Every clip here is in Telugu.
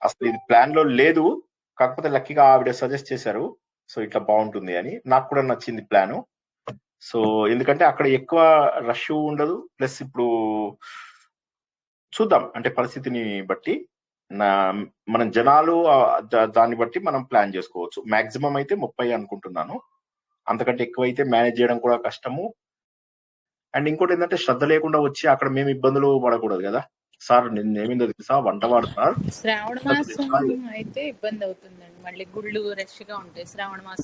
అసలు ఇది ప్లాన్ లో లేదు, కాకపోతే లక్కీగా ఆవిడ సజెస్ట్ చేశారు, సో ఇట్లా బాగుంటుంది అని. నాకు కూడా నచ్చింది ప్లాను. సో ఎందుకంటే అక్కడ ఎక్కువ రష్ ఉండదు, ప్లస్ ఇప్పుడు చూద్దాం అంటే పరిస్థితిని బట్టి మనం జనాలు దాన్ని బట్టి మనం ప్లాన్ చేసుకోవచ్చు. మాక్సిమం అయితే 30 అనుకుంటున్నాను, అంతకంటే ఎక్కువ అయితే మేనేజ్ చేయడం కూడా కష్టము. అండ్ ఇంకోటి ఏంటంటే శ్రద్ధ లేకుండా వచ్చి అక్కడ మేము ఇబ్బందులు పడకూడదు కదా సార్. నిన్న ఏమైందో తెలుసా, వంట వాడు సార్ శ్రావణ మాసం అయితే ఇబ్బంది అవుతుందండి, మళ్ళీ గుళ్ళు రష్ గా ఉంటాయి శ్రావణ మాసం.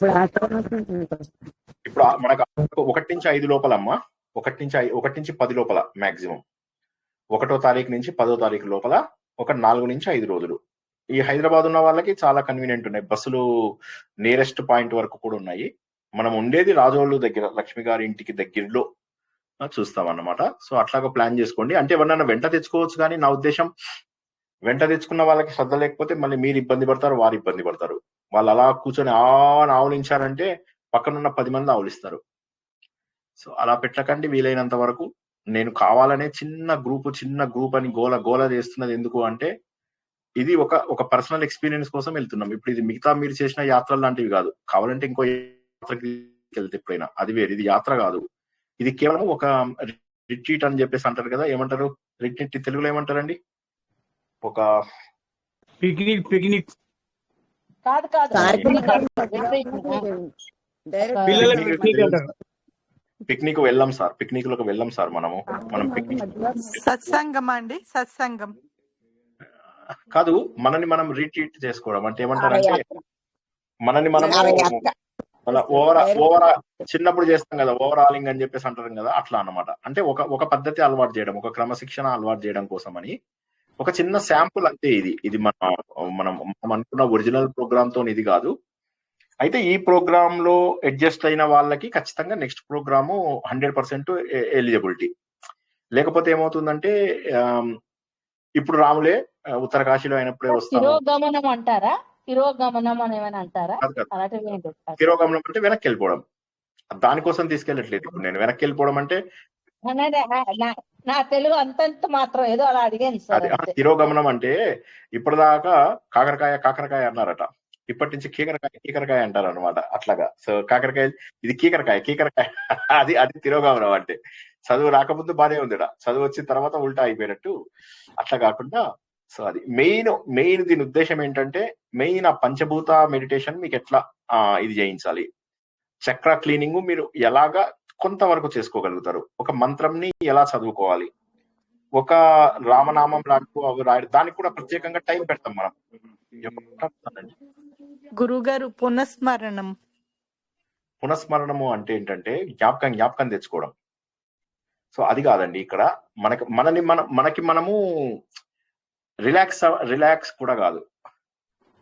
ఇప్పుడు మనకు 1 నుంచి 5 లోపల అమ్మా, 1 నుంచి 10 లోపల మాక్సిమం, 1వ తారీఖు నుంచి 10వ తారీఖు లోపల ఒక 4 నుంచి 5 రోజులు. ఈ హైదరాబాద్ ఉన్న వాళ్ళకి చాలా కన్వీనియంట్ ఉన్నాయి, బస్సులు నియరెస్ట్ పాయింట్ వరకు కూడా ఉన్నాయి. మనం ఉండేది రాజోళ్ళు దగ్గర, లక్ష్మి గారి ఇంటికి దగ్గరలో చూస్తాం అన్నమాట. సో అట్లాగా ప్లాన్ చేసుకోండి. అంటే ఎవరన్నా వెంట తెచ్చుకోవచ్చు, కానీ నా ఉద్దేశం వెంట తెచ్చుకున్న వాళ్ళకి శ్రద్ధ లేకపోతే మళ్ళీ మీరు ఇబ్బంది పడతారు, వారు ఇబ్బంది పడతారు. వాళ్ళు అలా కూర్చొని ఆవులించారంటే పక్కనున్న 10 మంది ఆవులిస్తారు. సో అలా పెట్టకండి వీలైనంత వరకు. నేను కావాలనే చిన్న గ్రూప్ అని గోల చేస్తున్నది ఎందుకు అంటే, ఇది ఒక పర్సనల్ ఎక్స్పీరియన్స్ కోసం వెళ్తున్నాం. ఇప్పుడు ఇది మిగతా మీరు చేసిన యాత్రలు లాంటివి కాదు. కావాలంటే ఇంకో యాత్రకి వెళ్తే ఎప్పుడైనా అది వేరు, ఇది యాత్ర కాదు. ఇది కేవలం ఒక రిట్రీట్ అని చెప్పేసి అంటారు కదా, ఏమంటారు రిట్రీట్ తెలుగులో ఏమంటారండి? ఒక పిక్నిక్ పిక్నిక్ వెళ్ళాం సార్, పిక్నిక్ వెళ్ళాం సార్ మనం పిక్నిక్ సత్సంగం అండి, సత్సంగం కాదు, మనని మనం రీట్రీట్ చేసుకోవడం అంటే ఏమంటారంటే, మనని మనం ఓవర్ చిన్నప్పుడు చేస్తాం కదా ఓవరాలింగ్ అని చెప్పేసి అంటారు కదా, అట్లా అన్నమాట. అంటే ఒక పద్ధతి అలవాటు చేయడం, ఒక క్రమశిక్షణ అలవాటు చేయడం కోసం అని ఒక చిన్న శాంపుల్ అంతే. ఇది మనం అనుకున్న ఒరిజినల్ ప్రోగ్రామ్ తో ఇది కాదు. అయితే ఈ ప్రోగ్రామ్ లో అడ్జస్ట్ అయిన వాళ్ళకి ఖచ్చితంగా నెక్స్ట్ ప్రోగ్రాము 100% ఎలిజిబిలిటీ. లేకపోతే ఏమవుతుందంటే, ఇప్పుడు రాములే ఉత్తర కాశీలో అయినప్పుడే వస్తాను తిరోగమనం అంటారా, తిరోగమనం అని ఏమైనా అంటారా? తిరోగమనం అంటే వెనక్కి వెళ్ళిపోవడం, దానికోసం తీసుకెళ్ళట్లేదు. ఇప్పుడు నేను వెనక్కి వెళ్ళిపోవడం అంటే నా తెలుగు అంతంత మాత్రం ఏదో అలా అడిగాను సార్. తిరోగమనం అంటే ఇప్పటిదాకా కాకరకాయ అన్నారట, ఇప్పటి నుంచి కీకరకాయ అంటారు అనమాట. అట్లాగా. సో కాకరకాయ ఇది కీకరకాయ అది తిరోగమనం అంటే. చదువు రాకముందు బానే ఉందిడా, చదువు వచ్చిన తర్వాత ఉల్టా అయిపోయినట్టు. అట్లా కాకుండా సో అది మెయిన్ దీని ఉద్దేశం ఏంటంటే, మెయిన్ ఆ పంచభూత మెడిటేషన్ మీకు ఎట్లా ఇది చేయించాలి, చక్ర క్లీనింగ్ మీరు ఎలాగా కొంతవరకు చేసుకోగలుగుతారు, ఒక మంత్రంని ఎలా చదువుకోవాలి, ఒక రామనామం లాంటి అవి రాయడం, దానికి కూడా ప్రత్యేకంగా టైం పెడతాం మనం. గురుగారు పునఃస్మరణము అంటే ఏంటంటే జ్ఞాపకం తెచ్చుకోవడం. సో అది కాదండి ఇక్కడ మనకి మనము రిలాక్స్ కూడా కాదు.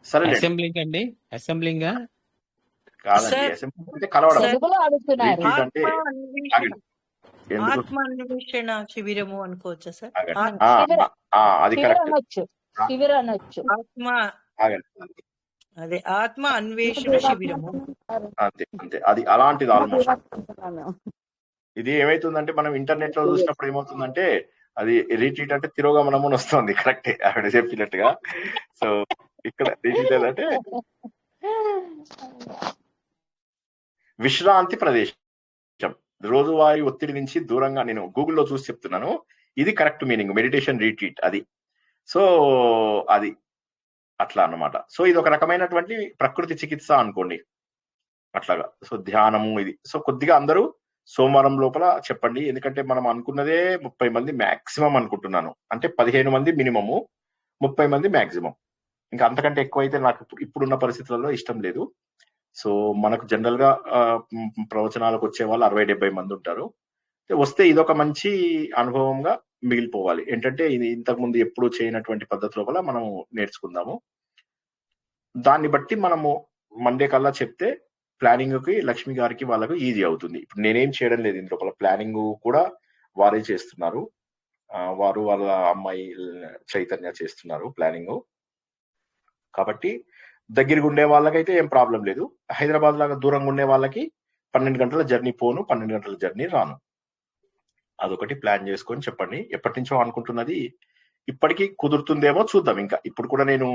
సరే అసెంబ్లింగ్ అండి, అసెంబ్లింగ్ కాదండి, అసెంబ్లింగ్ అంటే కలవడం. ఆత్మాన్వేషణ శిబిరము అనుకోవచ్చా సార్? అది కరెక్ట్. ఆత్మ అన్వేషణ శిబిరము అంతే అది అలాంటిది ఆల్మోస్ట్. ఇది ఏమైతుందంటే మనం ఇంటర్నెట్ లో చూసినప్పుడు ఏమవుతుందంటే, అది రీట్రీట్ అంటే తిరోగమనం అని వస్తుంది. కరెక్టే ఆవిడ చెప్పినట్టుగా. సో ఇక్కడ రీట్రీట్ అంటే విశ్రాంతి ప్రదేశం, రోజువారీ ఒత్తిడి నుంచి దూరంగా. నేను గూగుల్లో చూసి చెప్తున్నాను, ఇది కరెక్ట్ మీనింగ్ మెడిటేషన్ రీట్రీట్ అది. సో అది అట్లా అన్నమాట. సో ఇది ఒక రకమైనటువంటి ప్రకృతి చికిత్స అనుకోండి అట్లాగా. సో ధ్యానము ఇది. సో కొద్దిగా అందరూ సోమవారం లోపల చెప్పండి, ఎందుకంటే మనం అనుకున్నదే 30 మంది మాక్సిమం అనుకుంటున్నాను. అంటే 15 మంది మినిమము, 30 మంది మాక్సిమం. ఇంకా అంతకంటే ఎక్కువైతే నాకు ఇప్పుడున్న పరిస్థితులలో ఇష్టం లేదు. సో మనకు జనరల్ గా ప్రవచనాలకు వచ్చే వాళ్ళు 60-70 మంది ఉంటారు. వస్తే ఇదొక మంచి అనుభవంగా మిగిలిపోవాలి. ఏంటంటే ఇది ఇంతకు ముందు ఎప్పుడు చేయనటువంటి పద్ధతి లోపల మనం నేర్చుకుందాము. దాన్ని బట్టి మనము మండే కల్లా చెప్తే ప్లానింగ్ కి లక్ష్మి గారికి వాళ్ళకు ఈజీ అవుతుంది. ఇప్పుడు నేనేం చేయడం లేదు, ఇందులో ప్లానింగ్ కూడా వారే చేస్తున్నారు. వారు వాళ్ళ అమ్మాయి చైతన్య చేస్తున్నారు ప్లానింగ్. కాబట్టి దగ్గరగా ఉండే వాళ్ళకైతే ఏం ప్రాబ్లం లేదు. హైదరాబాద్ లాగా దూరంగా ఉండే వాళ్ళకి 12 గంటల జర్నీ పోను, 12 గంటల జర్నీ రాను. అదొకటి ప్లాన్ చేసుకొని చెప్పండి. ఎప్పటి నుంచో అనుకుంటున్నది ఇప్పటికీ కుదురుతుందేమో చూద్దాం. ఇంకా ఇప్పుడు కూడా నేను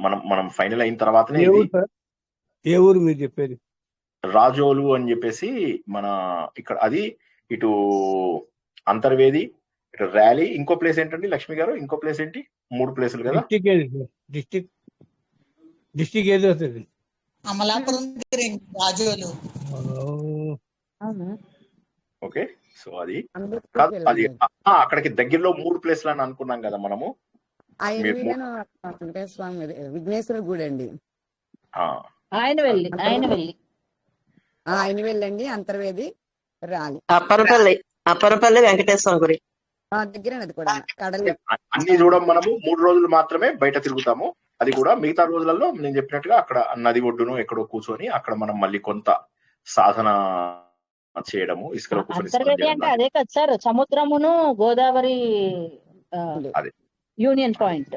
మనం మనం ఫైనల్ అయిన తర్వాతనే ఏ ఇది ఊరు సార్? ఏ ఊరు మీరు చెప్పేది? రాజోలు అని చెప్పేసి మన ఇక్కడ అది ఇటు అంతర్వేది, ఇటు ర్యాలీ, ఇంకో ప్లేస్ ఏంటండి లక్ష్మి గారు? ఇంకో ప్లేస్ ఏంటి? 3 ప్లేసులు కదా. డిస్టిక్ ఏది సార్? డిస్టిక్ ఏది వస్తుంది? అమలాపురం రాజోలు. ఓకే, సో అది కాదు, అది అక్కడికి దగ్గరలో 3 ప్లేస్లు అని అనుకున్నాం కదా మనము. స్వామి విఘ్నేశ్వర గుడి అండి. ఆయన వెళ్ళండి. అంతర్వేది, రాలి, అప్పరపల్లి వెంకటేశ్వర గుడి దగ్గర అది కూడా కడలి. అన్ని చూడం మనము 3 రోజులు మాత్రమే బయట తిరుగుతాము. అది కూడా మిగతా రోజులలో నేను చెప్పినట్టుగా అక్కడ నది ఒడ్డును ఎక్కడో కూర్చొని అక్కడ మనం మళ్ళీ కొంత సాధన చేయడము, ఇసుకలో అంతర్వేది అంటే అదే కదా సార్, సముద్రమును గోదావరి యూనియన్ పాయింట్.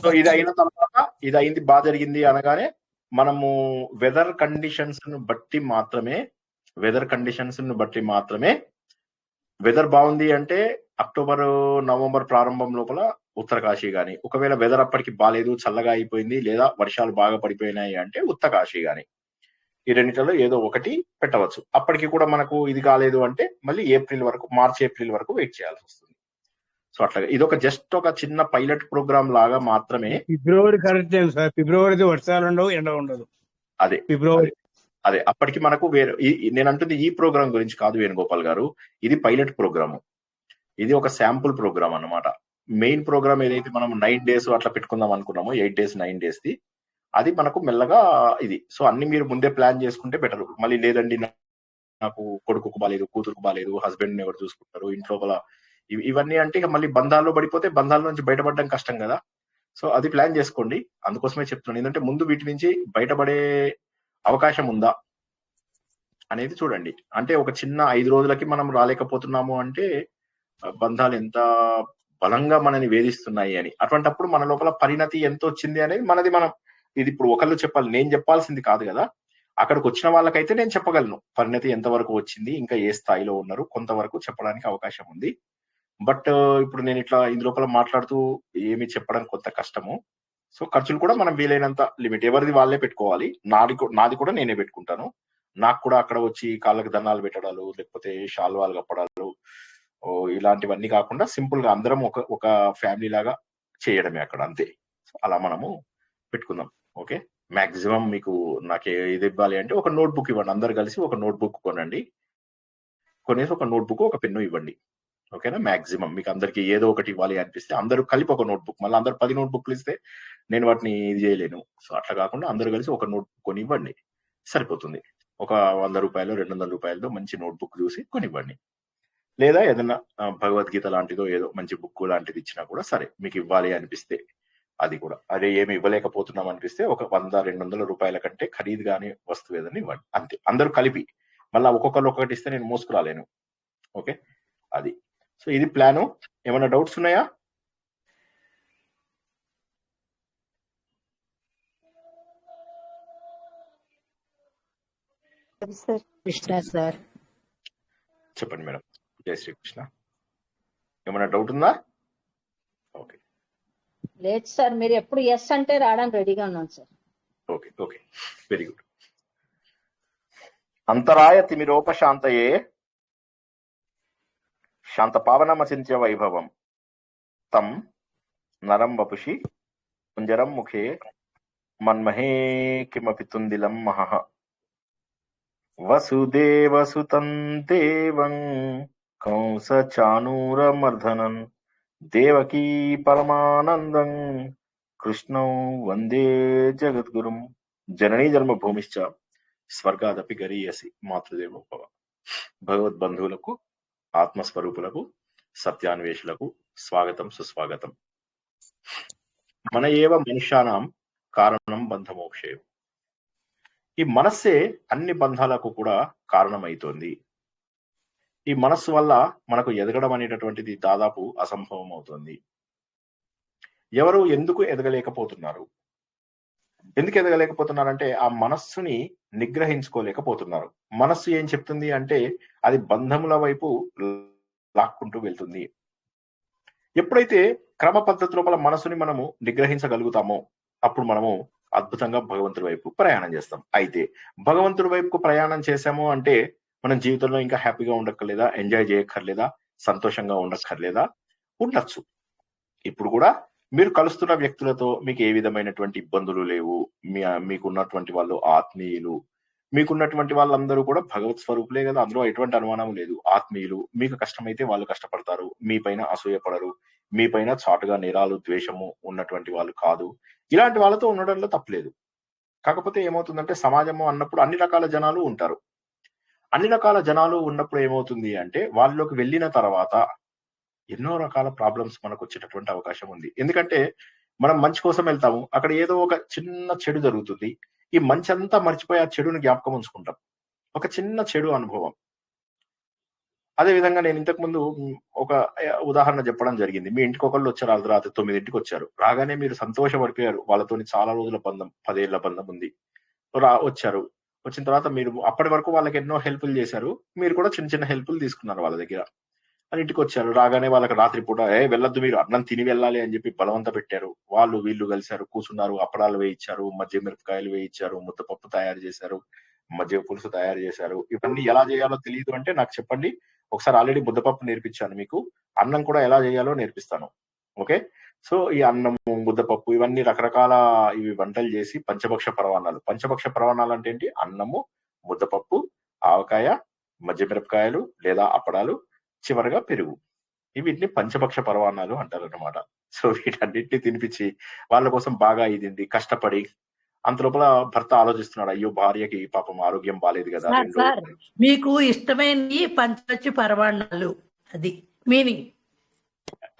సో ఇది అయిన తర్వాత ఇది అయింది, బాగా జరిగింది అనగానే మనము వెదర్ కండిషన్స్ ను బట్టి మాత్రమే వెదర్ బాగుంది అంటే అక్టోబర్ నవంబర్ ప్రారంభం లోపల ఉత్తరకాశీ గాని, ఒకవేళ వెదర్ అప్పటికి బాగాలేదు, చల్లగా అయిపోయింది, లేదా వర్షాలు బాగా పడిపోయినాయి అంటే ఉత్తరకాశీ గాని, ఈ రెండిట్లో ఏదో ఒకటి పెట్టవచ్చు. అప్పటికి కూడా మనకు ఇది కాలేదు అంటే మళ్ళీ మార్చ్ ఏప్రిల్ వరకు వెయిట్ చేయాల్సి వస్తుంది. సో అట్లాగా ఇది ఒక జస్ట్ ఒక చిన్న పైలట్ ప్రోగ్రామ్ లాగా మాత్రమే. ఫిబ్రవరి కరెక్ట్ సార్. ఫిబ్రవరి వర్షాలు ఉండవు, ఎండ ఉండదు. అదే ఫిబ్రవరి అదే అప్పటికి మనకు వేరే నేను అంటుంది ఈ ప్రోగ్రామ్ గురించి కాదు వేణుగోపాల్ గారు, ఇది పైలట్ ప్రోగ్రాము, ఇది ఒక శాంపుల్ ప్రోగ్రామ్ అన్నమాట. మెయిన్ ప్రోగ్రామ్ ఏదైతే మనం 9 days అట్లా పెట్టుకుందాం అనుకున్నామో, 8 days 9 days ది, అది మనకు మెల్లగా ఇది. సో అన్ని మీరు ముందే ప్లాన్ చేసుకుంటే బెటర్. మళ్ళీ లేదండి నాకు కొడుకుకు బాలేదు, కూతురుకు బాలేదు, హస్బెండ్ ఎవరు చూసుకుంటారు, ఇంట్లో ఇవన్నీ అంటే ఇక మళ్ళీ బంధాల్లో పడిపోతే బంధాల నుంచి బయటపడడం కష్టం కదా. సో అది ప్లాన్ చేసుకోండి. అందుకోసమే చెప్తున్నాను, ఎందుకంటే ముందు వీటి నుంచి బయటపడే అవకాశం ఉందా అనేది చూడండి. అంటే ఒక చిన్న 5 రోజులకి మనం రాలేకపోతున్నాము అంటే బంధాలు ఎంత బలంగా మనని వేధిస్తున్నాయి అని. అటువంటప్పుడు మన లోపల పరిణతి ఎంత వచ్చింది అనేది మనం ఇది ఇప్పుడు ఒకళ్ళు చెప్పాలి, నేను చెప్పాల్సింది కాదు కదా. అక్కడికి వచ్చిన వాళ్ళకైతే నేను చెప్పగలను పరిణతి ఎంత వరకు వచ్చింది, ఇంకా ఏ స్థాయిలో ఉన్నారు, కొంతవరకు చెప్పడానికి అవకాశం ఉంది. బట్ ఇప్పుడు నేను ఇట్లా ఇందులోపల మాట్లాడుతూ ఏమి చెప్పడం కొంత కష్టము. సో ఖర్చులు కూడా మనం వీలైనంత లిమిట్, ఎవరిది వాళ్ళే పెట్టుకోవాలి. నాది కూడా నేనే పెట్టుకుంటాను. నాకు కూడా అక్కడ వచ్చి కాళ్ళకి దండాలు పెట్టడాలు, లేకపోతే షాల్వాలు కప్పడాలు, ఇలాంటివన్నీ కాకుండా సింపుల్ గా అందరం ఒక ఫ్యామిలీ లాగా చేయడమే అక్కడ, అంతే. అలా మనము పెట్టుకుందాం. ఓకే, మాక్సిమం మీకు నాకు ఇది ఇవ్వాలి అంటే ఒక నోట్బుక్ ఇవ్వండి, అందరు కలిసి ఒక నోట్బుక్ కొనండి, కొనేసి ఒక నోట్బుక్ ఒక పెన్ను ఇవ్వండి. ఓకేనా, మాక్సిమం మీకు అందరికి ఏదో ఒకటి ఇవ్వాలి అనిపిస్తే అందరూ కలిపి ఒక నోట్బుక్, మళ్ళీ అందరు 10 నోట్బుక్లు ఇస్తే నేను వాటిని ఇది చేయలేను. సో అట్లా కాకుండా అందరు కలిసి ఒక నోట్బుక్ కొని ఇవ్వండి, సరిపోతుంది. ఒక 100 రూపాయలు 200 రూపాయలతో మంచి నోట్బుక్ చూసి కొనివ్వండి. లేదా ఏదైనా భగవద్గీత లాంటిదో ఏదో మంచి బుక్ లాంటిది ఇచ్చినా కూడా సరే, మీకు ఇవ్వాలి అనిపిస్తే. అది కూడా అదే ఏమి ఇవ్వలేకపోతున్నాం అనిపిస్తే ఒక 100-200 రూపాయల కంటే ఖరీదు కానీ వస్తువు ఏదని ఇవ్వండి, అంతే. అందరూ కలిపి, మళ్ళీ ఒక్కొక్కరు ఒక్కటి ఇస్తే నేను మోసుకురాలేను. ఓకే, అది. సో ఇది ప్లాను. ఏమైనా డౌట్స్ ఉన్నాయా? సార్ చెప్పండి మేడం. జై శ్రీకృష్ణ. ఏమైనా డౌట్ ఉందా? ఓకే, లేదు సార్, మీరు ఎప్పుడు ఎస్ అంటే రావడానికి రెడీగా ఉన్నాను sir. Okay okay, very good. అంతరాయ తిమిరోపశాంతయే శాంత పావనమచింత్య వైభవం తం నరం వపుషి కుంజరం ముఖే మన్మహే కిమపి తుందిలం మహః వసుదేవసుతం దేవం కంస చానూరమర్ధనం దేవకీ పరమానందం కృష్ణం వందే జగద్గురుం జననీ జన్మభూమిశ్చ స్వర్గాదపి గరీయసి మాతృదేవో భవ. భగవద్బంధువులకు, ఆత్మస్వరూపులకు, సత్యాన్వేషులకు స్వాగతం, సుస్వాగతం. మన ఏవ మనుష్యానాం కారణం బంధమోక్షేయం. ఈ మనస్సే అన్ని బంధాలకు కూడా కారణమైతోంది. ఈ మనస్సు వల్ల మనకు ఎదగడం అనేటటువంటిది దాదాపు అసంభవం అవుతుంది. ఎవరు ఎందుకు ఎదగలేకపోతున్నారు? ఎందుకు ఎదగలేకపోతున్నారంటే ఆ మనస్సుని నిగ్రహించుకోలేకపోతున్నారు. మనస్సు ఏం చెప్తుంది అంటే అది బంధముల వైపు లాక్కుంటూ వెళ్తుంది. ఎప్పుడైతే క్రమ పద్ధతి లోపల మనసుని మనము నిగ్రహించగలుగుతామో అప్పుడు మనము అద్భుతంగా భగవంతుడి వైపు ప్రయాణం చేస్తాం. అయితే భగవంతుడి వైపుకు ప్రయాణం చేశాము అంటే మనం జీవితంలో ఇంకా హ్యాపీగా ఉండక్కర్లేదా, ఎంజాయ్ చేయక్కర్లేదా, సంతోషంగా ఉండక్కర్లేదా? ఉండొచ్చు. ఇప్పుడు కూడా మీరు కలుస్తున్న వ్యక్తులతో మీకు ఏ విధమైనటువంటి ఇబ్బందులు లేవు. మీకున్నటువంటి వాళ్ళు ఆత్మీయులు, మీకున్నటువంటి వాళ్ళందరూ కూడా భగవత్ స్వరూపులే కదా, అందులో ఎటువంటి అనుమానం లేదు. ఆత్మీయులు, మీకు కష్టమైతే వాళ్ళు కష్టపడతారు, మీ పైన అసూయపడరు, మీ పైన చాటుగా నేరాలు ద్వేషము ఉన్నటువంటి వాళ్ళు కాదు. ఇలాంటి వాళ్ళతో ఉండడంలో తప్పలేదు. కాకపోతే ఏమవుతుందంటే సమాజము అన్నప్పుడు అన్ని రకాల జనాలు ఉంటారు. అన్ని రకాల జనాలు ఉన్నప్పుడు ఏమవుతుంది అంటే వాళ్ళలోకి వెళ్ళిన తర్వాత ఎన్నో రకాల ప్రాబ్లమ్స్ మనకు వచ్చేటటువంటి అవకాశం ఉంది. ఎందుకంటే మనం మంచి కోసం వెళ్తాము, అక్కడ ఏదో ఒక చిన్న చెడు జరుగుతుంది. ఈ మంచి అంతా మర్చిపోయి ఆ చెడుని జ్ఞాపకం ఉంచుకుంటాం, ఒక చిన్న చెడు అనుభవం. అదే విధంగా నేను ఇంతకు ముందు ఒక ఉదాహరణ చెప్పడం జరిగింది. మీ ఇంటికి ఒకళ్ళు వచ్చారు, రాత్రి 9ంటికి వచ్చారు. రాగానే మీరు సంతోషపడిపోయారు, వాళ్ళతోని చాలా రోజుల బంధం, 10 ఏళ్ల బంధం ఉంది. వచ్చారు, వచ్చిన తర్వాత మీరు అప్పటి వరకు వాళ్ళకి ఎన్నో హెల్ప్లు చేశారు, మీరు కూడా చిన్న చిన్న హెల్ప్లు తీసుకున్నారు వాళ్ళ దగ్గర. అని ఇంటికి వచ్చారు, రాగానే వాళ్ళకి రాత్రిపూట వెళ్ళొద్దు మీరు అన్నం తిని వెళ్ళాలి అని చెప్పి బలవంత పెట్టారు. వాళ్ళు వీళ్ళు కలిశారు, కూర్చున్నారు, అప్పడాలు వేయించారు, మధ్య మిరపకాయలు వేయించారు, ముద్దపప్పు తయారు చేశారు, మధ్య పులుసు తయారు చేశారు. ఇవన్నీ ఎలా చేయాలో తెలియదు అంటే నాకు చెప్పండి, ఒకసారి ఆల్రెడీ ముద్దపప్పు నేర్పించాను మీకు, అన్నం కూడా ఎలా చేయాలో నేర్పిస్తాను. ఓకే, సో ఈ అన్నము ముద్దపప్పు ఇవన్నీ రకరకాల ఇవి వంటలు చేసి పంచభక్ష పరవాణాలు. పంచభక్ష పరవాణాలు అంటే ఏంటి? అన్నము, ముద్దపప్పు, ఆవకాయ, మధ్య మిరపకాయలు లేదా అప్పడాలు, చివరగా పెరుగు. వీటిని పంచభక్ష పరవాణాలు అంటారు అనమాట. సో వీటన్నిటిని తినిపించి వాళ్ళ కోసం బాగా ఇది కష్టపడి అంత లోపల భర్త ఆలోచిస్తున్నాడు, అయ్యో భార్యకి పాపం ఆరోగ్యం బాలేదు కదా. సార్ మీకు ఇష్టమైన పంచభక్ష పరవాణాలు, అది మీనింగ్.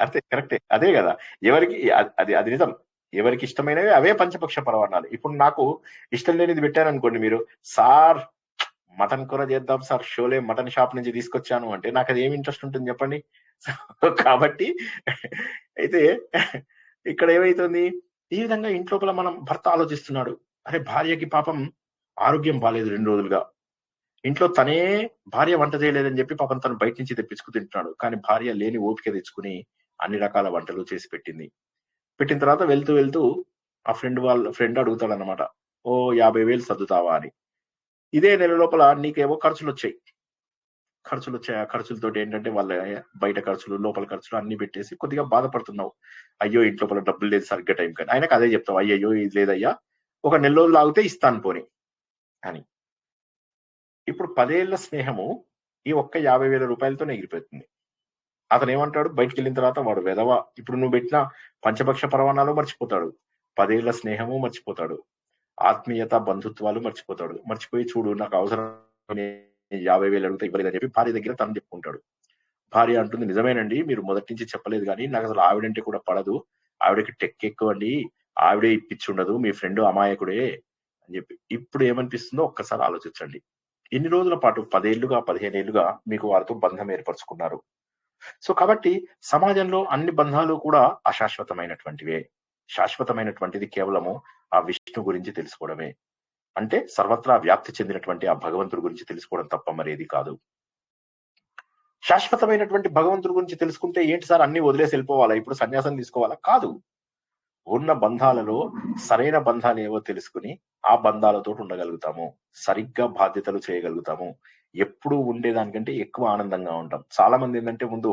అంతే, కరెక్టే, అదే కదా. ఎవరికి అది అది నిజం, ఎవరికి ఇష్టమైనవి అవే పంచపక్ష పరవాణాలు. ఇప్పుడు నాకు ఇష్టం లేనిది పెట్టారు అనుకోండి, మీరు సార్ మటన్ కూర చేద్దాం సార్, షోలే మటన్ షాప్ నుంచి తీసుకొచ్చాను అంటే నాకు అది ఏమి ఇంట్రెస్ట్ ఉంటుంది చెప్పండి. కాబట్టి అయితే ఇక్కడ ఏమైతుంది, ఈ విధంగా ఇంట్లోపల మనం భర్త ఆలోచిస్తున్నాడు, అరే భార్యకి పాపం ఆరోగ్యం బాలేదు 2 రోజులుగా, ఇంట్లో తనే భార్య వంట చేయలేదని చెప్పి పాపం తను బయట నుంచి తెప్పించుకు తింటున్నాడు. కానీ భార్య లేని ఓపిక తెచ్చుకుని అన్ని రకాల వంటలు చేసి పెట్టింది. పెట్టిన తర్వాత వెళ్తూ వెళ్తూ ఆ ఫ్రెండ్ అడుగుతాడు అనమాట, ఓ 50,000 సర్దుతావా అని. ఇదే నెల లోపల నీకేమో ఖర్చులు వచ్చాయి. ఆ ఖర్చులతోటి ఏంటంటే వాళ్ళ బయట ఖర్చులు, లోపల ఖర్చులు అన్ని పెట్టేసి కొద్దిగా బాధపడుతున్నావు. అయ్యో ఇంట్లో డబ్బులు లేదు సరిగ్గా టైం కానీ, ఆయనకు అదే చెప్తావు, అయ్యయ్యో ఇది లేదయ్యా, ఒక నెల రోజులు ఆగితే ఇస్తాను పోని అని. ఇప్పుడు 10 ఏళ్ల స్నేహము ఈ ఒక్క 50,000 రూపాయలతోనే ఎగిరిపోతుంది. అతను ఏమంటాడు, బయటికి వెళ్ళిన తర్వాత వాడు వెధవ, ఇప్పుడు నువ్వు పెట్టిన పంచపక్ష పరవాణాలు మర్చిపోతాడు, 10 ఏళ్ల స్నేహము మర్చిపోతాడు, ఆత్మీయత బంధుత్వాలు మర్చిపోతాడు. మర్చిపోయి చూడు నాకు అవసరం 50,000 అడిగితే ఇవ్వలేదని చెప్పి భార్య దగ్గర తను చెప్పుకుంటాడు. భార్య అంటుంది, నిజమేనండి, మీరు మొదటి నుంచి చెప్పలేదు కానీ నాకు అసలు ఆవిడంటే కూడా పడదు, ఆవిడకి టెక్ ఎక్కువ అండి, ఆవిడే ఇప్పించి ఉండదు, మీ ఫ్రెండ్ అమాయకుడే అని చెప్పి. ఇప్పుడు ఏమనిపిస్తుందో ఒక్కసారి ఆలోచించండి. ఇన్ని రోజుల పాటు 10 ఏళ్లుగా 15 ఏళ్లుగా మీకు వారితో బంధం ఏర్పరచుకున్నారు. సో కాబట్టి సమాజంలో అన్ని బంధాలు కూడా అశాశ్వతమైనటువంటివే. శాశ్వతమైనటువంటిది కేవలము ఆ విష్ణు గురించి తెలుసుకోవడమే, అంటే సర్వత్రా వ్యాప్తి చెందినటువంటి ఆ భగవంతుడి గురించి తెలుసుకోవడం తప్ప మరేది కాదు. శాశ్వతమైనటువంటి భగవంతుడి గురించి తెలుసుకుంటే ఏంటి సార్ అన్ని వదిలేసి వెళ్ళిపోవాలా, ఇప్పుడు సన్యాసం తీసుకోవాలా? కాదు. ఉన్న బంధాలలో సరైన బంధాలు ఏవో తెలుసుకుని ఆ బంధాలతో ఉండగలుగుతాము, సరిగ్గా బాధ్యతలు చేయగలుగుతాము, ఎప్పుడు ఉండేదానికంటే ఎక్కువ ఆనందంగా ఉంటాం. చాలా మంది ఏంటంటే ముందు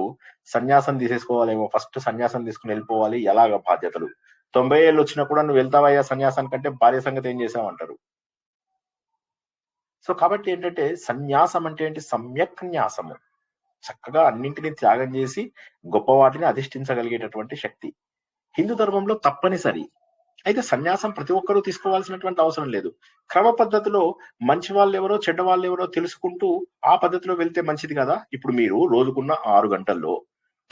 సన్యాసం తీసేసుకోవాలేమో, ఫస్ట్ సన్యాసం తీసుకుని వెళ్ళిపోవాలి, ఎలాగ బాధ్యతలు. 90 ఏళ్ళు వచ్చినా కూడా నువ్వు వెళ్తావయ్యా సన్యాసానికంటే భార్య సంగతి ఏం చేసావంటారు. సో కాబట్టి ఏంటంటే సన్యాసం అంటే ఏంటి? సమ్యక్ న్యాసము, చక్కగా అన్నింటినీ త్యాగం చేసి గొప్ప వాటిని అధిష్ఠించగలిగేటటువంటి శక్తి హిందూ ధర్మంలో తప్పనిసరి. అయితే సన్యాసం ప్రతి ఒక్కరూ తీసుకోవాల్సినటువంటి అవసరం లేదు. క్రమ పద్ధతిలో మంచి వాళ్ళు ఎవరో చెడ్డ వాళ్ళు ఎవరో తెలుసుకుంటూ ఆ పద్ధతిలో వెళ్తే మంచిది కదా. ఇప్పుడు మీరు రోజుకున్న 6 గంటల్లో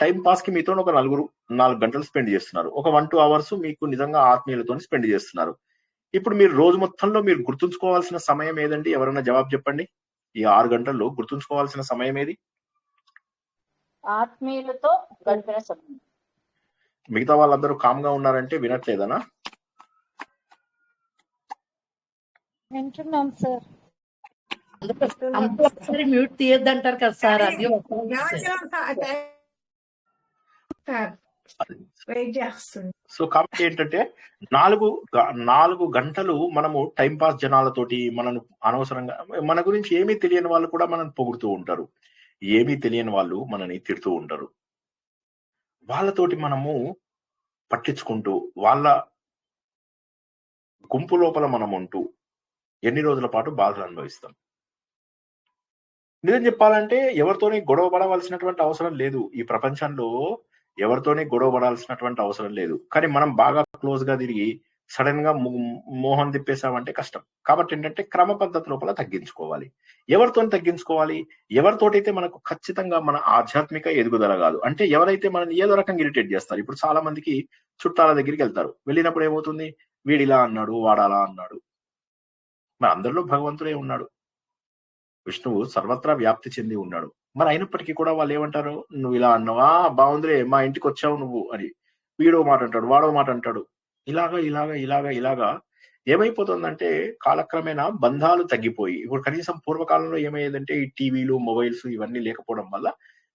టైం పాస్ కి మీతో ఒక 4 గంటలు స్పెండ్ చేస్తున్నారు, ఒక 1-2 అవర్స్ మీకు నిజంగా ఆత్మీయులతో స్పెండ్ చేస్తున్నారు. ఇప్పుడు మీరు రోజు మొత్తంలో మీరు గుర్తుంచుకోవాల్సిన సమయం ఏదండి? ఎవరైనా జవాబు చెప్పండి. ఈ 6 గంటల్లో గుర్తుంచుకోవాల్సిన సమయం ఏది? ఆత్మీయులతో గడిపిన సమయం. మిగతా వాళ్ళందరూ కామ్గా ఉన్నారంటే వినట్లేదనా? వింటున్నాం సార్. కంపల్సరీ మ్యూట్ తీయొద్దంటారు కదా సార్, అది సో కాబట్టి ఏంటంటే 4 గంటలు మనము టైం పాస్ జనాలతోటి మనను అనవసరంగా మన గురించి ఏమీ తెలియని వాళ్ళు కూడా మనల్ని పొగుడుతూ ఉంటారు, ఏమీ తెలియని వాళ్ళు మనని తిడుతూ ఉంటారు. వాళ్ళతోటి మనము పట్టించుకుంటూ వాళ్ళ గుంపు లోపల మనం ఉంటూ ఎన్ని రోజుల పాటు బాధలు అనుభవిస్తాం. నిజం చెప్పాలంటే ఎవరితోని గొడవ పడవలసినటువంటి అవసరం లేదు ఈ ప్రపంచంలో, ఎవరితోని గొడవ పడాల్సినటువంటి అవసరం లేదు. కానీ మనం బాగా క్లోజ్ గా తిరిగి సడన్ గా మోహం తిప్పేసామంటే కష్టం. కాబట్టి ఏంటంటే క్రమ పద్ధతి లోపల తగ్గించుకోవాలి. ఎవరితో తగ్గించుకోవాలి? ఎవరితోటైతే మనకు ఖచ్చితంగా మన ఆధ్యాత్మిక ఎదుగుదల కాదు, అంటే ఎవరైతే మనల్ని ఏదో రకంగా ఇరిటేట్ చేస్తారు. ఇప్పుడు చాలా మందికి చుట్టాల దగ్గరికి వెళ్తారు, వెళ్ళినప్పుడు ఏమవుతుంది, వీడిలా అన్నాడు, వాడాలా అన్నాడు. మరి అందరిలో భగవంతుడే ఉన్నాడు, విష్ణువు సర్వత్రా వ్యాప్తి చెంది ఉన్నాడు. మరి అయినప్పటికీ కూడా వాళ్ళు ఏమంటారు, నువ్వు ఇలా అన్నావా, బాగుందిలే, మా ఇంటికి వచ్చావు నువ్వు అని. వీడో మాట అంటాడు, వాడో మాట అంటాడు. ఇలాగా ఏమైపోతుందంటే కాలక్రమేణా బంధాలు తగ్గిపోయి, ఇప్పుడు కనీసం పూర్వకాలంలో ఏమయ్యేదంటే ఈ టీవీలు, మొబైల్స్ ఇవన్నీ లేకపోవడం వల్ల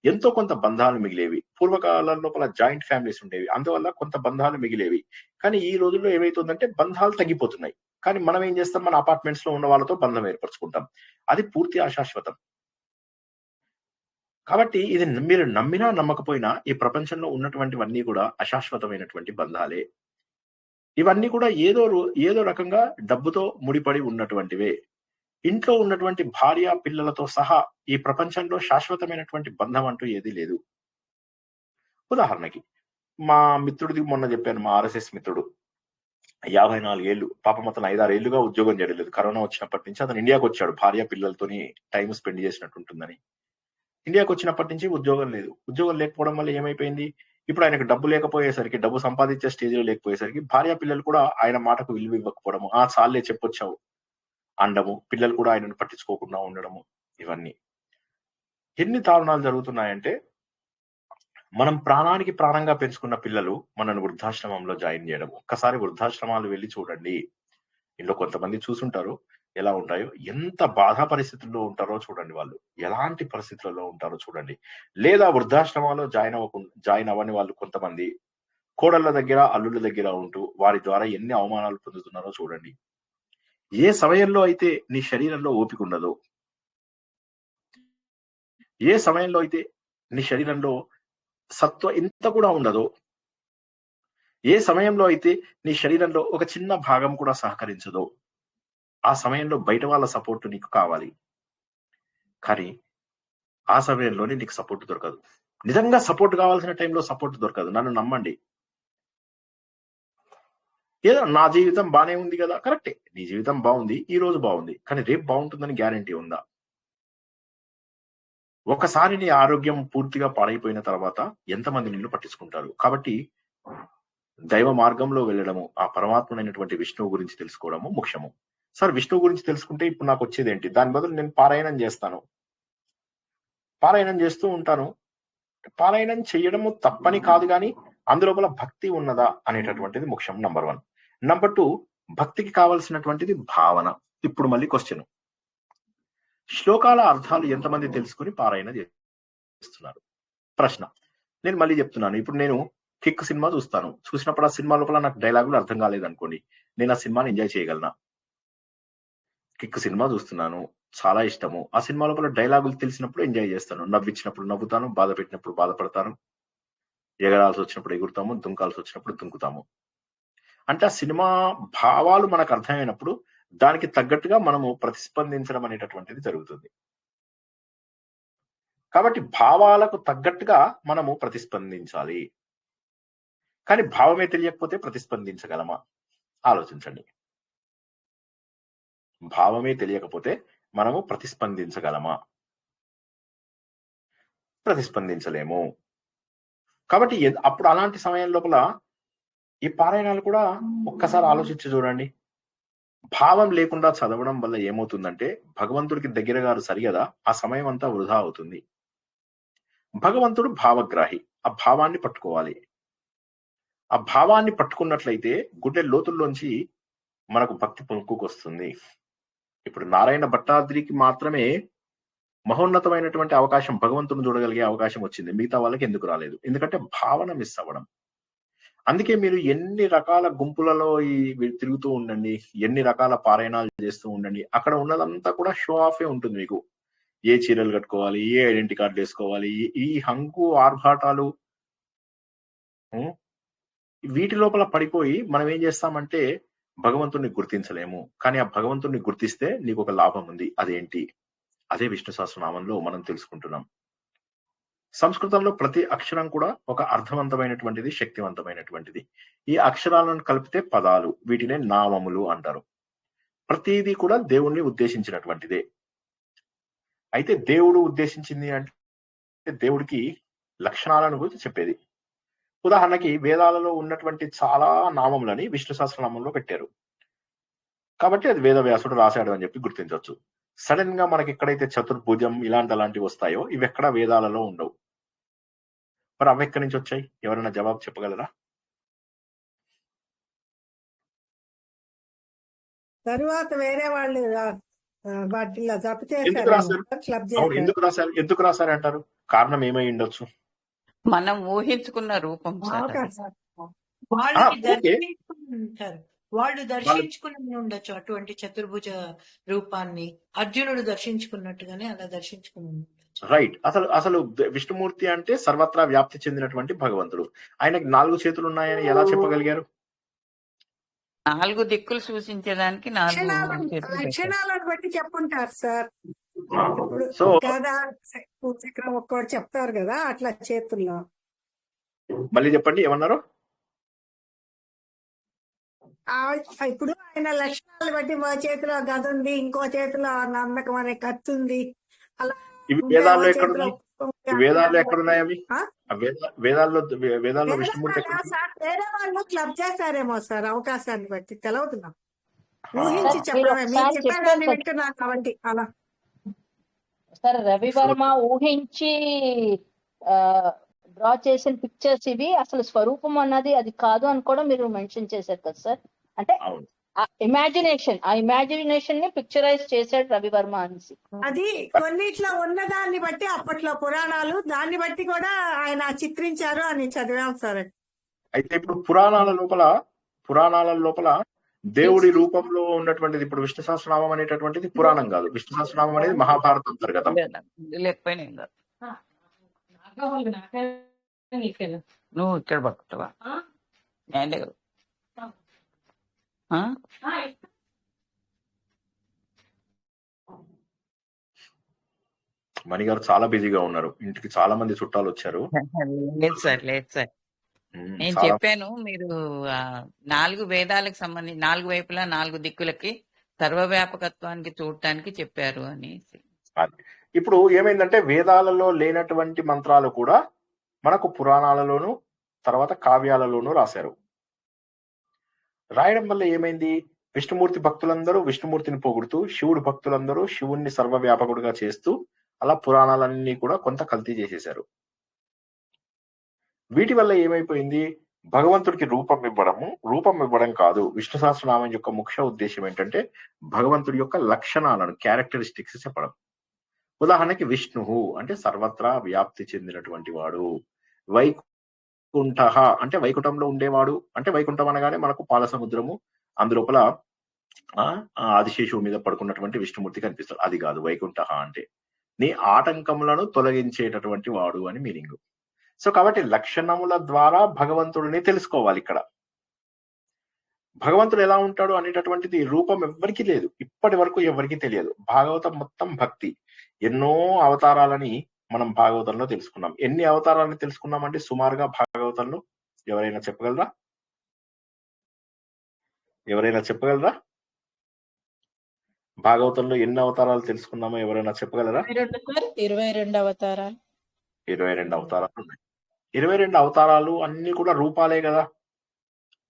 ఎంతో కొంత బంధాలు మిగిలేవి. పూర్వకాలం లోపల జాయింట్ ఫ్యామిలీస్ ఉండేవి, అందువల్ల కొంత బంధాలు మిగిలేవి. కానీ ఈ రోజుల్లో ఏమైతుందంటే బంధాలు తగ్గిపోతున్నాయి. కానీ మనం ఏం చేస్తాం, మన అపార్ట్మెంట్స్ లో ఉన్న వాళ్ళతో బంధం ఏర్పరచుకుంటాం. అది పూర్తి అశాశ్వతం. కాబట్టి ఇది మీరు నమ్మినా నమ్మకపోయినా ఈ ప్రపంచంలో ఉన్నటువంటివన్నీ కూడా అశాశ్వతమైనటువంటి బంధాలే. ఇవన్నీ కూడా ఏదో రకంగా డబ్బుతో ముడిపడి ఉన్నటువంటివే. ఇంట్లో ఉన్నటువంటి భార్య పిల్లలతో సహా ఈ ప్రపంచంలో శాశ్వతమైనటువంటి బంధం అంటూ ఏదీ లేదు. ఉదాహరణకి మా మిత్రుడిది మొన్న చెప్పాను, మా ఆర్ఎస్ఎస్ మిత్రుడు 54 ఏళ్ళు, పాపం అతను 5-6 ఏళ్లుగా ఉద్యోగం చేయలేదు. కరోనా వచ్చినప్పటి నుంచి అతను ఇండియాకి వచ్చాడు, భార్య పిల్లలతోని టైం స్పెండ్ చేసినట్టు ఉంటుందని. ఇండియాకి వచ్చినప్పటి నుంచి ఉద్యోగం లేదు. ఉద్యోగం లేకపోవడం వల్ల ఏమైపోయింది, ఇప్పుడు ఆయనకు డబ్బు లేకపోయేసరికి, డబ్బు సంపాదించే స్టేజ్ లో లేకపోయేసరికి భార్య పిల్లలు కూడా ఆయన మాటకు విలువ ఇవ్వకపోవడము, ఆ చాలే చెప్పొచ్చావు అండము, పిల్లలు కూడా ఆయనను పట్టించుకోకుండా ఉండడము, ఇవన్నీ ఎన్ని దారుణాలు జరుగుతున్నాయంటే మనం ప్రాణానికి ప్రాణంగా పెంచుకున్న పిల్లలు మనను వృద్ధాశ్రమంలో జాయిన్ చేయడం. ఒక్కసారి వృద్ధాశ్రమాలు వెళ్ళి చూడండి, ఇంట్లో కొంతమంది చూసుంటారు ఎలా ఉంటాయో, ఎంత బాధా పరిస్థితుల్లో ఉంటారో చూడండి, వాళ్ళు ఎలాంటి పరిస్థితులలో ఉంటారో చూడండి. లేదా వృద్ధాశ్రమాల్లో జాయిన్ అవ్వని వాళ్ళు కొంతమంది కోడళ్ళ దగ్గర, అల్లుళ్ళ దగ్గర ఉంటూ వారి ద్వారా ఎన్ని అవమానాలు పొందుతున్నారో చూడండి. ఏ సమయంలో అయితే నీ శరీరంలో ఓపిక ఉండదో, ఏ సమయంలో అయితే నీ శరీరంలో సత్వ ఇంత కూడా ఉండదో, ఏ సమయంలో అయితే నీ శరీరంలో ఒక చిన్న భాగం కూడా సహకరించదో, ఆ సమయంలో బయట వాళ్ళ సపోర్ట్ నీకు కావాలి. కానీ ఆ సమయంలోనే నీకు సపోర్ట్ దొరకదు. నిజంగా సపోర్ట్ కావాల్సిన టైంలో సపోర్ట్ దొరకదు. నన్ను నమ్మండి. ఏదో నా జీవితం బానే ఉంది కదా, కరెక్టే, నీ జీవితం బాగుంది, ఈ రోజు బాగుంది, కానీ రేపు బాగుంటుందని గ్యారంటీ ఉందా? ఒకసారి నీ ఆరోగ్యం పూర్తిగా పాడైపోయిన తర్వాత ఎంతమంది నిన్ను పట్టించుకుంటారు? కాబట్టి దైవ మార్గంలో వెళ్ళడము, ఆ పరమాత్ముడైనటువంటి విష్ణువు గురించి తెలుసుకోవడము ముఖ్యము. సార్ విష్ణువు గురించి తెలుసుకుంటే ఇప్పుడు నాకు వచ్చేది ఏంటి? దాని బదులు నేను పారాయణం చేస్తాను, పారాయణం చేస్తూ ఉంటాను. పారాయణం చేయడము తప్పని కాదు, కానీ అందులోపల భక్తి ఉన్నదా అనేటటువంటిది ముఖ్యం. నంబర్ 1. నంబర్ 2, భక్తికి కావాల్సినటువంటిది భావన. ఇప్పుడు మళ్ళీ క్వశ్చన్, శ్లోకాల అర్థాలు ఎంతమంది తెలుసుకుని పారాయణ చేస్తున్నారు? ప్రశ్న. నేను మళ్ళీ చెప్తున్నాను, ఇప్పుడు నేను కిక్ సినిమా చూస్తాను, చూసినప్పుడు ఆ సినిమా లోపల నాకు డైలాగులు అర్థం కాలేదనుకోండి, నేను ఆ సినిమాని ఎంజాయ్ చేయగలనా? కిక్ సినిమా చూస్తున్నాను, చాలా ఇష్టము, ఆ సినిమా లోపల డైలాగులు తెలిసినప్పుడు ఎంజాయ్ చేస్తాను, నవ్వించినప్పుడు నవ్వుతాను, బాధ పెట్టినప్పుడు బాధపడతాను, ఎగరాల్సి వచ్చినప్పుడు ఎగురుతాము, దుంకాల్సి వచ్చినప్పుడు దుంకుతాము. అంటే ఆ సినిమా భావాలు మనకు అర్థమైనప్పుడు దానికి తగ్గట్టుగా మనము ప్రతిస్పందించడం అనేటటువంటిది జరుగుతుంది. కాబట్టి భావాలకు తగ్గట్టుగా మనము ప్రతిస్పందించాలి. కానీ భావమే తెలియకపోతే ప్రతిస్పందించగలమా? ఆలోచించండి. భావమే తెలియకపోతే మనము ప్రతిస్పందించగలమా? ప్రతిస్పందించలేము. కాబట్టి అప్పుడు అలాంటి సమయం లోపల ఈ పారాయణాలు కూడా ఒక్కసారి ఆలోచించి చూడండి. భావం లేకుండా చదవడం వల్ల ఏమవుతుందంటే భగవంతుడికి దగ్గర గారు సరిగదా, ఆ సమయం అంతా వృధా అవుతుంది. భగవంతుడు భావగ్రాహి, ఆ భావాన్ని పట్టుకోవాలి. ఆ భావాన్ని పట్టుకున్నట్లయితే గుండె లోతుల్లోంచి మనకు భక్తి పొంగుకొస్తుంది. ఇప్పుడు నారాయణ భట్టాద్రికి మాత్రమే మహోన్నతమైనటువంటి అవకాశం, భగవంతుని చూడగలిగే అవకాశం వచ్చింది. మిగతా వాళ్ళకి ఎందుకు రాలేదు? ఎందుకంటే భావన మిస్ అవ్వడం. అందుకే మీరు ఎన్ని రకాల గుంపులలో తిరుగుతూ ఉండండి, ఎన్ని రకాల పారాయణాలు చేస్తూ ఉండండి, అక్కడ ఉన్నదంతా కూడా షో ఆఫే ఉంటుంది మీకు. ఏ చీరలు కట్టుకోవాలి, ఏ ఐడెంటిటీ కార్డులు వేసుకోవాలి, ఈ హంగు ఆర్భాటాలు, వీటి లోపల పడిపోయి మనం ఏం చేస్తామంటే భగవంతుణ్ణి గుర్తించలేము. కానీ ఆ భగవంతుణ్ణి గుర్తిస్తే నీకు ఒక లాభం ఉంది. అదేంటి? అదే విష్ణు సహస్రనామంలో మనం తెలుసుకుంటున్నాం. సంస్కృతంలో ప్రతి అక్షరం కూడా ఒక అర్థవంతమైనటువంటిది, శక్తివంతమైనటువంటిది. ఈ అక్షరాలను కలిపితే పదాలు, వీటినే నామములు అంటారు. ప్రతిదీ కూడా దేవుణ్ణి ఉద్దేశించినటువంటిదే. అయితే దేవుడు ఉద్దేశించింది అంటే దేవుడికి లక్షణాలను గురించి చెప్పేది. ఉదాహరణకి వేదాలలో ఉన్నటువంటి చాలా నామములని విష్ణు సహస్రనామంలో పెట్టారు, కాబట్టి అది వేదవ్యాసుడు రాశాడు అని చెప్పి గుర్తించవచ్చు. సడన్ గా మనకి ఎక్కడైతే చతుర్భుజం అలాంటివి వస్తాయో ఇవి ఎక్కడ వేదాలలో ఉండవు. మరి అవి ఎక్కడి నుంచి వచ్చాయి? ఎవరైనా జవాబు చెప్పగలరా? తరువాత వేరే వాళ్ళు వాటిలో జప ఎందుకు రాశారు? అవును, ఎందుకు రాశారు అంటారు? కారణం ఏమై ఉండొచ్చు? మనం ఊహించుకున్న రూపం సార్ అది. వాళ్ళు దర్శించుకుని ఉండొచ్చు అటువంటి చతుర్భుజ రూపాన్ని. అర్జునుడు దర్శించుకున్నట్టుగానే అలా దర్శించుకుని ఉండొచ్చు. రైట్. అసలు విష్ణుమూర్తి అంటే సర్వత్రా వ్యాప్తి చెందినటువంటి భగవంతుడు. ఆయనకి 4 చేతులు ఉన్నాయని ఎలా చెప్పగలిగారు? 4 దిక్కులు సూచించడానికి 4 చేతులు పెట్టారు. లక్షణాలను బట్టి చెప్పుంటారు సార్. ఇప్పుడు సో కదా చక్రం ఒక్కటి చెప్తారు కదా అట్లా చేతుల్లో. మళ్ళీ చెప్పండి, ఏమన్నారు? ఇప్పుడు ఆయన లక్షణాలు బట్టి మా చేతిలో గద ఉంది, ఇంకో చేతిలో నమ్మకం అనే కత్తి ఉంది, అలా ఇవి వేదాల్లో ఎక్కడున్నాయి? వేదాల్లో ఎక్కడున్నాయి అవి? వేదాల్లో విష్ణుమూర్తి వేరే వాళ్ళు క్లబ్ చేస్తారేమో సార్, అవకాశాన్ని బట్టి తెలవుతున్నాం. ఊహించి చెప్పడమే, మీరు చెప్పారని వింటున్నాను కాబట్టి అలా. సార్ రవి వర్మ ఊహించి డ్రా చేసిన పిక్చర్స్ ఇవి. అసలు స్వరూపం అన్నది అది కాదు అని కూడా మీరు మెన్షన్ చేశారు కదా సార్. అంటే ఆ ఇమాజినేషన్ ని పిక్చరైజ్ చేశాడు రవి వర్మ అనేసి. అది కొన్నిట్లో ఉన్నదాన్ని బట్టి అప్పట్లో పురాణాలు దాన్ని బట్టి కూడా ఆయన చిత్రించారు అని చదివాం సార్. అయితే ఇప్పుడు పురాణాల లోపల దేవుడి రూపంలో ఉన్నటువంటిది, ఇప్పుడు విష్ణు సహస్రనామం అనేటటువంటిది పురాణం కాదు. విష్ణు సహస్రనామం అనేది మహాభారత అంతర్గతం. లేకపోయినా ఏం కాదు. నువ్వు ఇక్కడ పట్టుకుంటావా? మణిగారు చాలా బిజీగా ఉన్నారు, ఇంటికి చాలా మంది చుట్టాలు వచ్చారు. లేదు సార్, లేదు సార్. నేను చెప్పాను మీరు 4 వేదాలకు సంబంధించి 4 వైపులా 4 దిక్కులకి సర్వవ్యాపకత్వానికి చూడటానికి చెప్పారు అని. ఇప్పుడు ఏమైందంటే వేదాలలో లేనటువంటి మంత్రాలు కూడా మనకు పురాణాలలోను తర్వాత కావ్యాలలోనూ రాశారు. రాయడం వల్ల ఏమైంది? విష్ణుమూర్తి భక్తులందరూ విష్ణుమూర్తిని పొగుడుతూ, శివుడు భక్తులందరూ శివుణ్ణి సర్వవ్యాపకుడుగా చేస్తూ అలా పురాణాలన్నీ కూడా కొంత కల్తీ చేసేశారు. వీటి వల్ల ఏమైపోయింది? భగవంతుడికి రూపం ఇవ్వడం కాదు. విష్ణు సహస్రనామం యొక్క ముఖ్య ఉద్దేశం ఏంటంటే భగవంతుడి యొక్క లక్షణాలను, క్యారెక్టరిస్టిక్స్ చెప్పడం. ఉదాహరణకి విష్ణువు అంటే సర్వత్రా వ్యాప్తి చెందినటువంటి వాడు. వైకుంఠ అంటే వైకుంఠంలో ఉండేవాడు. అంటే వైకుంఠం అనగానే మనకు పాల సముద్రము, అందులోపల ఆదిశేషువు మీద పడుకున్నటువంటి విష్ణుమూర్తి కనిపిస్తాడు. అది కాదు వైకుంఠ అంటే. నీ ఆటంకములను తొలగించేటటువంటి వాడు అని మీనింగ్. సో కాబట్టి లక్షణముల ద్వారా భగవంతుడిని తెలుసుకోవాలి. ఇక్కడ భగవంతుడు ఎలా ఉంటాడు అనేటటువంటిది రూపం ఎవ్వరికీ లేదు, ఇప్పటి వరకు ఎవరికి తెలియదు. భాగవతం మొత్తం భక్తి. ఎన్నో అవతారాలని మనం భాగవతంలో తెలుసుకున్నాం. ఎన్ని అవతారాలని తెలుసుకున్నామంటే సుమారుగా భాగవతంలో ఎవరైనా చెప్పగలరా? భాగవతంలో ఎన్ని అవతారాలు తెలుసుకున్నామో ఎవరైనా చెప్పగలరా? 22 అవతారాలు. 22 అవతారాలు ఉన్నాయి. 22 అవతారాలు అన్ని కూడా రూపాలే కదా,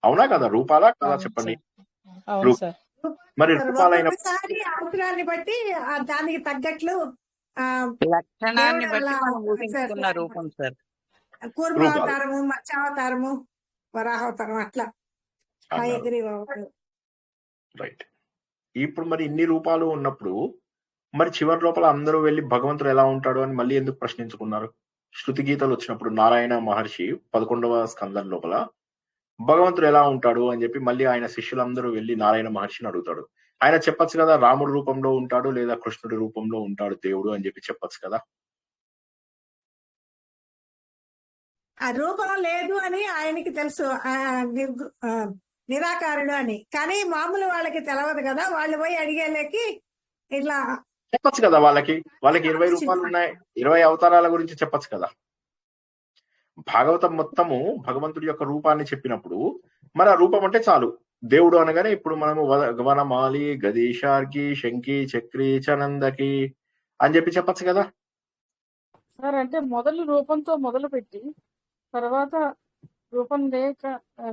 అవునా కదా? రూపాలా కదా? చెప్పండి. మరి రూపాలైన అవసరాన్ని బట్టి దానికి తగ్గట్లు లక్షణాన్ని బట్టి మనం ఊహించుకున్న రూపం సార్. కూర్మావతారము, మత్స్యావతారము, వరాహవతారం అట్లా. రైట్. ఇప్పుడు మరి ఇన్ని రూపాలు ఉన్నప్పుడు మరి చివరి లోపల అందరూ వెళ్ళి భగవంతుడు ఎలా ఉంటాడు అని మళ్ళీ ఎందుకు ప్రశ్నించుకున్నారు? శృతి గీతలు వచ్చినప్పుడు నారాయణ మహర్షి 11వ స్కందం లోపల భగవంతుడు ఎలా ఉంటాడు అని చెప్పి మళ్ళీ ఆయన శిష్యులందరూ వెళ్ళి నారాయణ మహర్షిని అడుగుతాడు. ఆయన చెప్పొచ్చు కదా, రాముడు రూపంలో ఉంటాడు లేదా కృష్ణుడి రూపంలో ఉంటాడు దేవుడు అని చెప్పి చెప్పొచ్చు కదా. ఆ రూపం లేదు అని ఆయనకి తెలుసు, నిరాకారుడు అని. కానీ మామూలు వాళ్ళకి తెలియదు కదా, వాళ్ళు పోయి అడిగేలేకి ఇట్లా చెప్పొచ్చు కదా, వాళ్ళకి 20 రూపాయలు ఉన్నాయి, 20 అవతారాల గురించి చెప్పొచ్చు కదా. భాగవతం మొత్తము భగవంతుడి యొక్క రూపాన్ని చెప్పినప్పుడు మరి ఆ రూపం అంటే చాలు. దేవుడు అనగానే ఇప్పుడు మనము వనమాలి, గదీశార్కి, శంకి, చక్రి, చనందకి అని చెప్పి చెప్పొచ్చు కదా. సార్ అంటే మొదలు రూపంతో మొదలు పెట్టి తర్వాత రూపం లేక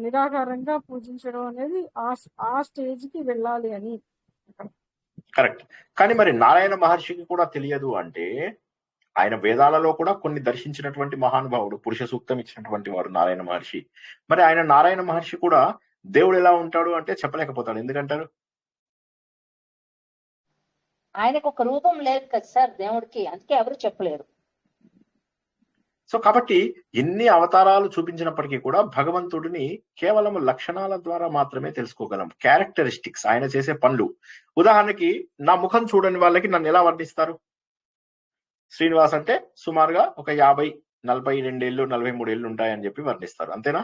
నిరాకారంగా పూజించడం అనేది ఆ స్టేజ్ కి వెళ్ళాలి అని. కరెక్ట్. కానీ మరి నారాయణ మహర్షికి కూడా తెలియదు అంటే ఆయన వేదాలలో కూడా కొన్ని దర్శించినటువంటి మహానుభావుడు, పురుష సూక్తం ఇచ్చినటువంటి వాడు నారాయణ మహర్షి. మరి ఆయన నారాయణ మహర్షి కూడా దేవుడు ఎలా ఉంటాడు అంటే చెప్పలేకపోతాడు. ఎందుకంటారు? ఆయనకు ఒక రూపం లేదు కదా సార్ దేవుడికి, అందుకే ఎవరు చెప్పలేరు. సో కాబట్టి ఎన్ని అవతారాలు చూపించినప్పటికీ కూడా భగవంతుడిని కేవలం లక్షణాల ద్వారా మాత్రమే తెలుసుకోగలం. క్యారెక్టరిస్టిక్స్, ఆయన చేసే పనులు. ఉదాహరణకి నా ముఖం చూడని వాళ్ళకి నన్ను ఎలా వర్ణిస్తారు? శ్రీనివాస్ అంటే సుమారుగా ఒక 50, 42 ఏళ్ళు, 43 ఏళ్ళు ఉంటాయని చెప్పి వర్ణిస్తారు. అంతేనా?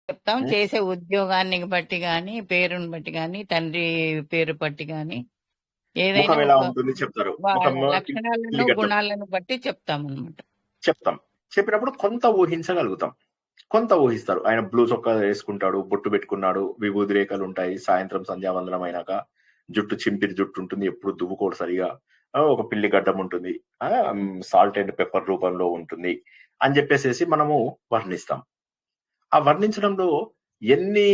చెప్తాం. చేసే ఉద్యోగాన్ని బట్టి గాని, పేరుని బట్టి గాని, తండ్రి పేరు బట్టి గాని, ఏదైనా ముఖం ఎలా ఉంటుంది చెప్తారు. లక్షణాలను గుణాలను బట్టి చెప్తాం అన్నమాట. చెప్తాం. చెప్పినప్పుడు కొంత ఊహించగలుగుతాం, కొంత ఊహిస్తారు. ఆయన బ్లూ చొక్కా వేసుకుంటాడు, బొట్టు పెట్టుకున్నాడు, విభూది రేఖలు ఉంటాయి, సాయంత్రం సంధ్యావందనం అయినాక జుట్టు చింపిరి జుట్టు ఉంటుంది, ఎప్పుడు దువ్వుకోడు సరిగా, ఒక పిల్లి గడ్డం ఉంటుంది, సాల్ట్ అండ్ పెప్పర్ రూపంలో ఉంటుంది అని చెప్పేసి మనము వర్ణిస్తాం. ఆ వర్ణించడంలో ఎన్ని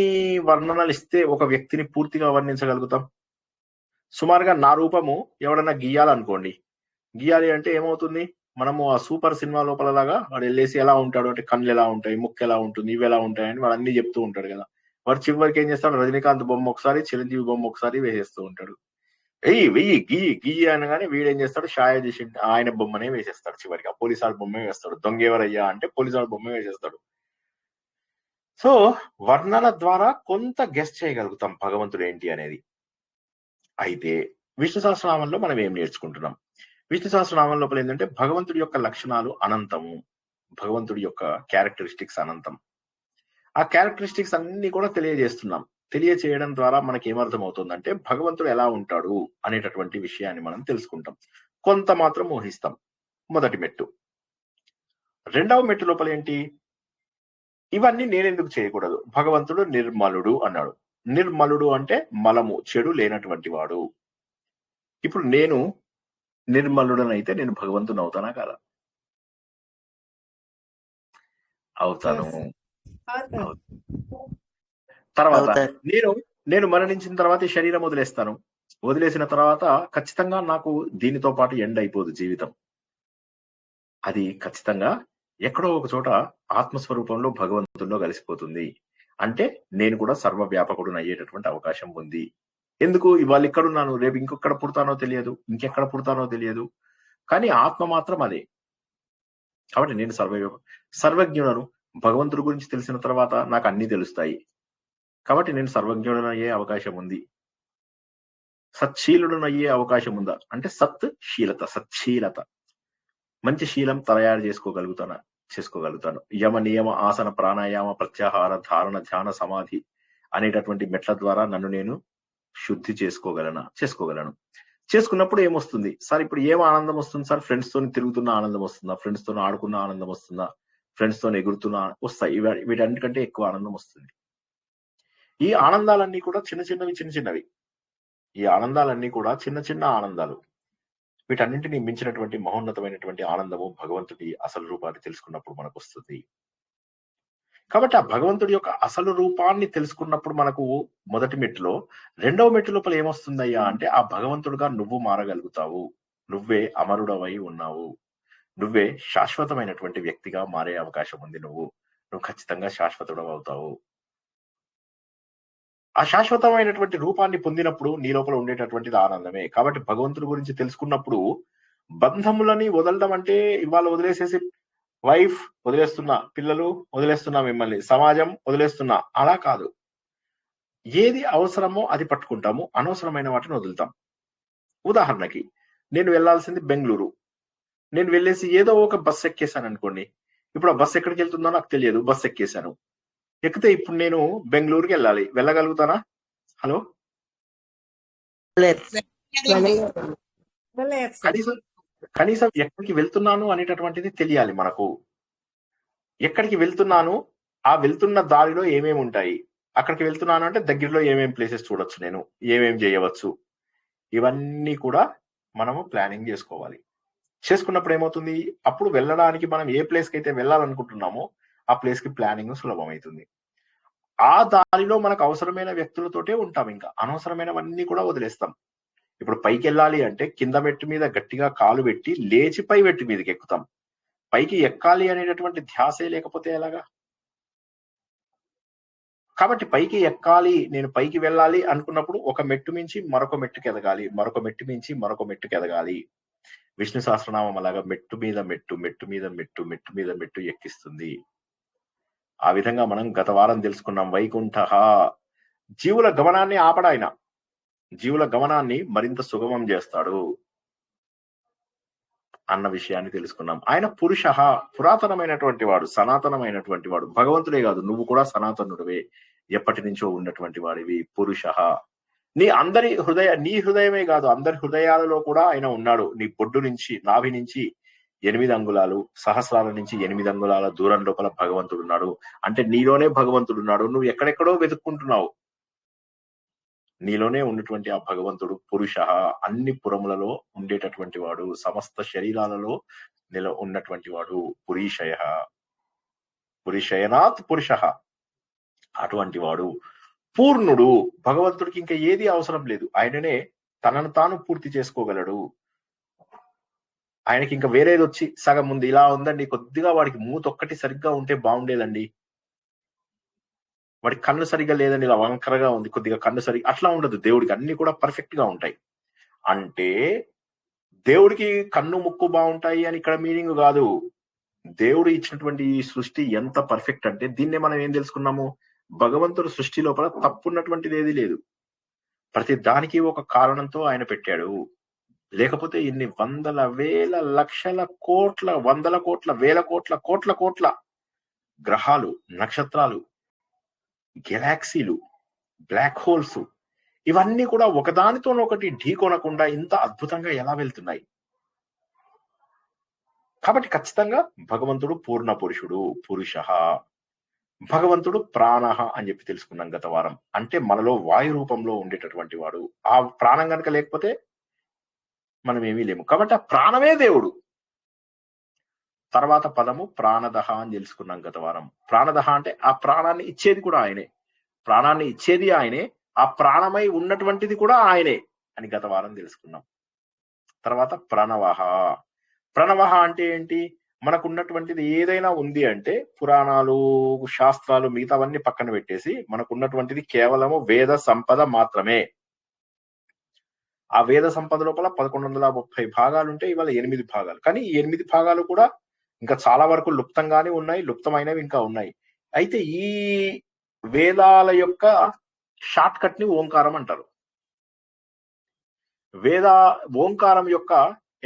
వర్ణనలు ఇస్తే ఒక వ్యక్తిని పూర్తిగా వర్ణించగలుగుతాం? సుమారుగా నా రూపము ఎవడన్నా గీయాలనుకోండి, గీయాలి అంటే ఏమవుతుంది? మనము ఆ సూపర్ సినిమా లోపలలాగా వాడు వెళ్ళేసి ఎలా ఉంటాడు అంటే కళ్ళు ఎలా ఉంటాయి, ముక్కు ఎలా ఉంటుంది, ఇవి ఎలా ఉంటాయని వాడు అన్ని చెప్తూ ఉంటాడు కదా. వాడు చివరికి ఏం చేస్తాడు? రజనీకాంత్ బొమ్మ ఒకసారి, చిరంజీవి బొమ్మ ఒకసారి వేసేస్తూ ఉంటాడు. వెయ్యి గీ అనగానే వీడేం చేస్తాడు? షాయ చేసి ఆయన బొమ్మనే వేసేస్తాడు. చివరికి ఆ పోలీసు వాళ్ళ బొమ్మే వేస్తాడు. దొంగ ఎవరయ్యా అంటే పోలీసు వాళ్ళ బొమ్మే వేసేస్తాడు. సో వర్ణన ద్వారా కొంత గెస్ చేయగలుగుతాం భగవంతుడు ఏంటి అనేది. అయితే విష్ణు సహస్రనామంలో మనం ఏం నేర్చుకుంటున్నాం? విష్ణు సహస్రనామం లోపల ఏంటంటే భగవంతుడి యొక్క లక్షణాలు అనంతము, భగవంతుడి యొక్క క్యారెక్టరిస్టిక్స్ అనంతం. ఆ క్యారెక్టరిస్టిక్స్ అన్ని కూడా తెలియజేస్తున్నాం. తెలియచేయడం ద్వారా మనకి ఏమర్థం అవుతుందంటే భగవంతుడు ఎలా ఉంటాడు అనేటటువంటి విషయాన్ని మనం తెలుసుకుంటాం. కొంత మాత్రం ఊహిస్తాం. మొదటి మెట్టు. రెండవ మెట్టు లోపల ఏంటి? ఇవన్నీ నేనెందుకు చేయకూడదు? భగవంతుడు నిర్మలుడు అన్నాడు. నిర్మలుడు అంటే మలము, చెడు లేనటువంటి వాడు. ఇప్పుడు నేను నిర్మలుడనైతే నేను భగవంతుని అవుతానా కాదా? అవుతాను. తర్వాత నేను మరణించిన తర్వాత శరీరం వదిలేస్తాను. వదిలేసిన తర్వాత ఖచ్చితంగా నాకు దీనితో పాటు ఎండ్ అయిపోదు జీవితం. అది ఖచ్చితంగా ఎక్కడో ఒక చోట ఆత్మస్వరూపంలో భగవంతుల్లో కలిసిపోతుంది. అంటే నేను కూడా సర్వవ్యాపకుడుని అయ్యేటటువంటి అవకాశం ఉంది. ఎందుకు? ఇవాళ ఇక్కడున్నాను, రేపు ఇంకొక్కడ పుడతానో తెలియదు, ఇంకెక్కడ పుడతానో తెలియదు, కానీ ఆత్మ మాత్రం అదే. కాబట్టి నేను సర్వజ్ఞుడను. భగవంతుడి గురించి తెలిసిన తర్వాత నాకు అన్ని తెలుస్తాయి. కాబట్టి నేను సర్వజ్ఞుడను అయ్యే అవకాశం ఉంది. సచ్చీలుడను అయ్యే అవకాశం ఉందా అంటే సత్ శీలత, సచ్చీలత, మంచి శీలం తయారు చేసుకోగలుగుతాను. యమ నియమ ఆసన ప్రాణాయామ ప్రత్యాహార ధారణ ధ్యాన సమాధి అనేటటువంటి మెట్ల ద్వారా నన్ను నేను శుద్ధి చేసుకోగలను. చేసుకున్నప్పుడు ఏమొస్తుంది సార్? ఇప్పుడు ఏం ఆనందం వస్తుంది సార్? ఫ్రెండ్స్ తోని తిరుగుతున్న ఆనందం వస్తుందా? ఫ్రెండ్స్ తో ఆడుకున్న ఆనందం వస్తుందా? ఫ్రెండ్స్ తో ఎగురుతున్న వస్తాయి. వీటన్నిటికంటే ఎక్కువ ఆనందం వస్తుంది. ఈ ఆనందాలన్నీ కూడా చిన్నవి. ఈ ఆనందాలన్నీ కూడా చిన్న ఆనందాలు. వీటన్నింటినీ మించినటువంటి మహోన్నతమైనటువంటి ఆనందము భగవంతుడి అసలు రూపాన్ని తెలుసుకున్నప్పుడు మనకు వస్తుంది. కాబట్టి ఆ భగవంతుడి యొక్క అసలు రూపాన్ని తెలుసుకున్నప్పుడు మనకు మొదటి మెట్టులో, రెండవ మెట్టు లోపల ఏమొస్తుందయ్యా అంటే ఆ భగవంతుడుగా నువ్వు మారగలుగుతావు. నువ్వే అమరుడవై ఉన్నావు. నువ్వే శాశ్వతమైనటువంటి వ్యక్తిగా మారే అవకాశం ఉంది. నువ్వు ఖచ్చితంగా శాశ్వతుడవు అవుతావు. ఆ శాశ్వతమైనటువంటి రూపాన్ని పొందినప్పుడు నీ లోపల ఉండేటటువంటిది ఆనందమే. కాబట్టి భగవంతుడి గురించి తెలుసుకున్నప్పుడు బంధములని వదలడం అంటే ఇవాళ వదిలేసేసి వైఫ్ వదిలేస్తున్నా, పిల్లలు వదిలేస్తున్నా, మిమ్మల్ని సమాజం వదిలేస్తున్నా, అలా కాదు. ఏది అవసరమో అది పట్టుకుంటాము, అనవసరమైన వాటిని వదులుతాం. ఉదాహరణకి నేను వెళ్లాల్సింది బెంగళూరు, నేను వెళ్ళేసి ఏదో ఒక బస్ ఎక్కేసాను అనుకోండి. ఇప్పుడు ఆ బస్ ఎక్కడికి వెళ్తుందో నాకు తెలియదు, బస్ ఎక్కేసాను. ఎక్కితే ఇప్పుడు నేను బెంగళూరుకి వెళ్ళాలి, వెళ్ళగలుగుతానా? హలో, కనీసం కనీసం ఎక్కడికి వెళ్తున్నాను అనేటటువంటిది తెలియాలి మనకు. ఎక్కడికి వెళ్తున్నాను, ఆ వెళ్తున్న దారిలో ఏమేమి ఉంటాయి, అక్కడికి వెళ్తున్నాను అంటే దగ్గరలో ఏమేమి ప్లేసెస్ చూడొచ్చు, నేను ఏమేమి చేయవచ్చు, ఇవన్నీ కూడా మనము ప్లానింగ్ చేసుకోవాలి. చేసుకున్నప్పుడు ఏమవుతుంది, అప్పుడు వెళ్ళడానికి మనం ఏ ప్లేస్ కి అయితే వెళ్ళాలనుకుంటున్నామో ఆ ప్లేస్ కి ప్లానింగ్ సులభమవుతుంది. ఆ దారిలో మనకు అవసరమైన వ్యక్తులతోటే ఉంటాం, ఇంకా అనవసరమైనవన్నీ కూడా వదిలేస్తాం. ఇప్పుడు పైకి వెళ్ళాలి అంటే కింద మెట్టు మీద గట్టిగా కాలు పెట్టి లేచి పై మెట్టు మీదకి ఎక్కుతాం. పైకి ఎక్కాలి అనేటటువంటి ధ్యాసే లేకపోతే ఎలాగా? కాబట్టి పైకి ఎక్కాలి, నేను పైకి వెళ్ళాలి అనుకున్నప్పుడు ఒక మెట్టు మించి మరొక మెట్టుకు ఎదగాలి, మరొక మెట్టు మించి మరొక మెట్టుకు ఎదగాలి. విష్ణు సహస్రనామం అలాగా మెట్టు మీద మెట్టు, మెట్టు మీద మెట్టు, మెట్టు మీద మెట్టు ఎక్కిస్తుంది. ఆ విధంగా మనం గత వారం తెలుసుకున్నాం. వైకుంఠ జీవుల గమనాన్ని ఆపడాయన, జీవుల గమనాన్ని మరింత సుగమం చేస్తాడు అన్న విషయాన్ని తెలుసుకున్నాం. ఆయన పురుష, పురాతనమైనటువంటి వాడు, సనాతనమైనటువంటి వాడు. భగవంతుడే కాదు, నువ్వు కూడా సనాతనుడివే, ఎప్పటి నుంచో ఉన్నటువంటి వాడివి. పురుష, నీ హృదయమే కాదు, అందరి హృదయాలలో కూడా ఆయన ఉన్నాడు. నీ బొడ్డు నుంచి, నాభి నుంచి 8 అంగుళాలు, సహస్రాల నుంచి 8 అంగుళాల దూరం లోపల భగవంతుడు ఉన్నాడు. అంటే నీలోనే భగవంతుడు ఉన్నాడు. నువ్వు ఎక్కడెక్కడో వెతుక్కుంటున్నావు, నీలోనే ఉన్నటువంటి ఆ భగవంతుడు పురుష, అన్ని పురములలో ఉండేటటువంటి వాడు, సమస్త శరీరాలలో ఉన్నటువంటి వాడు. పురీషయ, పురీషయనాత్ పురుష, అటువంటి వాడు పూర్ణుడు. భగవంతుడికి ఇంకా ఏది అవసరం లేదు, ఆయననే తనను తాను పూర్తి చేసుకోగలడు. ఆయనకి ఇంకా వేరేది వచ్చి సగం ముందు ఇలా ఉందండి, కొద్దిగా వాడికి మూతొక్కటి సరిగ్గా ఉంటే బాగుండేదండి, వాడి కన్ను సరిగ్గా లేదండి, ఇలా వంకరగా ఉంది, కొద్దిగా కన్ను సరిగ్గా, అట్లా ఉండదు. దేవుడికి అన్ని కూడా పర్ఫెక్ట్ గా ఉంటాయి. అంటే దేవుడికి కన్ను ముక్కు బాగుంటాయి అని ఇక్కడ మీనింగ్ కాదు. దేవుడు ఇచ్చినటువంటి ఈ సృష్టి ఎంత పర్ఫెక్ట్ అంటే, దీన్నే మనం ఏం తెలుసుకున్నాము, భగవంతుడు సృష్టి లోపల తప్పున్నటువంటిది ఏది లేదు. ప్రతి దానికి ఒక కారణంతో ఆయన పెట్టాడు. లేకపోతే ఇన్ని వందల వేల లక్షల కోట్ల, వందల కోట్ల, వేల కోట్ల, కోట్ల కోట్ల గ్రహాలు, నక్షత్రాలు, గెలాక్సీలు, బ్లాక్ హోల్స్, ఇవన్నీ కూడా ఒకదానితోనొకటి ఢీకొనకుండా ఇంత అద్భుతంగా ఎలా వెళ్తున్నాయి? కాబట్టి ఖచ్చితంగా భగవంతుడు పూర్ణ పురుషుడు, పురుష. భగవంతుడు ప్రాణ అని చెప్పి తెలుసుకున్నాం గత వారం. అంటే మనలో వాయు రూపంలో ఉండేటటువంటి వాడు. ఆ ప్రాణం కనుక లేకపోతే మనం ఏమీ లేము. కాబట్టి ఆ ప్రాణమే దేవుడు. తర్వాత పదము ప్రాణదహ అని తెలుసుకున్నాం గత వారం. ప్రాణదహ అంటే ఆ ప్రాణాన్ని ఇచ్చేది కూడా ఆయనే, ప్రాణాన్ని ఇచ్చేది ఆయనే, ఆ ప్రాణమై ఉన్నటువంటిది కూడా ఆయనే అని గత వారం తెలుసుకున్నాం. తర్వాత ప్రణవహ. ప్రణవహ అంటే ఏంటి? మనకున్నటువంటిది ఏదైనా ఉంది అంటే, పురాణాలు, శాస్త్రాలు, మిగతావన్నీ పక్కన పెట్టేసి మనకున్నటువంటిది కేవలము వేద సంపద మాత్రమే. ఆ వేద సంపద లోపల 1130 భాగాలు ఉంటే ఇవాళ 8 భాగాలు. కానీ ఈ 8 భాగాలు కూడా ఇంకా చాలా వరకు లుప్తంగానే ఉన్నాయి, లుప్తమైనవి ఇంకా ఉన్నాయి. అయితే ఈ వేదాల యొక్క షార్ట్ కట్ ని ఓంకారం అంటారు. ఓంకారం యొక్క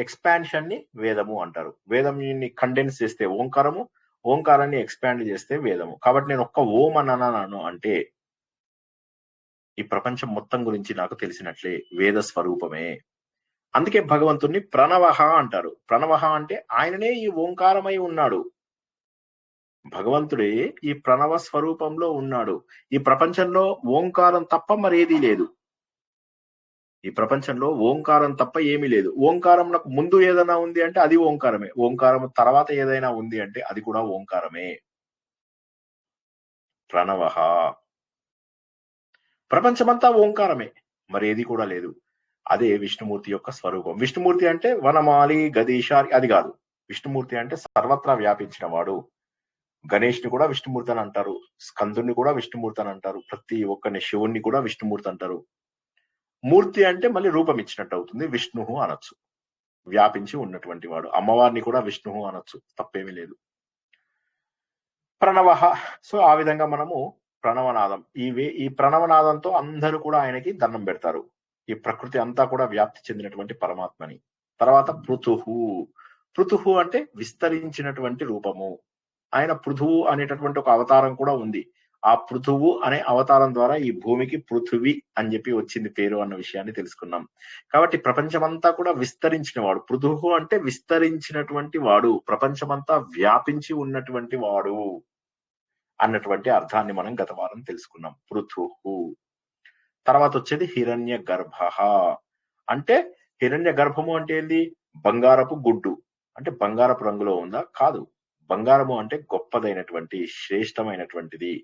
ఎక్స్పాన్షన్ ని వేదము అంటారు. వేదంని కండెన్స్ చేస్తే ఓంకారము, ఓంకారాన్ని ఎక్స్పాండ్ చేస్తే వేదము. కాబట్టి నేను ఒక్క ఓం అన్నాను అంటే ఈ ప్రపంచం మొత్తం గురించి నాకు తెలిసినట్లే, వేద స్వరూపమే. అందుకే భగవంతుణ్ణి ప్రణవహ అంటారు. ప్రణవహ అంటే ఆయననే ఈ ఓంకారమై ఉన్నాడు. భగవంతుడే ఈ ప్రణవ స్వరూపంలో ఉన్నాడు. ఈ ప్రపంచంలో ఓంకారం తప్ప మరేదీ లేదు. ఈ ప్రపంచంలో ఓంకారం తప్ప ఏమీ లేదు. ఓంకారం నాకు ముందు ఏదైనా ఉంది అంటే అది ఓంకారమే, ఓంకారం తర్వాత ఏదైనా ఉంది అంటే అది కూడా ఓంకారమే. ప్రణవహ. ప్రపంచమంతా ఓంకారమే, మరేది కూడా లేదు. అదే విష్ణుమూర్తి యొక్క స్వరూపం. విష్ణుమూర్తి అంటే వనమాలి, గదీశారి అది కాదు. విష్ణుమూర్తి అంటే సర్వత్రా వ్యాపించిన వాడు. గణేష్ని కూడా విష్ణుమూర్తి అని అంటారు, స్కందుని కూడా విష్ణుమూర్తి అని అంటారు, ప్రతి ఒక్కరిని శివుణ్ణి కూడా విష్ణుమూర్తి అంటారు. మూర్తి అంటే మళ్ళీ రూపం ఇచ్చినట్టు అవుతుంది, విష్ణువు అనొచ్చు, వ్యాపించి ఉన్నటువంటి వాడు. అమ్మవారిని కూడా విష్ణువు అనొచ్చు, తప్పేమీ లేదు. ప్రణవ, సో ఆ విధంగా మనము ప్రణవనాదం, ఈ ప్రణవనాదంతో అందరూ కూడా ఆయనకి దండం పెడతారు, ఈ ప్రకృతి అంతా కూడా వ్యాప్తి చెందినటువంటి పరమాత్మని. తర్వాత పృథుహు, పృథుహు అంటే విస్తరించినటువంటి రూపము. ఆయన పృథువు అనేటటువంటి ఒక అవతారం కూడా ఉంది. ఆ పృథువు అనే అవతారం ద్వారా ఈ భూమికి పృథువి అని చెప్పి వచ్చింది పేరు అన్న విషయాన్ని తెలుసుకున్నాం. కాబట్టి ప్రపంచమంతా కూడా విస్తరించిన వాడు. పృథువు అంటే విస్తరించినటువంటి వాడు, ప్రపంచమంతా వ్యాపించి ఉన్నటువంటి వాడు అన్నటువంటి అర్థాన్ని మనం గత వారం తెలుసుకున్నాం. పృథువు తర్వాత వచ్చేది హిరణ్య గర్భ, అంటే హిరణ్య గర్భము అంటే ఏంది? బంగారపు గుడ్డు. అంటే బంగారపు రంగులో ఉందా? కాదు. బంగారము అంటే గొప్పదైనటువంటి శ్రేష్టమైనటువంటిది.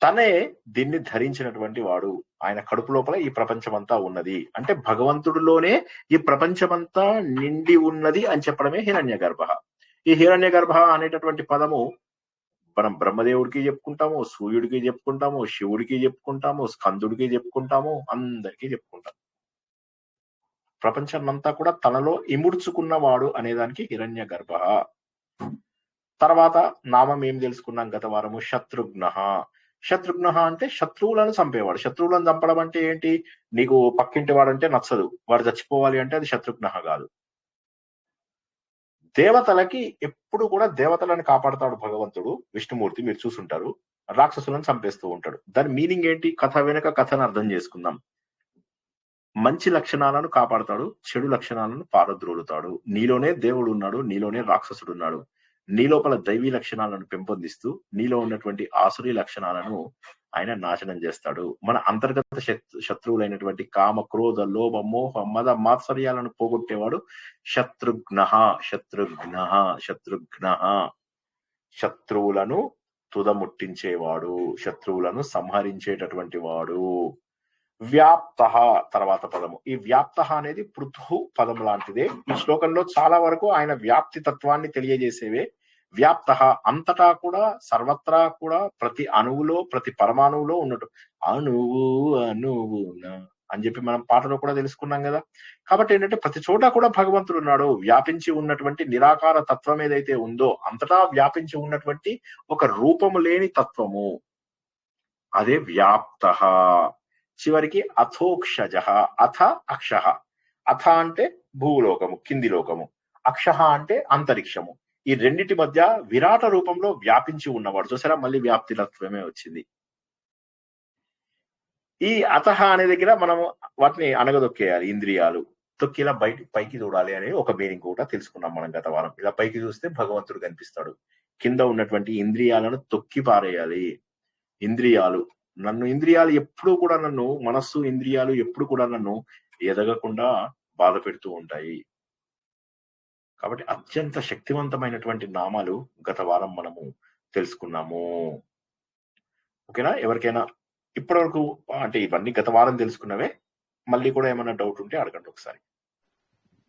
తనే దీన్ని ధరించినటువంటి వాడు. ఆయన కడుపు లోపల ఈ ప్రపంచమంతా ఉన్నది. అంటే భగవంతుడిలోనే ఈ ప్రపంచమంతా నిండి ఉన్నది అని చెప్పడమే హిరణ్య గర్భ. ఈ హిరణ్య గర్భ అనేటటువంటి పదము మనం బ్రహ్మదేవుడికి చెప్పుకుంటాము, సూర్యుడికి చెప్పుకుంటాము, శివుడికి చెప్పుకుంటాము, స్కందుడికి చెప్పుకుంటాము, అందరికీ చెప్పుకుంటాం. ప్రపంచాన్నంతా కూడా తనలో ఇముడ్చుకున్నవాడు అనేదానికి హిరణ్య గర్భ. తర్వాత నామం ఏం తెలుసుకున్నాం గత వారము? శత్రుఘ్న. శత్రుఘ్న అంటే శత్రువులను చంపేవాడు. శత్రువులను చంపడం అంటే ఏంటి? నీకు పక్కింటి వాడంటే నచ్చదు, వాడు చచ్చిపోవాలి అంటే అది శత్రుఘ్న కాదు. దేవతలకి ఎప్పుడు కూడా దేవతలను కాపాడుతాడు భగవంతుడు విష్ణుమూర్తి, మీరు చూసుంటారు. రాక్షసులను చంపేస్తూ ఉంటాడు. దాని మీనింగ్ ఏంటి? కథ వెనుక కథను అర్థం చేసుకుందాం. మంచి లక్షణాలను కాపాడుతాడు, చెడు లక్షణాలను పారద్రోలుతాడు. నీలోనే దేవుడు ఉన్నాడు, నీలోనే రాక్షసుడు ఉన్నాడు. నీ లోపల దైవీ లక్షణాలను పెంపొందిస్తూ నీలో ఉన్నటువంటి ఆసురీ లక్షణాలను ఆయన నాశనం చేస్తాడు. మన అంతర్గత శత్రువులైనటువంటి కామ, క్రోధ, లోభ, మోహ, మద, మాత్సర్యాలను పోగొట్టేవాడు శత్రుఘ్న. శత్రుఘ్న శత్రుఘ్న శత్రువులను తుదముట్టించేవాడు, శత్రువులను సంహరించేటటువంటి వాడు. వ్యాప్త తర్వాత పదము. ఈ వ్యాప్త అనేది పృథు పదం లాంటిదే. ఈ శ్లోకంలో చాలా వరకు ఆయన వ్యాప్తి తత్వాన్ని తెలియజేసేవే. వ్యాప్త అంతటా కూడా, సర్వత్రా కూడా, ప్రతి అణువులో, ప్రతి పరమాణువులో ఉన్నట్టు. అణువు అణువున అని చెప్పి మనం పాటలో కూడా తెలుసుకున్నాం కదా. కాబట్టి ఏంటంటే ప్రతి చోట కూడా భగవంతుడు ఉన్నాడు. వ్యాపించి ఉన్నటువంటి నిరాకార తత్వం ఏదైతే ఉందో, అంతటా వ్యాపించి ఉన్నటువంటి ఒక రూపము లేని తత్వము, అదే వ్యాప్త. చివరికి అథోక్షజ. అథ అక్ష. అథ అంటే భూలోకము, కింది లోకము. అక్ష అంటే అంతరిక్షము. ఈ రెండిటి మధ్య విరాట రూపంలో వ్యాపించి ఉన్నవాడు. చూసారా, మళ్ళీ వ్యాప్తి తత్వమే వచ్చింది. ఈ అతహ అనే దగ్గర మనము వాటిని అనగదొక్కేయాలి. ఇంద్రియాలు తొక్కి ఇలా పైకి చూడాలి అనే ఒక మీనింగ్ కూడా తెలుసుకున్నాం మనం గత వారం. ఇలా పైకి చూస్తే భగవంతుడు కనిపిస్తాడు. కింద ఉన్నటువంటి ఇంద్రియాలను తొక్కి పారేయాలి. ఇంద్రియాలు ఎప్పుడు కూడా నన్ను, మనస్సు, ఇంద్రియాలు ఎప్పుడు కూడా నన్ను ఎదగకుండా బాధ పెడుతూ ఉంటాయి. కాబట్టి అత్యంత శక్తివంతమైనటువంటి నామాలు గత వారం మనము తెలుసుకున్నాము. ఓకేనా? ఎవరికైనా ఇప్పటి వరకు అంటే ఇవన్నీ గత వారం తెలుసుకున్నవే, మళ్ళీ కూడా ఏమైనా డౌట్ ఉంటే అడగండి ఒకసారి.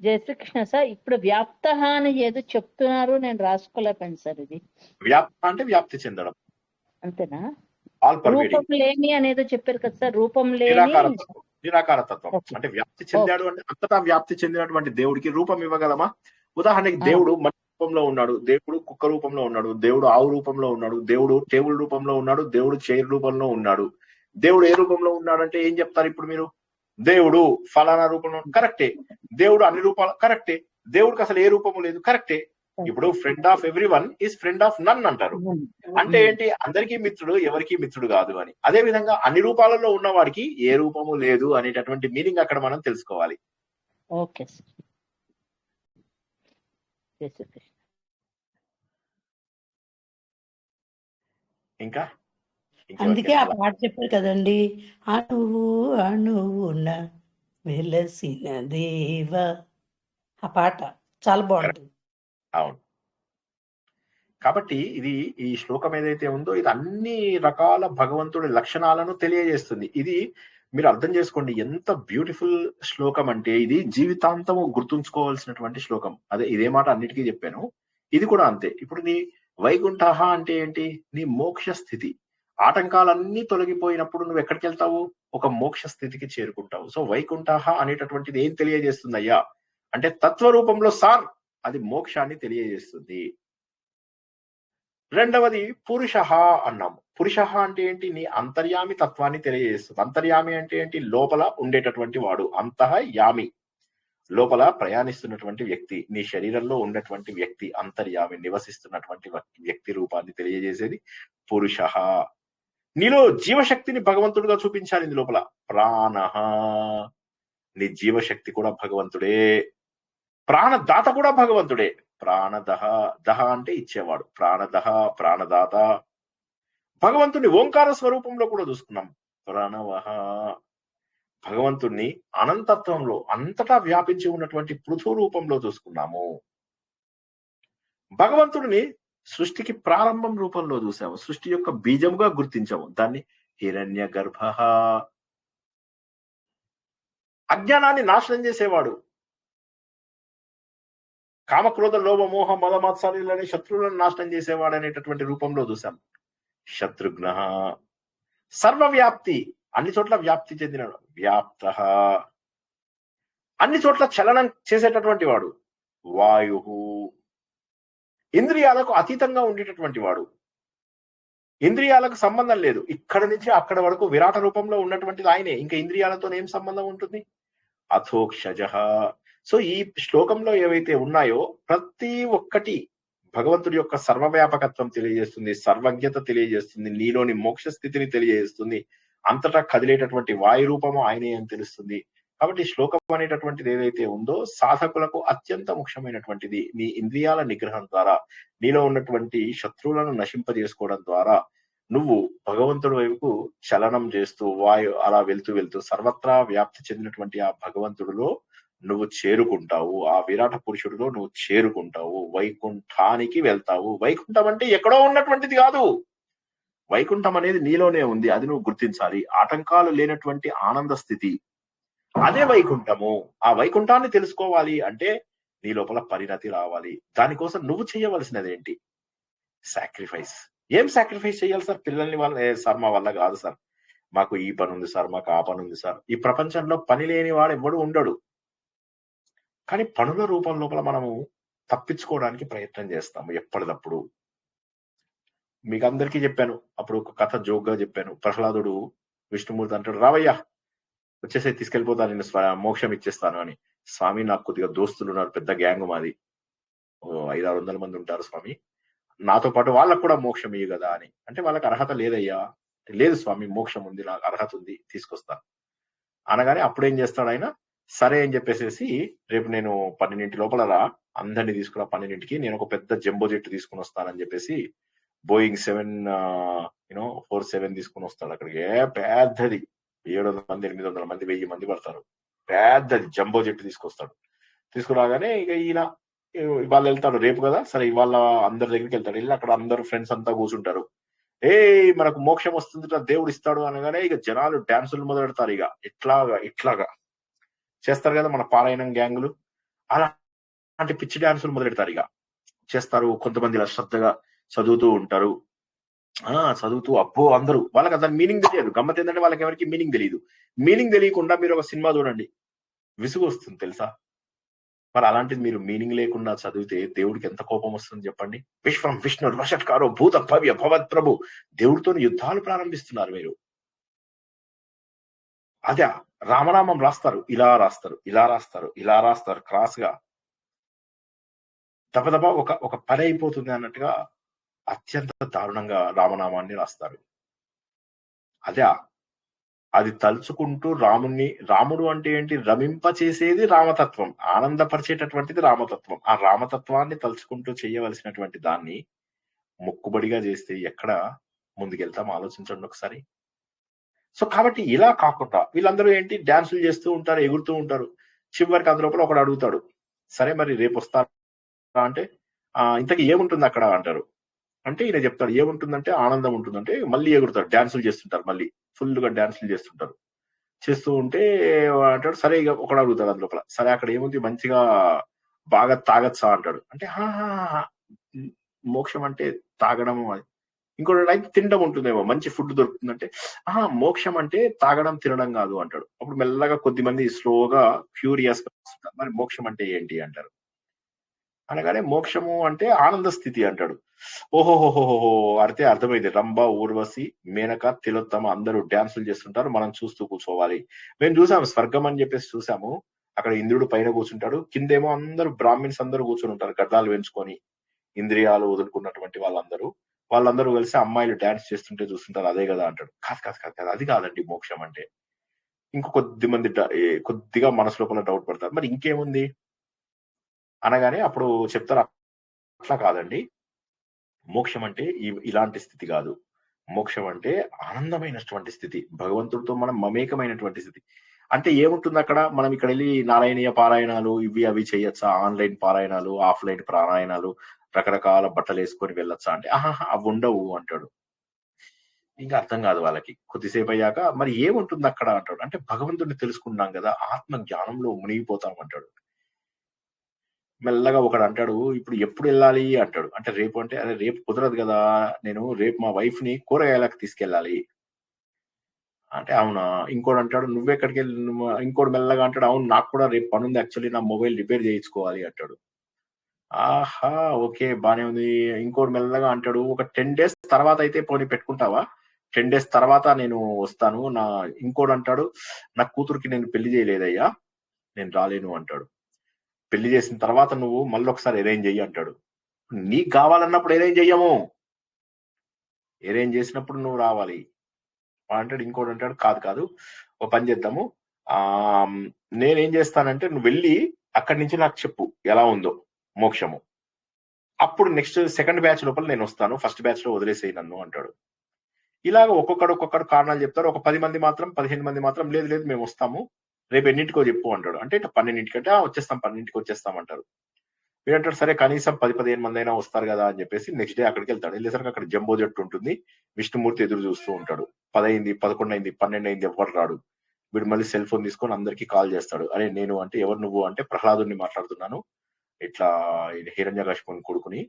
జయ శ్రీకృష్ణ సార్, ఇప్పుడు వ్యాప్త అని ఏదో చెప్తున్నారు, నేను రాసుకోలేకపోయాను సార్. ఇది వ్యాప్త అంటే వ్యాప్తి చెందడం అంతేనా? All pervading. రూపం లేని అనేదో చెప్పారు కదా సార్, రూపం లేని నిరాకార తత్వం. అంటే వ్యాప్తి చెందాడు అంటే అంతటా వ్యాప్తి చెందినటువంటి దేవుడికి రూపం ఇవ్వగలమా? ఉదాహరణకి దేవుడు మనిషి రూపంలో ఉన్నాడు, దేవుడు కుక్క రూపంలో ఉన్నాడు, దేవుడు ఆవు రూపంలో ఉన్నాడు, దేవుడు టేబుల్ రూపంలో ఉన్నాడు, దేవుడు చైర్ రూపంలో ఉన్నాడు. దేవుడు ఏ రూపంలో ఉన్నాడంటే ఏం చెప్తారు ఇప్పుడు మీరు? దేవుడు ఫలానా రూపంలో, కరెక్టే. దేవుడు అన్ని రూపాలు, కరెక్టే. దేవుడికి అసలు ఏ రూపము లేదు, కరెక్టే. ఇప్పుడు friend of everyone is friend of none అంటారు. అంటే ఏంటి? అందరికీ మిత్రుడు, ఎవరికి మిత్రుడు కాదు అని. అదే విధంగా అన్ని రూపాలలో ఉన్నవాడికి ఏ రూపము లేదు అనేటటువంటి మీనింగ్ అక్కడ మనం తెలుసుకోవాలి. Okay sir. ఇంకా అందుకే ఆ పాట చెప్పారు కదండి, అణువు అణువున వెలసిన దేవ. ఆ పాట చాలా బాగుంటుంది. అవును. కాబట్టి ఇది ఈ శ్లోకం ఏదైతే ఉందో ఇది అన్ని రకాల భగవంతుడి లక్షణాలను తెలియజేస్తుంది. ఇది మీరు అర్థం చేసుకోండి ఎంత బ్యూటిఫుల్ శ్లోకం అంటే, ఇది జీవితాంతము గుర్తుంచుకోవాల్సినటువంటి శ్లోకం. అదే ఇదే మాట అన్నిటికీ చెప్పాను, ఇది కూడా అంతే. ఇప్పుడు వైకుంఠ అంటే ఏంటి? నీ మోక్ష స్థితి. ఆటంకాలన్నీ తొలగిపోయినప్పుడు నువ్వు ఎక్కడికి వెళ్తావు? ఒక మోక్ష స్థితికి చేరుకుంటావు. సో వైకుంఠ అనేటటువంటిది ఏం తెలియజేస్తుందయ్యా అంటే తత్వ రూపంలో సార్ అది మోక్షాన్ని తెలియజేస్తుంది. రెండవది పురుష అన్నాము. పురుష అంటే ఏంటి? నీ అంతర్యామి తత్వాన్ని తెలియజేస్తుంది. అంతర్యామి అంటే ఏంటి? లోపల ఉండేటటువంటి వాడు. అంతః యామి, లోపల ప్రయాణిస్తున్నటువంటి వ్యక్తి, నీ శరీరంలో ఉన్నటువంటి వ్యక్తి, అంతర్యామి నివసిస్తున్నటువంటి వ్యక్తి రూపాన్ని తెలియజేసేది పురుష. నీలో జీవశక్తిని భగవంతుడుగా చూపించాలి. ఇందు లోపల ప్రాణ, నీ జీవశక్తి కూడా భగవంతుడే, ప్రాణదాత కూడా భగవంతుడే. ప్రాణదహ, దహ అంటే ఇచ్చేవాడు, ప్రాణదహ ప్రాణదాత. భగవంతుని ఓంకార స్వరూపంలో కూడా చూసుకున్నాం. ప్రణవః, భగవంతుణ్ణి అనంతత్వంలో అంతటా వ్యాపించి ఉన్నటువంటి పృథు రూపంలో చూసుకున్నాము. భగవంతుడిని సృష్టికి ప్రారంభం రూపంలో చూసాము, సృష్టి యొక్క బీజముగా గుర్తించాము. దాన్ని హిరణ్య గర్భ, అజ్ఞానాన్ని నాశనం చేసేవాడు. కామక్రోధ లోభ మోహ మద మత్సర్యాలని శత్రువులను నాశనం చేసేవాడు అనేటటువంటి రూపంలో చూసాం. శత్రుఘ్న, సర్వవ్యాప్తి, అన్ని చోట్ల వ్యాప్తి చెందిన వ్యాప్త, అన్ని చోట్ల చలనం చేసేటటువంటి వాడు. వాయు, ఇంద్రియాలకు అతీతంగా ఉండేటటువంటి వాడు. ఇంద్రియాలకు సంబంధం లేదు, ఇక్కడ నుంచి అక్కడ వరకు విరాట రూపంలో ఉన్నటువంటిది ఆయనే. ఇంకా ఇంద్రియాలతో ఏం సంబంధం ఉంటుంది? అథోక్షజ. సో ఈ శ్లోకంలో ఏవైతే ఉన్నాయో ప్రతి ఒక్కటి భగవంతుడి యొక్క సర్వవ్యాపకత్వం తెలియజేస్తుంది, సర్వజ్ఞత తెలియజేస్తుంది, నీలోని మోక్ష స్థితిని తెలియజేస్తుంది. అంతటా కదిలేటటువంటి వాయు రూపము ఆయనే అని తెలుస్తుంది. కాబట్టి శ్లోకం అనేటటువంటిది ఏదైతే ఉందో సాధకులకు అత్యంత ముఖ్యమైనటువంటిది. నీ ఇంద్రియాల నిగ్రహం ద్వారా, నీలో ఉన్నటువంటి శత్రువులను నశింపజేసుకోవడం ద్వారా నువ్వు భగవంతుడి వైపుకు చలనం చేస్తూ వాయు అలా వెళ్తూ వెళ్తూ సర్వత్రా వ్యాప్తి చెందినటువంటి ఆ భగవంతుడిలో నువ్వు చేరుకుంటావు. ఆ విరాట పురుషుడిలో నువ్వు చేరుకుంటావు, వైకుంఠానికి వెళ్తావు. వైకుంఠం అంటే ఎక్కడో ఉన్నటువంటిది కాదు, వైకుంఠం అనేది నీలోనే ఉంది. అది నువ్వు గుర్తించాలి. ఆటంకాలు లేనటువంటి ఆనంద స్థితి, అదే వైకుంఠము. ఆ వైకుంఠాన్ని తెలుసుకోవాలి అంటే నీ లోపల పరిణతి రావాలి. దానికోసం నువ్వు చేయవలసినది ఏంటి? సాక్రిఫైస్. ఏం సాక్రిఫైస్ చేయాలి సార్? పిల్లల్ని సార్ మా వల్ల కాదు సార్, మాకు ఈ పని ఉంది సార్, మాకు ఆ పని ఉంది సార్. ఈ ప్రపంచంలో పని లేని వాడు ఎవడు ఉండడు. కానీ పనుల రూపం లోపల మనము తప్పించుకోవడానికి ప్రయత్నం చేస్తాము ఎప్పటికప్పుడు. మీకు అందరికీ చెప్పాను, అప్పుడు ఒక కథ జోక్గా చెప్పాను. ప్రహ్లాదుడు విష్ణుమూర్తి అంటాడు, రావయ్యా వచ్చేసే తీసుకెళ్ళిపోతాను, నేను మోక్షం ఇచ్చేస్తాను అని. స్వామి నాకు కొద్దిగా దోస్తులు ఉన్నారు, పెద్ద గ్యాంగ్ మాది, 500-600 మంది ఉంటారు స్వామి, నాతో పాటు వాళ్ళకు కూడా మోక్షం ఇయ్యి కదా అని. అంటే వాళ్ళకి అర్హత లేదయ్యా. లేదు స్వామి, మోక్షం ఉంది, నాకు అర్హత ఉంది, తీసుకొస్తాను అనగానే అప్పుడేం చేస్తాడు ఆయన, సరే అని చెప్పేసి రేపు నేను 12 లోపల రా, అందరినీ తీసుకురా 12కి, నేను ఒక పెద్ద జంబో జెట్ తీసుకుని వస్తానని చెప్పేసి బోయింగ్ 747 తీసుకుని వస్తాడు అక్కడికి. పెద్దది 700 మంది 800 మంది 1000 మంది పడతారు, పెద్దది జంబో జెట్ తీసుకొస్తాడు. తీసుకురాగానే ఇక ఈయన ఇవాళ వెళ్తాడు, రేపు కదా, సరే ఇవాళ అందరి దగ్గరికి వెళ్తాడు. వెళ్ళి అక్కడ అందరు ఫ్రెండ్స్ అంతా కూర్చుంటారు. మనకు మోక్షం వస్తుంది, దేవుడు ఇస్తాడు అనగానే ఇక జనాలు డాన్సులు మొదలు పెడతారు. ఇక ఇట్లాగా చేస్తారు కదా మన పారాయణం గ్యాంగులు, అలాంటి పిచ్చి డాన్సులు మొదలెడతారు. ఇక చేస్తారు. కొంతమంది ఇలా శ్రద్ధగా చదువుతూ ఉంటారు. చదువుతూ అబ్బో అందరూ, వాళ్ళకి దాని మీనింగ్ తెలియదు. గమ్మత్ ఏంటంటే వాళ్ళకి ఎవరికి మీనింగ్ తెలియదు. మీనింగ్ తెలియకుండా మీరు ఒక సినిమా చూడండి, విసుగు వస్తుంది తెలుసా. మరి అలాంటిది మీరు మీనింగ్ లేకుండా చదివితే దేవుడికి ఎంత కోపం వస్తుంది చెప్పండి. విశ్వం విష్ణు వషట్కారో భూత భవ్య భవత్ ప్రభు, దేవుడితో యుద్ధాలు ప్రారంభిస్తున్నారు మీరు. అదే రామనామం రాస్తారు, ఇలా రాస్తారు, ఇలా రాస్తారు, ఇలా రాస్తారు, క్రాస్ గా దబదబా ఒక పని అయిపోతుంది అన్నట్టుగా అత్యంత దారుణంగా రామనామాన్ని రాస్తారు. అదే అది తలుచుకుంటూ రాముడు అంటే ఏంటి? రమింప చేసేది రామతత్వం, ఆనందపరిచేటటువంటిది రామతత్వం. ఆ రామతత్వాన్ని తలుచుకుంటూ చేయవలసినటువంటి దాన్ని మొక్కుబడిగా చేస్తే ఎక్కడ ముందుకెళ్తాం ఆలోచించండి ఒకసారి. సో కాబట్టి ఇలా కాకుండా వీళ్ళందరూ ఏంటి, డాన్సులు చేస్తూ ఉంటారు, ఎగురుతూ ఉంటారు. చివరికి అందులోపల ఒకడు అడుగుతాడు, సరే మరి రేపు వస్తారా అంటే, ఇంతకీ ఏముంటుంది అక్కడ అంటారు. అంటే ఈయన చెప్తాడు, ఏముంటుందంటే ఆనందం ఉంటుందంటే. మళ్ళీ ఎగురుతారు, డాన్సులు చేస్తుంటారు, మళ్ళీ ఫుల్ గా డాన్సులు చేస్తుంటారు. చేస్తూ ఉంటే అంటాడు, సరే ఇక ఒకడు అడుగుతాడు అందులోపల, సరే అక్కడ ఏముంది మంచిగా బాగా తాగచ్చా అంటాడు. అంటే మోక్షం అంటే తాగడము అది. ఇంకోటి లైక్ తినడం ఉంటుందేమో, మంచి ఫుడ్ దొరుకుతుందంటే మోక్షం అంటే తాగడం తినడం కాదు అంటాడు. అప్పుడు మెల్లగా కొద్ది మంది స్లోగా క్యూరియస్ మరి మోక్షం అంటే ఏంటి అంటారు. అనగానే మోక్షము అంటే ఆనంద స్థితి అంటాడు. ఓహోహోహోహో అంటే అర్థమైంది. రంభ, ఊర్వశి, మేనక, తిలోత్తమ అందరూ డ్యాన్సులు చేస్తుంటారు, మనం చూస్తూ కూర్చోవాలి. మేము చూసాము స్వర్గం అని చెప్పేసి చూసాము. అక్కడ ఇంద్రుడు పైన కూర్చుంటాడు, కిందేమో అందరూ బ్రాహ్మిన్స్ అందరూ కూర్చుని ఉంటారు గడ్డాలు పెంచుకొని, ఇంద్రియాలు వదులుకున్నటువంటి వాళ్ళందరూ కలిసి అమ్మాయిలు డాన్స్ చేస్తుంటే చూస్తుంటారు, అదే కదా అంటాడు. కాదు కాదు కాదు కాదు, అది కాదండి మోక్షం అంటే. ఇంకో కొద్ది మంది కొద్దిగా మనసు లోపల డౌట్ పడతారు, మరి ఇంకేముంది అనగానే అప్పుడు చెప్తారు, అట్లా కాదండి, మోక్షం అంటే ఇలాంటి స్థితి కాదు. మోక్షం అంటే ఆనందమైనటువంటి స్థితి, భగవంతుడితో మనం మమేకమైనటువంటి స్థితి. అంటే ఏముంటుంది అక్కడ? మనం ఇక్కడ వెళ్ళి నారాయణీయ పారాయణాలు ఇవి అవి చేయొచ్చా? ఆన్లైన్ పారాయణాలు, ఆఫ్లైన్ పారాయణాలు, రకరకాల బట్టలు వేసుకొని వెళ్ళొచ్చా అంటే అవి ఉండవు అంటాడు. ఇంకా అర్థం కాదు వాళ్ళకి. కొద్దిసేపు అయ్యాక మరి ఏముంటుంది అక్కడ అంటాడు. అంటే భగవంతుడిని తెలుసుకున్నాం కదా, ఆత్మ జ్ఞానంలో మునిగిపోతాం అంటాడు. మెల్లగా ఒకడు అంటాడు, ఇప్పుడు ఎప్పుడు వెళ్ళాలి అంటాడు. అంటే రేపు అంటే, అరే రేపు కుదరదు కదా, నేను రేపు మా వైఫ్ ని కూరగాయలకు తీసుకెళ్ళాలి అంటే, అవునా? ఇంకోటి అంటాడు, నువ్వెక్కడికి వెళ్ళి, ఇంకోటి మెల్లగా అంటాడు, అవును నాకు కూడా రేపు పని ఉంది, యాక్చువల్లీ నా మొబైల్ రిపేర్ చేయించుకోవాలి అంటాడు. ఆహా ఓకే బానే ఉంది. ఇంకోటి మెల్లగా అంటాడు, ఒక 10 days తర్వాత అయితే పోనీ పెట్టుకుంటావా? 10 days తర్వాత నేను వస్తాను. ఇంకోటి అంటాడు, నా కూతురికి నేను పెళ్లి చేయలేదయ్యా, నేను రాలేను అంటాడు. పెళ్లి చేసిన తర్వాత నువ్వు మళ్ళీ ఒకసారి అరేంజ్ చెయ్యి అంటాడు. నీకు కావాలన్నప్పుడు అరేంజ్ చెయ్యము, అరేంజ్ చేసినప్పుడు నువ్వు రావాలి అంటాడు. ఇంకోటి అంటాడు, కాదు కాదు ఒక పని చేద్దాము, నేనేం చేస్తానంటే నువ్వు వెళ్ళి అక్కడి నుంచి నాకు చెప్పు ఎలా ఉందో మోక్షము, అప్పుడు నెక్స్ట్ సెకండ్ బ్యాచ్ లోపల నేను వస్తాను, ఫస్ట్ బ్యాచ్ లో వదిలేసేయి నన్ను అంటాడు. ఇలాగ ఒక్కొక్కడు కారణాలు చెప్తారు. ఒక 10 మంది మాత్రం 15 మంది మాత్రం లేదు లేదు మేము వస్తాము, రేపు ఎన్నింటికో చెప్పు అంటాడు. అంటే 12 అంటే వచ్చేస్తాం, 12 వచ్చేస్తాం అంటారు. వీడంటాడు, సరే కనీసం 10-15 మంది అయినా వస్తారు కదా అని చెప్పేసి నెక్స్ట్ డే అక్కడికి వెళ్తాడు. వెళ్ళేసరికి అక్కడ జంబో జట్టు ఉంటుంది, విష్ణుమూర్తి ఎదురు చూస్తూ ఉంటాడు. 10 అయింది, 11 అయింది, 12 అయింది, ఎవరు రాడు. వీడు మళ్ళీ సెల్ ఫోన్ తీసుకొని అందరికి కాల్ చేస్తాడు. అరే నేను అంటే, ఎవరు నువ్వు అంటే, ప్రహ్లాదుని మాట్లాడుతున్నాను, ఇట్లా హిరణ్యకశిపుని కొడుకుని.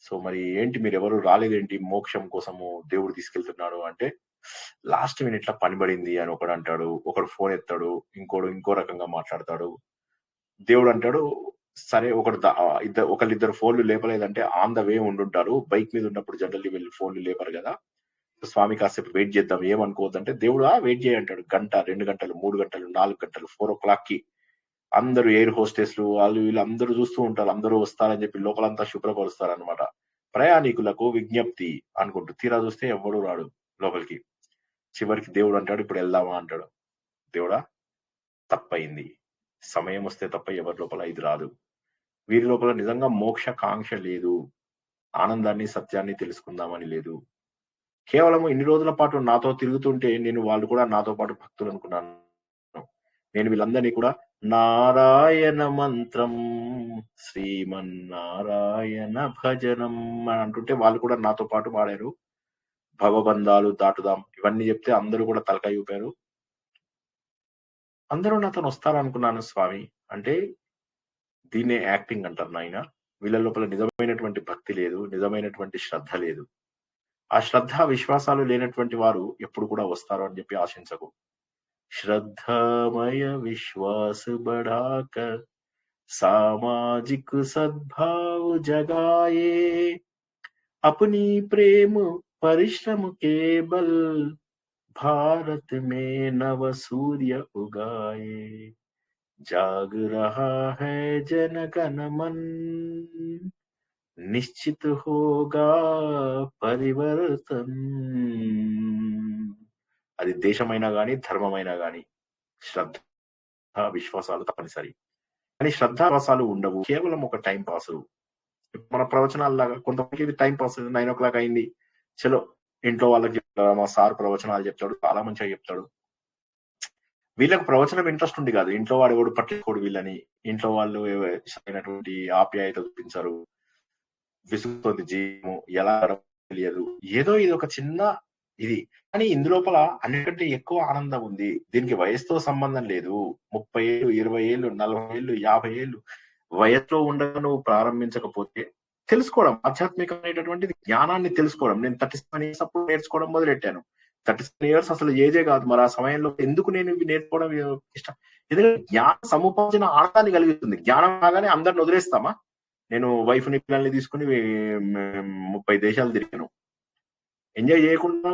సో మరి ఏంటి మీరు ఎవరు రాలేదేంటి, మోక్షం కోసము దేవుడు తీసుకెళ్తున్నాడు అంటే, లాస్ట్ మినిట్ లో పని పడింది అని ఒకడు అంటాడు. ఒకడు ఫోన్ ఎత్తాడు, ఇంకో రకంగా మాట్లాడతాడు. దేవుడు అంటాడు, సరే ఒకళ్ళిద్దరు ఫోన్లు లేపలేదంటే ఆన్ ద వే ఉండుంటారు, బైక్ మీద ఉన్నప్పుడు జనరల్లీ వెళ్ళి ఫోన్లు లేపరు కదా, స్వామి కాసేపు వెయిట్ చేద్దాం ఏమనుకోవద్దంటే, దేవుడు వెయిట్ చేయంటాడు. 1 గంట 2 గంటలు 3 గంటలు 4 గంటలు 4 o'clock కి అందరూ ఎయిర్ హోస్టెస్లు వాళ్ళు వీళ్ళు అందరూ చూస్తూ ఉంటారు, అందరూ వస్తారని చెప్పి లోపలంతా శుభ్రపరుస్తారు అనమాట. ప్రయాణికులకు విజ్ఞప్తి అనుకుంటూ తీరా చూస్తే ఎవడు రాడు లోపలికి. చివరికి దేవుడు అంటాడు, ఇప్పుడు వెళ్దామా అంటాడు. దేవుడా తప్పయింది, సమయం వస్తే తప్ప ఎవరి లోపల ఇది రాదు. వీరి లోపల నిజంగా మోక్ష కాంక్ష లేదు, ఆనందాన్ని సత్యాన్ని తెలుసుకుందామని లేదు. కేవలం ఇన్ని రోజుల పాటు నాతో తిరుగుతుంటే వాళ్ళు కూడా నాతో పాటు భక్తులు అనుకున్నాను. నేను వీళ్ళందరినీ కూడా నారాయణ మంత్రం శ్రీమన్నారాయణ భజనం అని అంటుంటే వాళ్ళు కూడా నాతో పాటు పాడారు. భవబంధాలు దాటుదాం ఇవన్నీ చెప్తే అందరూ కూడా తలకాయ ఊపారు. అందరూ నాతో వస్తారనుకున్నాను స్వామి అంటే, దీన్నే యాక్టింగ్ అంటారు నాయన. వీళ్ళ లోపల నిజమైనటువంటి భక్తి లేదు, నిజమైనటువంటి శ్రద్ధ లేదు. ఆ శ్రద్ధ విశ్వాసాలు లేనటువంటి వారు ఎప్పుడు కూడా వస్తారు అని చెప్పి ఆశించకు. श्रद्धामय विश्वास बढ़ाकर सामाजिक सद्भाव जगाए, अपनी प्रेम परिश्रम के बल भारत में नव सूर्य उगाए, जाग रहा है जन गण मन निश्चित होगा परिवर्तन. అది దేశమైనా గాని ధర్మమైనా గాని శ్రద్ధ విశ్వాసాలు తప్పనిసరి. కానీ శ్రద్ధ విశ్వాసాలు ఉండవు, కేవలం ఒక టైం పాస్. మన ప్రవచనాల్లాగా కొంతమందికి ఇది టైం పాస్. 9 o'clock అయింది, చలో ఇంట్లో వాళ్ళకి చెప్తాడు, మా సార్ ప్రవచనాలు చెప్తాడు, చాలా మంచిగా చెప్తాడు. వీళ్ళకి ప్రవచనం ఇంట్రెస్ట్ ఉంది కాదు, ఇంట్లో వాడు ఎవడు పట్టించుకోడు వీళ్ళని, ఇంట్లో వాళ్ళు అయినటువంటి ఆప్యాయత చూపించారు, విసుగుతోంది జీవము, ఎలా తెలియదు, ఏదో ఇది ఒక చిన్న ఇది. కానీ ఇందులోపల అన్నిటికంటే ఎక్కువ ఆనందం ఉంది. దీనికి వయసుతో సంబంధం లేదు. 30 ఏళ్ళు 20 ఏళ్ళు 40 ఏళ్ళు 50 ఏళ్ళు వయసులో ఉండగా నువ్వు ప్రారంభించకపోతే తెలుసుకోవడం, ఆధ్యాత్మికమైనటువంటిది జ్ఞానాన్ని తెలుసుకోవడం. నేను 37 ఇయర్స్ అప్పుడు నేర్చుకోవడం మొదలెట్టాను. 37 ఇయర్స్ అసలు ఏజే కాదు. మరి ఆ సమయంలో ఎందుకు నేను ఇవి నేర్చుకోవడం ఇష్టం? ఎందుకంటే జ్ఞాన సముపార్జన ఆనందాన్ని కలిగిస్తుంది. జ్ఞానం రాగానే అందరిని వదిలేస్తామా? నేను వైఫ్ని పిల్లల్ని తీసుకుని 30 దేశాలు తిరిగాను. ఎంజాయ్ చేయకుండా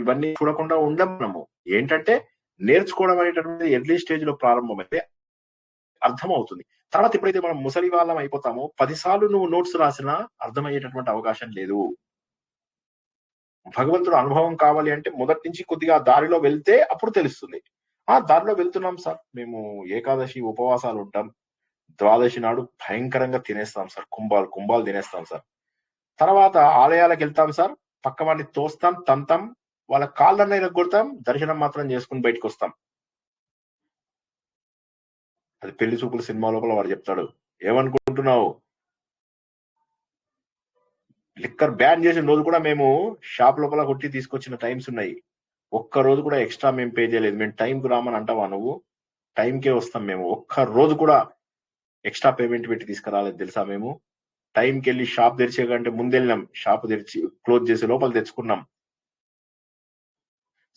ఇవన్నీ చూడకుండా ఉండం మనము. ఏంటంటే నేర్చుకోవడం అనేటటువంటి ఎర్లీ స్టేజ్ లో ప్రారంభమైతే అర్థమవుతుంది. తర్వాత ఎప్పుడైతే మనం ముసలి వాళ్ళం అయిపోతామో 10 సార్లు నువ్వు నోట్స్ రాసినా అర్థమయ్యేటటువంటి అవకాశం లేదు. భగవంతుడు అనుభవం కావాలి అంటే మొదటి నుంచి కొద్దిగా దారిలో వెళ్తే అప్పుడు తెలుస్తుంది. దారిలో వెళ్తున్నాం సార్, మేము ఏకాదశి ఉపవాసాలు ఉంటాం, ద్వాదశి నాడు భయంకరంగా తినేస్తాం సార్, కుంభాలు తినేస్తాం సార్. తర్వాత ఆలయాలకు వెళ్తాం సార్, పక్క వాడిని తోస్తాం, తంతాం, వాళ్ళ కాళ్ళన్న ఇరగొడతాం, దర్శనం మాత్రం చేసుకుని బయటకు వస్తాం. అది పెళ్లి చూపుల సినిమా లోపల వాడు చెప్తాడు, ఏమనుకుంటున్నావు, లిక్కర్ బ్యాన్ చేసిన రోజు కూడా మేము షాప్ లోపల కొట్టి తీసుకొచ్చిన టైమ్స్ ఉన్నాయి. ఒక్క రోజు కూడా ఎక్స్ట్రా మేము పే చేయలేదు. మేము టైంకి రామని అంటావా నువ్వు? టైంకే వస్తాం మేము. ఒక్క రోజు కూడా ఎక్స్ట్రా పేమెంట్ పెట్టి తీసుకురాలేదు తెలుసా? మేము టైంకి వెళ్ళి షాప్ తెరిచే కంటే ముందెళ్ళినాం, షాప్ తెరిచి క్లోజ్ చేసే లోపల తెచ్చుకున్నాం.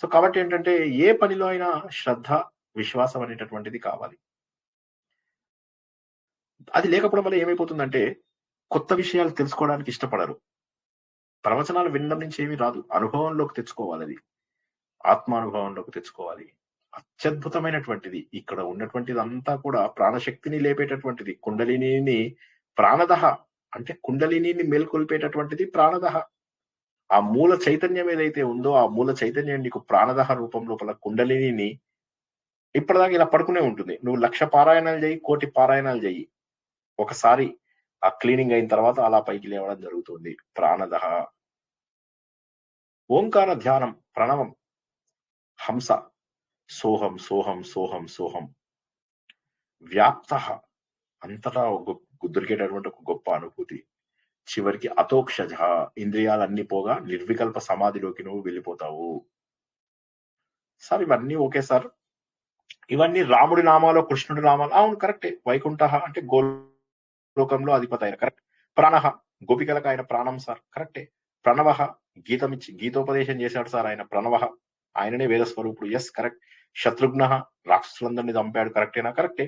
సో కాబట్టి ఏంటంటే ఏ పనిలో అయినా శ్రద్ధ, విశ్వాసం అనేటటువంటిది కావాలి. అది లేకపోవడం వల్ల ఏమైపోతుందంటే కొత్త విషయాలు తెలుసుకోవడానికి ఇష్టపడరు. ప్రవచనాలు వినడం నుంచి ఏమీ రాదు, అనుభవంలోకి తెచ్చుకోవాలి. అది ఆత్మానుభవంలోకి తెచ్చుకోవాలి. అత్యద్భుతమైనటువంటిది ఇక్కడ ఉన్నటువంటిది అంతా కూడా ప్రాణశక్తిని లేపేటటువంటిది. కుండలిని ప్రాణదహ అంటే కుండలిని మేల్కొల్పేటటువంటిది ప్రాణదహ. ఆ మూల చైతన్యం ఏదైతే ఉందో ఆ మూల చైతన్యం నీకు ప్రాణదహ రూపం లోపల కుండలిని ఇప్పటిదాకా ఇలా పడుకునే ఉంటుంది. నువ్వు 1,00,000 పారాయణాలు చెయ్యి, 1,000,000 పారాయణాలు చెయ్యి, ఒకసారి ఆ క్లీనింగ్ అయిన తర్వాత అలా పైకి లేవడం జరుగుతుంది. ప్రాణదహ. ఓంకార ధ్యానం, ప్రణవం, హంస, సోహం సోహం సోహం సోహం, వ్యాప్త, అంతటా దొరికేటటువంటి ఒక గొప్ప అనుభూతి. చివరికి అతోక్షజ, ఇంద్రియాలన్నీ పోగా నిర్వికల్ప సమాధిలోకి నువ్వు వెళ్ళిపోతావు. సార్ ఇవన్నీ ఓకే సార్, ఇవన్నీ రాముడి నామాలో, కృష్ణుడి నామాలు, అవును కరెక్టే. వైకుంఠ అంటే గోలోకంలో అధిపతి ఆయన, కరెక్ట్. ప్రాణ, గోపికలకు ఆయన ప్రాణం సార్, కరెక్టే. ప్రణవ, గీతోపదేశం చేశాడు సార్ ఆయన, ప్రణవ, ఆయననే వేద స్వరూపుడు, ఎస్ కరెక్ట్. శత్రుఘ్న, రాక్షసులందరినీ చంపాడు, కరెక్టేనా? కరెక్టే.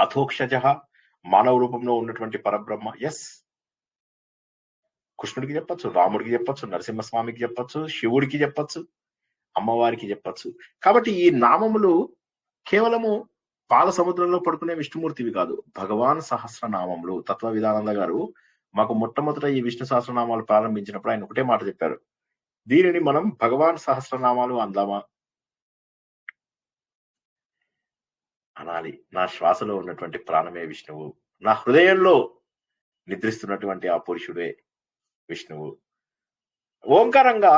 అథోక్షజ, మానవ రూపంలో ఉన్నటువంటి పరబ్రహ్మ, ఎస్. కృష్ణుడికి చెప్పొచ్చు, రాముడికి చెప్పొచ్చు, నరసింహస్వామికి చెప్పొచ్చు, శివుడికి చెప్పొచ్చు, అమ్మవారికి చెప్పొచ్చు. కాబట్టి ఈ నామములు కేవలము పాల సముద్రంలో పడుకునే విష్ణుమూర్తివి కాదు, భగవాన్ సహస్రనామములు. తత్వ విధానంద గారు మాకు మొట్టమొదట ఈ విష్ణు సహస్రనామాలు ప్రారంభించినప్పుడు ఆయన ఒకటే మాట చెప్పారు, దీనిని మనం భగవాన్ సహస్రనామాలు అందామా? అనాలి. నా శ్వాసలో ఉన్నటువంటి ప్రాణమే విష్ణువు, నా హృదయంలో నిద్రిస్తున్నటువంటి ఆ పురుషుడే విష్ణువు. ఓంకారంగా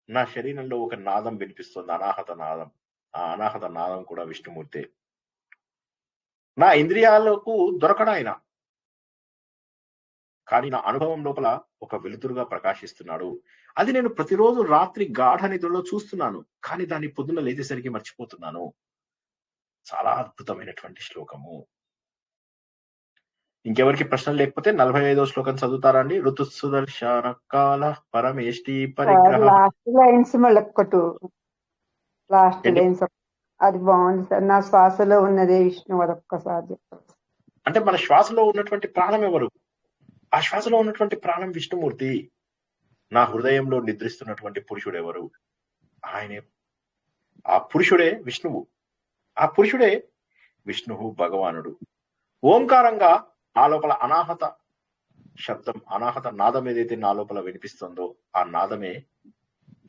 నా శరీరంలో ఒక నాదం వినిపిస్తుంది, అనాహత నాదం. ఆ అనాహత నాదం కూడా విష్ణుమూర్తే. నా ఇంద్రియాలకు దొరకడాయన, కానీ నా అనుభవం లోపల ఒక వెలుతురుగా ప్రకాశిస్తున్నాడు. అది నేను ప్రతిరోజు రాత్రి గాఢ నిద్రలో చూస్తున్నాను, కానీ దాన్ని పొద్దున్న లేచేసరికి మర్చిపోతున్నాను. చాలా అద్భుతమైనటువంటి శ్లోకము. ఇంకెవరికి ప్రశ్నలు లేకపోతే 45వ శ్లోకం చదువుతారా అండి? ఋతు సుదర్శన కాల పరమేష్టి పరిగ్రహ. లాస్ట్ లైన్స్ మళ్ళీ లాస్ట్ లైన్స్ అది బాగుంది సార్. నా శ్వాసలో ఉన్నదే విష్ణు, అదొక్కసారి చెప్పారు. అంటే మన శ్వాసలో ఉన్నటువంటి ప్రాణం ఎవరు? ఆ శ్వాసలో ఉన్నటువంటి ప్రాణం విష్ణుమూర్తి. నా హృదయంలో నిద్రిస్తున్నటువంటి పురుషుడు ఎవరు? ఆయనే. ఆ పురుషుడే విష్ణువు, ఆ పురుషుడే విష్ణువు, భగవానుడు. ఓంకారంగా నా లోపల అనాహత శబ్దం, అనాహత నాదం ఏదైతే నా లోపల వినిపిస్తుందో ఆ నాదమే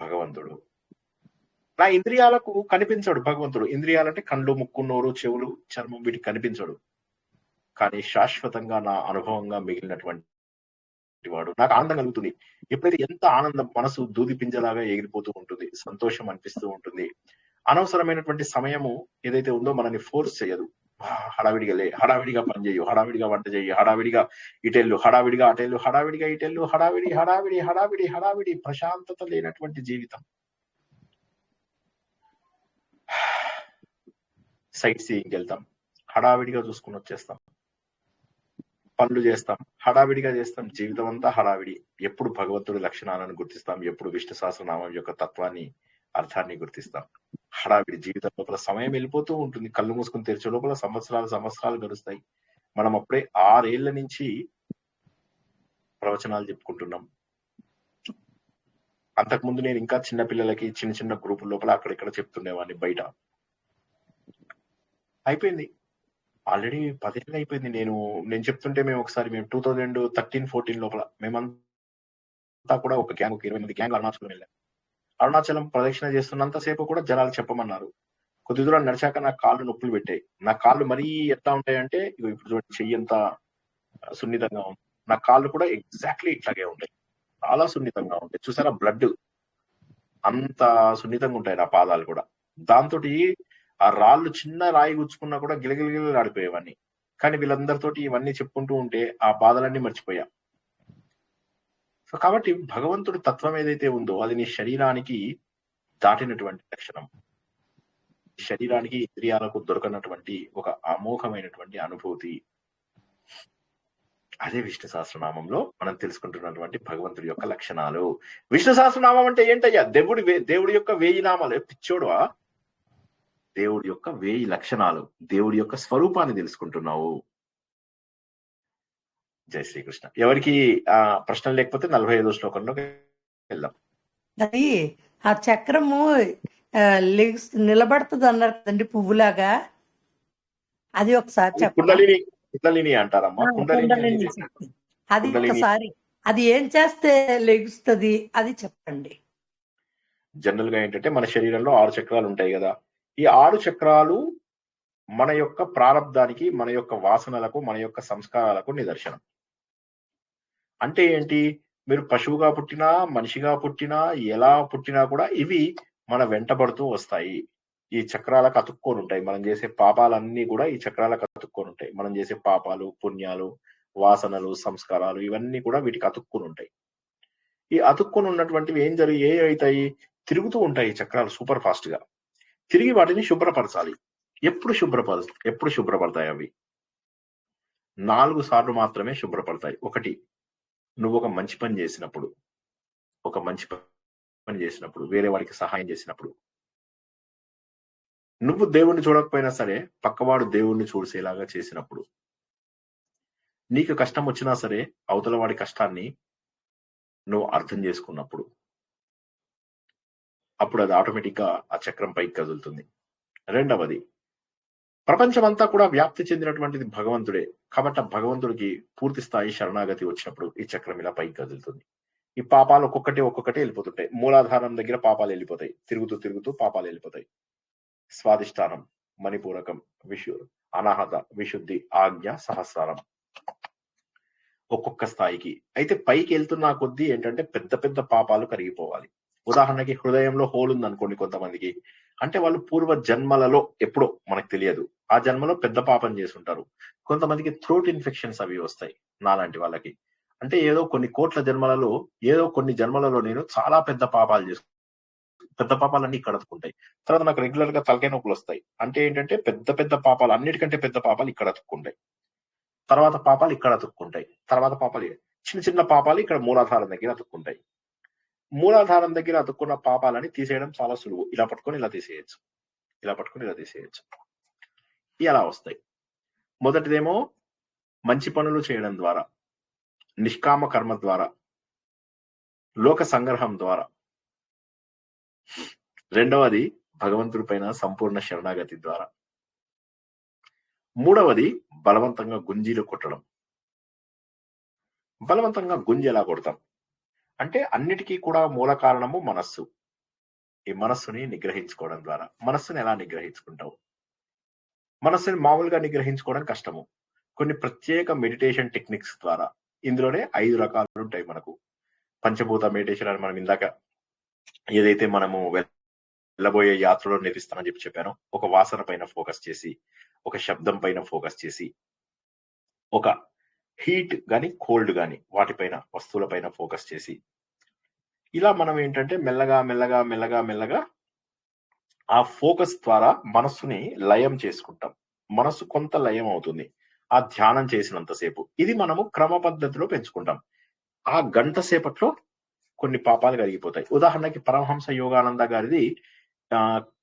భగవంతుడు. నా ఇంద్రియాలకు కనిపించడు భగవంతుడు. ఇంద్రియాలంటే కళ్ళు, ముక్కు, నోరు, చెవులు, చర్మం, వీటికి కనిపించడు. కానీ శాశ్వతంగా నా అనుభవంగా మిగిలినటువంటి వాడు. నాకు ఆనందం కలుగుతుంది. ఎప్పుడైతే ఎంత ఆనందం, మనసు దూది పింజలాగా ఎగిరిపోతూ ఉంటుంది, సంతోషం అనిపిస్తూ ఉంటుంది. అనవసరమైనటువంటి సమయము ఏదైతే ఉందో మనల్ని ఫోర్స్ చేయదు. హడావిడిగా లే, హడావిడిగా పని చేయు, హడావిడిగా వంట చేయి, హడావిడిగా ఇటెళ్ళు, హడావిడిగా అటెళ్ళు, హడావిడిగా ఇటెళ్ళు, హడావిడి హడావిడి హడావిడి హడావిడి, ప్రశాంతత లేనటువంటి జీవితం. సైట్ సీయింగ్కి వెళ్తాం, హడావిడిగా చూసుకుని వచ్చేస్తాం. పనులు చేస్తాం, హడావిడిగా చేస్తాం, జీవితం అంతా హడావిడి. ఎప్పుడు భగవంతుడి లక్షణాలను గుర్తిస్తాం, ఎప్పుడు విష్ణు సహస్రనామం యొక్క తత్వాన్ని, అర్థాన్ని గుర్తిస్తాం. హడావిడి జీవితం లోపల సమయం వెళ్ళిపోతూ ఉంటుంది. కళ్ళు మూసుకుని తెరిచే లోపల సంవత్సరాలు గడుస్తాయి. మనం అప్పుడే 6 ఏళ్ల నుంచి ప్రవచనాలు చెప్పుకుంటున్నాం. అంతకుముందు నేను ఇంకా చిన్న పిల్లలకి చిన్న చిన్న గ్రూపుల లోపల అక్కడిక్కడ చెప్తుండేవాడిని బయట. అయిపోయింది ఆల్రెడీ 10 ఏళ్ళు అయిపోయింది. నేను చెప్తుంటే మేము 2013-14 లోపల మేమంతా కూడా ఒక గ్యాంగ్, ఒక 20 మంది గ్యాంగ్ అరుణాచలం వెళ్ళాం. అరుణాచలం ప్రదక్షిణ చేస్తున్నంతసేపు కూడా జనాలు చెప్పమన్నారు. కొద్ది దూరం నడిచాక నా కాళ్ళు నొప్పులు పెట్టాయి. నా కాళ్ళు మరీ ఎట్లా ఉంటాయంటే, ఇప్పుడు చూడండి చెయ్యి ఎంత సున్నితంగా ఉంది, నా కాళ్ళు కూడా ఎగ్జాక్ట్లీ ఇట్లాగే ఉంటాయి, చాలా సున్నితంగా ఉంటాయి. చూసారా, బ్లడ్ అంత సున్నితంగా ఉంటాయి నా పాదాలు కూడా. దాంతో ఆ రాళ్ళు చిన్న రాయి గుచ్చుకున్నా కూడా గిలగిలగిల ఆడిపోయేవాడిని. కానీ వీళ్ళందరితోటి ఇవన్నీ చెప్పుకుంటూ ఉంటే ఆ బాధలన్నీ మర్చిపోయా. సో కాబట్టి భగవంతుడి తత్వం ఏదైతే ఉందో అది నీ శరీరానికి దాటినటువంటి లక్షణం, శరీరానికి ఇంద్రియాలకు దొరకనటువంటి ఒక అమోఘమైనటువంటి అనుభూతి. అదే విష్ణు సహస్రనామంలో మనం తెలుసుకుంటున్నటువంటి భగవంతుడి యొక్క లక్షణాలు. విష్ణు సహస్రనామం అంటే ఏంటయ్యా? దేవుడి యొక్క 1000 నామాలు. పిచ్చోడువా? దేవుడి యొక్క 1000 లక్షణాలు, దేవుడి యొక్క స్వరూపాన్ని తెలుసుకుంటున్నావు. జై శ్రీకృష్ణ. ఎవరికి ప్రశ్న లేకపోతే 45వ శ్లోకంలోకి వెళ్దాం. అది ఆ చక్రము నిలబడుతుంది అన్నారు కదండి పువ్వులాగా, అది ఒకసారి చెప్పండి. కుండలిని అంటారమ్మా. కుండలిని అది ఒకసారి అది ఏం చేస్తే లెగుస్తుంది అది చెప్పండి. జనరల్ గా ఏంటంటే మన శరీరంలో 6 చక్రాలు ఉంటాయి కదా. ఈ 6 చక్రాలు మన యొక్క ప్రారంధానికి, మన యొక్క వాసనలకు, మన యొక్క సంస్కారాలకు నిదర్శనం. అంటే ఏంటి? మీరు పశువుగా పుట్టినా, మనిషిగా పుట్టినా, ఎలా పుట్టినా కూడా ఇవి మన వెంటబడుతూ వస్తాయి. ఈ చక్రాలకు అతుక్కొని ఉంటాయి. మనం చేసే పాపాలన్నీ కూడా ఈ చక్రాలకు అతుక్కొని ఉంటాయి. మనం చేసే పాపాలు, పుణ్యాలు, వాసనలు, సంస్కారాలు ఇవన్నీ కూడా వీటికి అతుక్కొని ఉంటాయి. ఈ అతుక్కొని ఉన్నటువంటివి ఏమవుతాయి? తిరుగుతూ ఉంటాయి ఈ చక్రాలు సూపర్ ఫాస్ట్ గా. తిరిగి వాటిని శుభ్రపరచాలి. ఎప్పుడు శుభ్రపడతాయి అవి? 4 సార్లు మాత్రమే శుభ్రపడతాయి. ఒకటి, నువ్వు ఒక మంచి పని చేసినప్పుడు, వేరే వాడికి సహాయం చేసినప్పుడు. నువ్వు దేవుణ్ణి చూడకపోయినా సరే పక్కవాడు దేవుణ్ణి చూసేలాగా చేసినప్పుడు. నీకు కష్టం వచ్చినా సరే అవతల వాడి కష్టాన్ని నువ్వు అర్థం చేసుకున్నప్పుడు, అప్పుడు అది ఆటోమేటిక్ గా ఆ చక్రం పైకి కదులుతుంది. రెండవది, ప్రపంచమంతా కూడా వ్యాప్తి చెందినటువంటిది భగవంతుడే కాబట్టి ఆ భగవంతుడికి పూర్తి స్థాయి శరణాగతి వచ్చినప్పుడు ఈ చక్రం ఇలా పైకి కదులుతుంది. ఈ పాపాలు ఒక్కొక్కటి వెళ్ళిపోతుంటాయి. మూలాధారం దగ్గర పాపాలు వెళ్ళిపోతాయి, తిరుగుతూ పాపాలు వెళ్ళిపోతాయి. స్వాదిష్టానం, మణిపూరకం, అనాహత, విశుద్ధి, ఆజ్ఞ, సహస్రారం, ఒక్కొక్క స్థాయికి. అయితే పైకి వెళ్తున్న కొద్దీ ఏంటంటే పెద్ద పెద్ద పాపాలు కరిగిపోవాలి. ఉదాహరణకి హృదయంలో హోల్ ఉంది అనుకోండి కొంతమందికి, అంటే వాళ్ళు పూర్వ జన్మలలో ఎప్పుడో మనకు తెలియదు, ఆ జన్మలో పెద్ద పాపం చేసుంటారు. కొంతమందికి థ్రోట్ ఇన్ఫెక్షన్స్ అవి వస్తాయి నాలాంటి వాళ్ళకి. అంటే ఏదో కొన్ని కోట్ల జన్మలలో, ఏదో కొన్ని జన్మలలో నేను చాలా పెద్ద పాపాలన్నీ ఇక్కడ అతుక్కుంటాయి. తర్వాత నాకు రెగ్యులర్ గా తలకాయ నొప్పులు వస్తాయి. అంటే ఏంటంటే పెద్ద పాపాలు, అన్నిటికంటే పెద్ద పాపాలు ఇక్కడ అతుక్కుంటాయి. తర్వాత పాపాలు ఇక్కడ అతుక్కుంటాయి. తర్వాత పాపాలు, చిన్న పాపాలు ఇక్కడ మూలాధారం దగ్గర అతుక్కుంటాయి. మూలాధారం దగ్గర అతుక్కున్న పాపాలని తీసేయడం చాలా సులువు. ఇలా పట్టుకొని ఇలా తీసేయచ్చు, ఇలా పట్టుకొని ఇలా తీసేయచ్చు. ఇలా వస్తాయి. మొదటిదేమో మంచి పనులు చేయడం ద్వారా, నిష్కామ కర్మ ద్వారా, లోక సంగ్రహం ద్వారా. రెండవది భగవంతుడి పైన సంపూర్ణ శరణాగతి ద్వారా. మూడవది బలవంతంగా గుంజీలు కొట్టడం. బలవంతంగా గుంజి ఎలా కొడతాం అంటే అన్నిటికీ కూడా మూల కారణము మనస్సు. ఈ మనస్సుని నిగ్రహించుకోవడం ద్వారా. మనస్సుని ఎలా నిగ్రహించుకుంటావు? మనస్సుని మామూలుగా నిగ్రహించుకోవడం కష్టము. కొన్ని ప్రత్యేక మెడిటేషన్ టెక్నిక్స్ ద్వారా. ఇందులోనే 5 రకాలు ఉంటాయి మనకు. పంచభూత మెడిటేషన్ అని మనం ఇందాక ఏదైతే మనము వెళ్ళబోయే యాత్రలో నేర్పిస్తానని చెప్పానో, ఒక వాసన పైన ఫోకస్ చేసి, ఒక శబ్దం పైన ఫోకస్ చేసి, ఒక హీట్ గాని కోల్డ్ గాని వాటిపైన, వస్తువులపైన ఫోకస్ చేసి, ఇలా మనం ఏంటంటే మెల్లగా ఆ ఫోకస్ ద్వారా మనస్సుని లయం చేసుకుంటాం. మనస్సు కొంత లయం అవుతుంది. ఆ ధ్యానం చేసినంతసేపు. ఇది మనము క్రమ పద్ధతిలో పెంచుకుంటాం. ఆ గంట సేపట్లో కొన్ని పాపాలు కరిగిపోతాయి. ఉదాహరణకి పరమహంస యోగానంద గారిది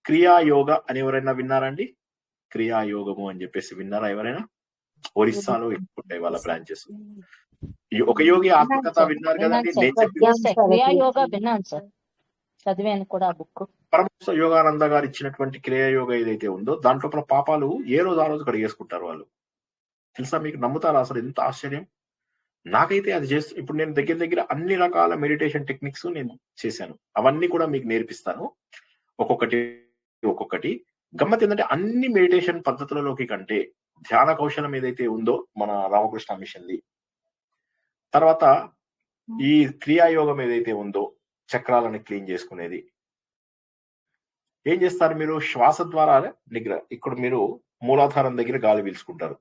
క్రియాయోగ అని ఎవరైనా విన్నారండి? క్రియాయోగము అని చెప్పేసి విన్నారా ఎవరైనా? ఒరిస్సాలో ఎక్కువ ఉంటాయి వాళ్ళ బ్రాంచెస్. ఒక యోగి ఆత్మకథ విన్నారు కదండి? నేను చెప్పిన క్రియాయోగ విన్నాను సార్, చదివాను కూడా ఆ బుక్. పరమహంస యోగానంద గారు ఇచ్చినటువంటి క్రియాయోగ ఏదైతే ఉందో దాంట్లో పాపాలు ఏ రోజు ఆ రోజు కడిగేసుకుంటారు వాళ్ళు. తెలుసా మీకు? నమ్ముతారా అసలు? ఎంత ఆశ్చర్యం! నాకైతే అది ఇప్పుడు నేను దగ్గర అన్ని రకాల మెడిటేషన్ టెక్నిక్స్ నేను చేశాను. అవన్నీ కూడా మీకు నేర్పిస్తాను ఒక్కొక్కటి. గమ్మత్ ఏంటంటే అన్ని మెడిటేషన్ పద్ధతులలోకి కంటే ధ్యాన కౌశలం ఏదైతే ఉందో మన రామకృష్ణ మిషన్ది, తర్వాత ఈ క్రియాయోగం ఏదైతే ఉందో చక్రాలను క్లీన్ చేసుకునేది, ఏం చేస్తారు మీరు? శ్వాస ద్వారా నిగ్రహ. ఇక్కడ మీరు మూలాధారం దగ్గర గాలి పీల్చుకుంటారు,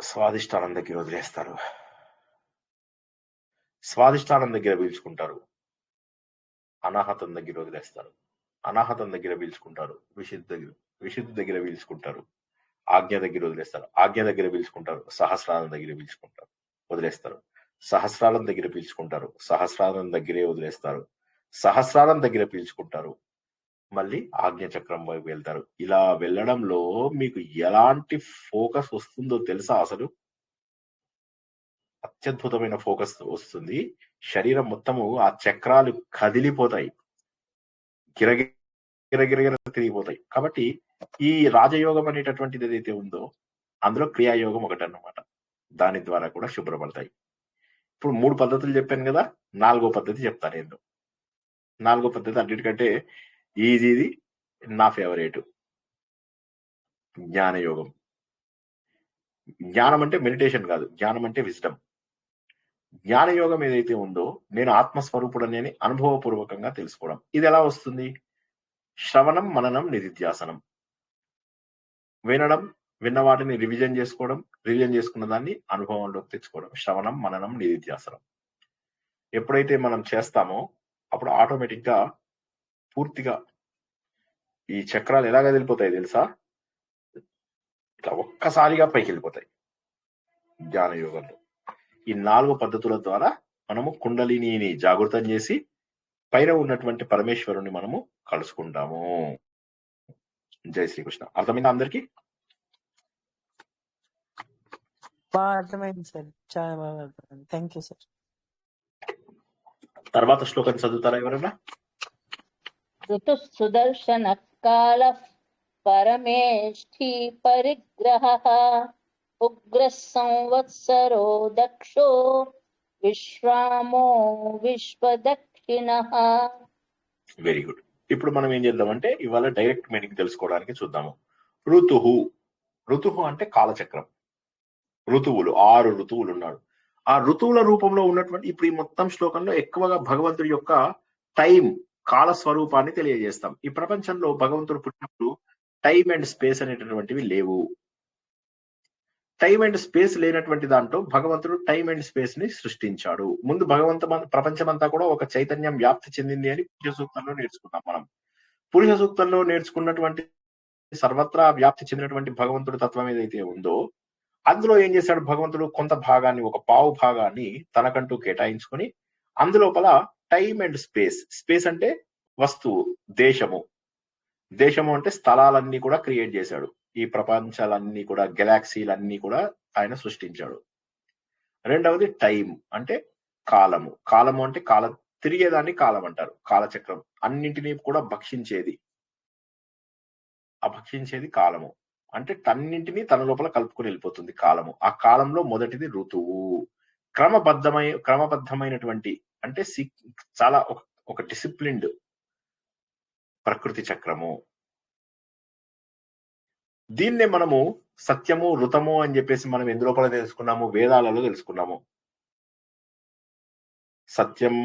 స్వాదిష్టానం దగ్గర వదిలేస్తారు, స్వాదిష్టానం దగ్గర పీల్చుకుంటారు, అనాహతం దగ్గర వదిలేస్తారు, అనాహతం దగ్గర పీల్చుకుంటారు, విశుద్ధి దగ్గర పీల్చుకుంటారు, ఆజ్ఞ దగ్గర వదిలేస్తారు, ఆజ్ఞ దగ్గర పీల్చుకుంటారు, సహస్రాలం దగ్గర పీల్చుకుంటారు, వదిలేస్తారు, సహస్రాలం దగ్గర పీల్చుకుంటారు, సహస్రాలం దగ్గరే వదిలేస్తారు, సహస్రాలం దగ్గర పీల్చుకుంటారు, మళ్ళీ ఆజ్ఞ చక్రం వైపు వెళ్తారు. ఇలా వెళ్ళడంలో మీకు ఎలాంటి ఫోకస్ వస్తుందో తెలుసా? అసలు అత్యద్భుతమైన ఫోకస్ వస్తుంది. శరీరం మొత్తము ఆ చక్రాలు కదిలిపోతాయి, గిరగిర తిరిగిపోతాయి. కాబట్టి ఈ రాజయోగం అనేటటువంటిది ఏదైతే ఉందో అందులో క్రియాయోగం ఒకటి అన్నమాట. దాని ద్వారా కూడా శుభ్రపడతాయి. ఇప్పుడు 3 పద్ధతులు చెప్పాను కదా, 4వ పద్ధతి చెప్తాను నేను. 4వ పద్ధతి అన్నిటికంటే ఈజీది, నా ఫేవరేట్, జ్ఞానయోగం. జ్ఞానం అంటే మెడిటేషన్ కాదు, జ్ఞానం అంటే విజ్డమ్. జ్ఞానయోగం ఏదైతే ఉందో నేను ఆత్మస్వరూపుడని అనుభవపూర్వకంగా తెలుసుకోవడం. ఇది ఎలా వస్తుంది? శ్రవణం, మననం, నిధిధ్యాసనం. వినడం, విన్న వాటిని రివిజన్ చేసుకోవడం, రివిజన్ చేసుకున్న దాన్ని అనుభవంలోకి తెచ్చుకోవడం. శ్రవణం, మననం, నిధిధ్యాసనం ఎప్పుడైతే మనం చేస్తామో అప్పుడు ఆటోమేటిక్ గా పూర్తిగా ఈ చక్రాలు ఎలా కదిలిపోతాయి తెలుసా? ఇట్లా ఒక్కసారిగా పైకి వెళ్ళిపోతాయి. జ్ఞాన యోగంలో ఈ 4 పద్ధతుల ద్వారా మనము కుండలిని జాగృతం చేసి పైన ఉన్నటువంటి పరమేశ్వరుని మనము కలుసుకుంటాము. జై శ్రీకృష్ణ. అర్థమైందా అందరికి? బాగా అర్థమైంది సార్, చాలా బాగా అర్థమైంది. Thank you sir. తర్వాత శ్లోకం చదువుతారా ఎవరైనా? ఋతు సుదర్శన కాల పరమేష్ఠి పరిగ్రహ ఉగ్ర సంవత్సరో దక్షో విశ్రామో విశ్వదక్షిణ. Very good. ఇప్పుడు మనం ఏం చేద్దామంటే ఇవాళ డైరెక్ట్ మీనింగ్ తెలుసుకోవడానికి చూద్దాము. ఋతుహు. ఋతుహు అంటే కాలచక్రం. ఋతువులు, 6 ఋతువులు ఉన్నాడు. ఆ ఋతువుల రూపంలో ఉన్నటువంటి ఇప్పుడు ఈ మొత్తం శ్లోకంలో ఎక్కువగా భగవంతుడి యొక్క టైం, కాల స్వరూపాన్ని తెలియజేస్తాం. ఈ ప్రపంచంలో భగవంతుడు పుట్టినప్పుడు టైం అండ్ స్పేస్ అనేటటువంటివి లేవు. టైం అండ్ స్పేస్ లేనటువంటి దాంట్లో భగవంతుడు టైం అండ్ స్పేస్ ని సృష్టించాడు. ముందు ప్రపంచమంతా కూడా ఒక చైతన్యం వ్యాప్తి చెందింది అని పురుష సూక్తంలో నేర్చుకున్నాం మనం. పురుష సూక్తంలో నేర్చుకున్నటువంటి సర్వత్రా వ్యాప్తి చెందినటువంటి భగవంతుడి తత్వం ఏదైతే ఉందో అందులో ఏం చేశాడు భగవంతుడు? కొంత భాగాన్ని, ఒక పావు భాగాన్ని తనకంటూ కేటాయించుకొని అందులోపల టైం అండ్ స్పేస్, స్పేస్ అంటే వస్తువు, దేశము, దేశము అంటే స్థలాలన్నీ కూడా క్రియేట్ చేశాడు. ఈ ప్రపంచాలన్నీ కూడా, గెలాక్సీలన్నీ కూడా ఆయన సృష్టించాడు. రెండవది టైం అంటే కాలము. కాలము అంటే తిరిగేదాన్ని కాలం అంటారు. కాలచక్రం అన్నింటినీ కూడా భక్షించేది, భక్షించేది కాలము. అంటే అన్నింటినీ తన లోపల కలుపుకొని వెళ్ళిపోతుంది కాలము. ఆ కాలంలో మొదటిది ఋతువు. క్రమబద్ధమైనటువంటి అంటే చాలా ఒక డిసిప్లిన్డ్ ప్రకృతి చక్రము. దీన్నే మనము సత్యము, ఋతము అని చెప్పేసి మనం ఎందులోపల తెలుసుకున్నాము? వేదాలలో తెలుసుకున్నాము. సత్యం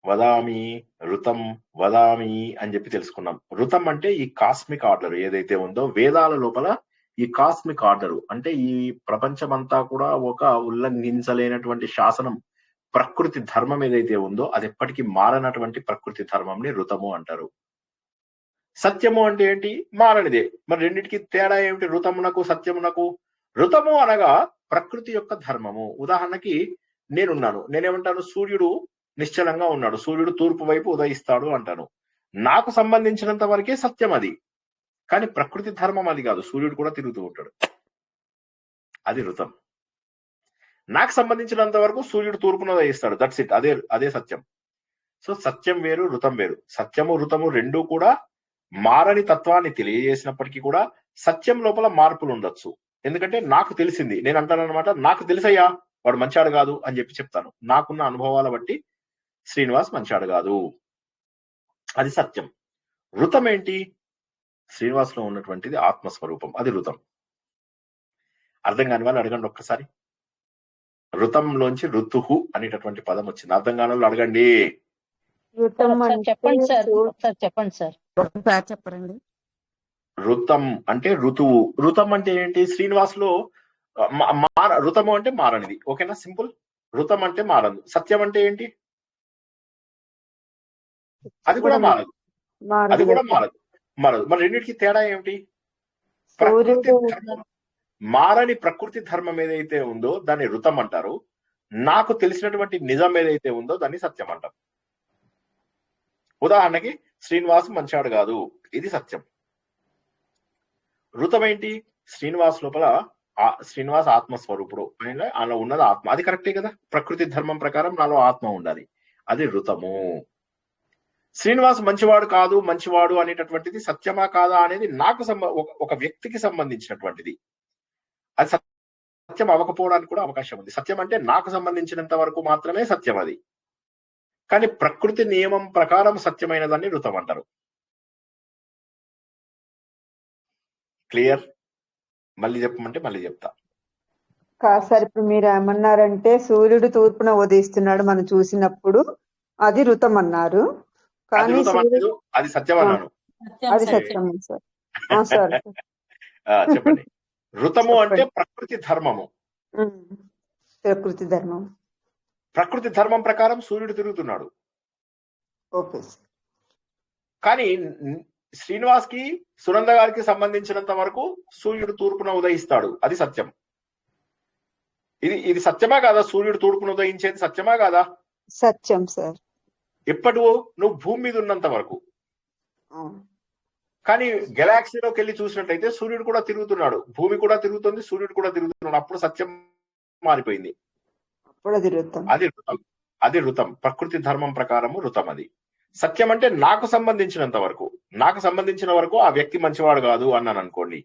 వదామి, ఋతం వదామి అని చెప్పి తెలుసుకున్నాం. ఋతం అంటే ఈ కాస్మిక్ ఆర్డర్ ఏదైతే ఉందో వేదాల లోపల, ఈ కాస్మిక్ ఆర్డర్ అంటే ఈ ప్రపంచమంతా కూడా ఒక ఉల్లంఘించలేనటువంటి శాసనం, ప్రకృతి ధర్మం ఏదైతే ఉందో అది ఎప్పటికీ మారనటువంటి ప్రకృతి ధర్మంని ఋతము అంటారు. సత్యము అంటే ఏంటి? మారనిదే. మరి రెండింటికి తేడా ఏమిటి? ఋతమునకు సత్యమునకు. ఋతము అనగా ప్రకృతి యొక్క ధర్మము. ఉదాహరణకి నేనున్నాను, నేనేమంటాను? సూర్యుడు నిశ్చలంగా ఉన్నాడు, సూర్యుడు తూర్పు వైపు ఉదయిస్తాడు అంటాను. నాకు సంబంధించినంత వరకే సత్యం అది, కానీ ప్రకృతి ధర్మం అది కాదు. సూర్యుడు కూడా తిరుగుతూ ఉంటాడు, అది ఋతం. నాకు సంబంధించినంత వరకు సూర్యుడు తూర్పున ఉదయిస్తాడు, దట్స్ ఇట్, అదే సత్యం. సో సత్యం వేరు, ఋతం వేరు. సత్యము ఋతము రెండూ కూడా మారని తత్వాన్ని తెలియజేసినప్పటికీ కూడా సత్యం లోపల మార్పులు ఉండొచ్చు. ఎందుకంటే నాకు తెలిసింది, నేను అంటాను అనమాట, నాకు తెలుసయ్యా వాడు మంచాడు కాదు అని చెప్తాను. నాకున్న అనుభవాల బట్టి శ్రీనివాస్ మంచాడు కాదు, అది సత్యం. ఋతం ఏంటి? శ్రీనివాస్ లో ఉన్నటువంటిది ఆత్మస్వరూపం, అది ఋతం. అర్థం కాని వాళ్ళు అడగండి ఒక్కసారి. ఋతంలోంచి ఋతుహు అనేటటువంటి పదం వచ్చింది. అర్థం కాని వాళ్ళు అడగండి. చెప్పండి సార్, ఒకసారి చెప్పండి సార్. ఒకసారి చెప్పరండి. ఋతం అంటే ఋతువు. ఋతం అంటే ఏంటి? శ్రీనివాస్ లో ఋతము అంటే మారనిది. ఓకేనా? సింపుల్. ఋతం అంటే మారదు. సత్యం అంటే ఏంటి? అది కూడా మారదు, అది కూడా మారదు. మరి రెండింటికి తేడా ఏమిటి? ప్రకృతి ధర్మం, మారని ప్రకృతి ధర్మం ఏదైతే ఉందో దాన్ని ఋతం అంటారు. నాకు తెలిసినటువంటి నిజం ఏదైతే ఉందో దాన్ని సత్యం అంటారు. ఉదాహరణకి శ్రీనివాస్ మంచాడు కాదు, ఇది సత్యం. ఋతం ఏంటి? శ్రీనివాస్ లోపల శ్రీనివాస్ ఆత్మస్వరూపుడు, అలా ఉన్నది ఆత్మ, అది కరెక్టే కదా. ప్రకృతి ధర్మం ప్రకారం నాలో ఆత్మ ఉండాలి, అది ఋతము. శ్రీనివాస్ మంచివాడు కాదు, మంచివాడు అనేటటువంటిది సత్యమా కాదా అనేది నాకు ఒక వ్యక్తికి సంబంధించినటువంటిది. అది సత్యం అవ్వకపోవడానికి కూడా అవకాశం ఉంది. సత్యం అంటే నాకు సంబంధించినంత వరకు మాత్రమే సత్యం అది, కానీ ప్రకృతి నియమం ప్రకారం సత్యమైన దాన్ని ఋతం అంటారు. క్లియర్? మళ్ళీ చెప్పమంటే మళ్ళీ చెప్తా. కాదు సార్, ఇప్పుడు మీరు ఏమన్నారంటే సూర్యుడు తూర్పున ఉదయిస్తున్నాడు మనం చూసినప్పుడు, అది ఋతం అన్నారు. కానీ అది సత్యం అన్నాను. అది సత్యం సార్. సార్ చెప్పండి. ఋతము అంటే ప్రకృతి ధర్మము. ప్రకృతి ధర్మం, ప్రకృతి ధర్మం ప్రకారం సూర్యుడు తిరుగుతున్నాడు. ఓకే. కానీ శ్రీనివాస్ కి సునంద గారికి సంబంధించినంత వరకు సూర్యుడు తూర్పున ఉదయిస్తాడు, అది సత్యం. ఇది సత్యమా కాదా? సూర్యుడు తూర్పున ఉదయించేది సత్యమా కాదా? సత్యం సార్. ఎప్పటి నువ్వు భూమి మీద ఉన్నంత వరకు. కానీ గెలాక్సీలోకి వెళ్ళి చూసినట్టయితే సూర్యుడు కూడా తిరుగుతున్నాడు, భూమి కూడా తిరుగుతుంది, సూర్యుడు కూడా తిరుగుతున్నాడు. అప్పుడు సత్యం మారిపోయింది, అది ఋతం. ప్రకృతి ధర్మం ప్రకారము ఋతం అది. సత్యం అంటే నాకు సంబంధించినంత వరకు, నాకు సంబంధించిన వరకు ఆ వ్యక్తి మంచివాడు కాదు అన్నాను అనుకోండి,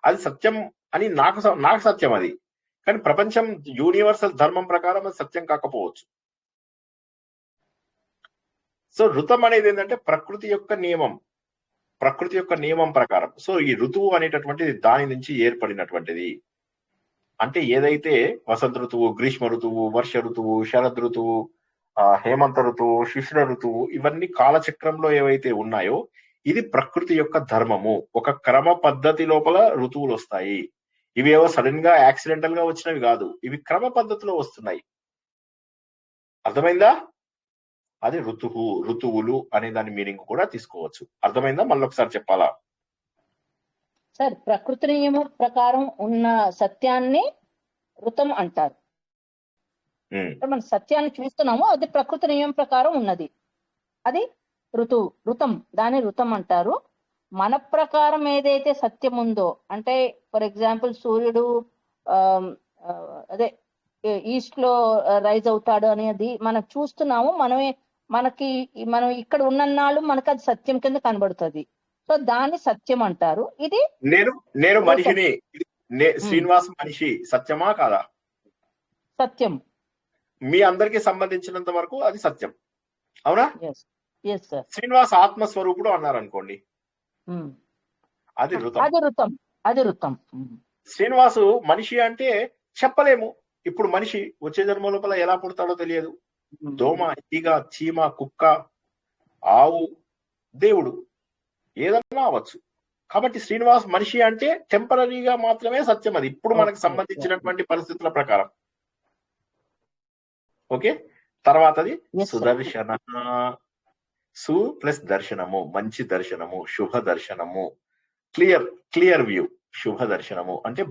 అది సత్యం అని నాకు సత్యం అది. కానీ ప్రపంచం యూనివర్సల్ ధర్మం ప్రకారం అది సత్యం కాకపోవచ్చు. సో ఋతం అనేది ఏంటంటే ప్రకృతి యొక్క నియమం, ప్రకృతి యొక్క నియమం ప్రకారం. సో ఈ ఋతువు అనేటటువంటిది దాని నుంచి ఏర్పడినటువంటిది. అంటే ఏదైతే వసంత ఋతువు, గ్రీష్మ ఋతువు, వర్ష ఋతువు, శరద్ ఋతువు, హేమంత ఋతువు, శిశిర ఋతువు, ఇవన్నీ కాలచక్రంలో ఏవైతే ఉన్నాయో ఇది ప్రకృతి యొక్క ధర్మము. ఒక క్రమ పద్ధతి లోపల ఋతువులు వస్తాయి. ఇవి ఏవో సడన్ గా యాక్సిడెంటల్ గా వచ్చినవి కాదు, ఇవి క్రమ పద్ధతిలో వస్తున్నాయి. అర్థమైందా? అది ఋతువులు అనే దాని మీనింగ్ కూడా తీసుకోవచ్చు. అర్థమైందా? మళ్ళీ ఒకసారి చెప్పాలా సార్? ప్రకృతి నియమం ప్రకారం ఉన్న సత్యాన్ని ఋతం అంటారు. మనం సత్యాన్ని చూస్తున్నాము, అది ప్రకృతి నియమం ప్రకారం ఉన్నది, అది ఋతం, దాన్ని ఋతం అంటారు. మన ప్రకారం ఏదైతే సత్యం ఉందో, అంటే ఫర్ ఎగ్జాంపుల్ సూర్యుడు అదే ఈస్ట్ లో రైజ్ అవుతాడు అనేది మనం చూస్తున్నాము, మనం ఇక్కడ ఉన్నన్నాళ్ళు మనకు అది సత్యం కింద కనబడుతుంది. సో దాన్ని సత్యం అంటారు. ఇది నేను మనిషిని, శ్రీనివాస్ మనిషి, సత్యమా కాదా? సత్యం. మీ అందరికి సంబంధించినంత వరకు అది సత్యం, అవునా? శ్రీనివాస్ ఆత్మస్వరూపుడు అన్నారు అనుకోండి, అది ఋతం. శ్రీనివాసు మనిషి అంటే చెప్పలేము. ఇప్పుడు మనిషి వచ్చే జన్మ లోపల ఎలా పుడతాడో తెలియదు. దోమ, ఈగ, చీమ, కుక్క, ఆవు, దేవుడు ఏదన్నా అవ్వచ్చు. కాబట్టి శ్రీనివాస్ మనిషి అంటే టెంపరీగా మాత్రమే సత్యం, అది ఇప్పుడు మనకు సంబంధించినటువంటి పరిస్థితుల ప్రకారం. ఓకే. తర్వాతది సుదర్శన. సు ప్లస్ దర్శనము, మంచి దర్శనము, శుభ దర్శనము, క్లియర్ వ్యూ. శుభ దర్శనము అంటే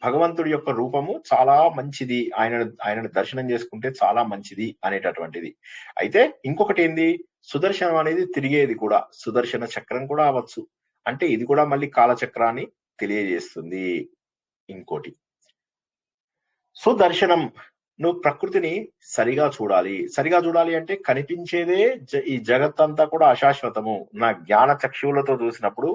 భగవంతుడి యొక్క రూపము చాలా మంచిది, ఆయనను దర్శనం చేసుకుంటే చాలా మంచిది అనేటటువంటిది. అయితే ఇంకొకటి ఏంది, సుదర్శనం అనేది తిరిగేది కూడా, సుదర్శన చక్రం కూడా అవ్వచ్చు. అంటే ఇది కూడా మళ్ళీ కాలచక్రాన్ని తెలియజేస్తుంది. ఇంకోటి సుదర్శనం, నువ్వు ప్రకృతిని సరిగా చూడాలి అంటే కనిపించేదే ఈ జగత్తంతా కూడా అశాశ్వతము. నా జ్ఞాన చక్షువులతో చూసినప్పుడు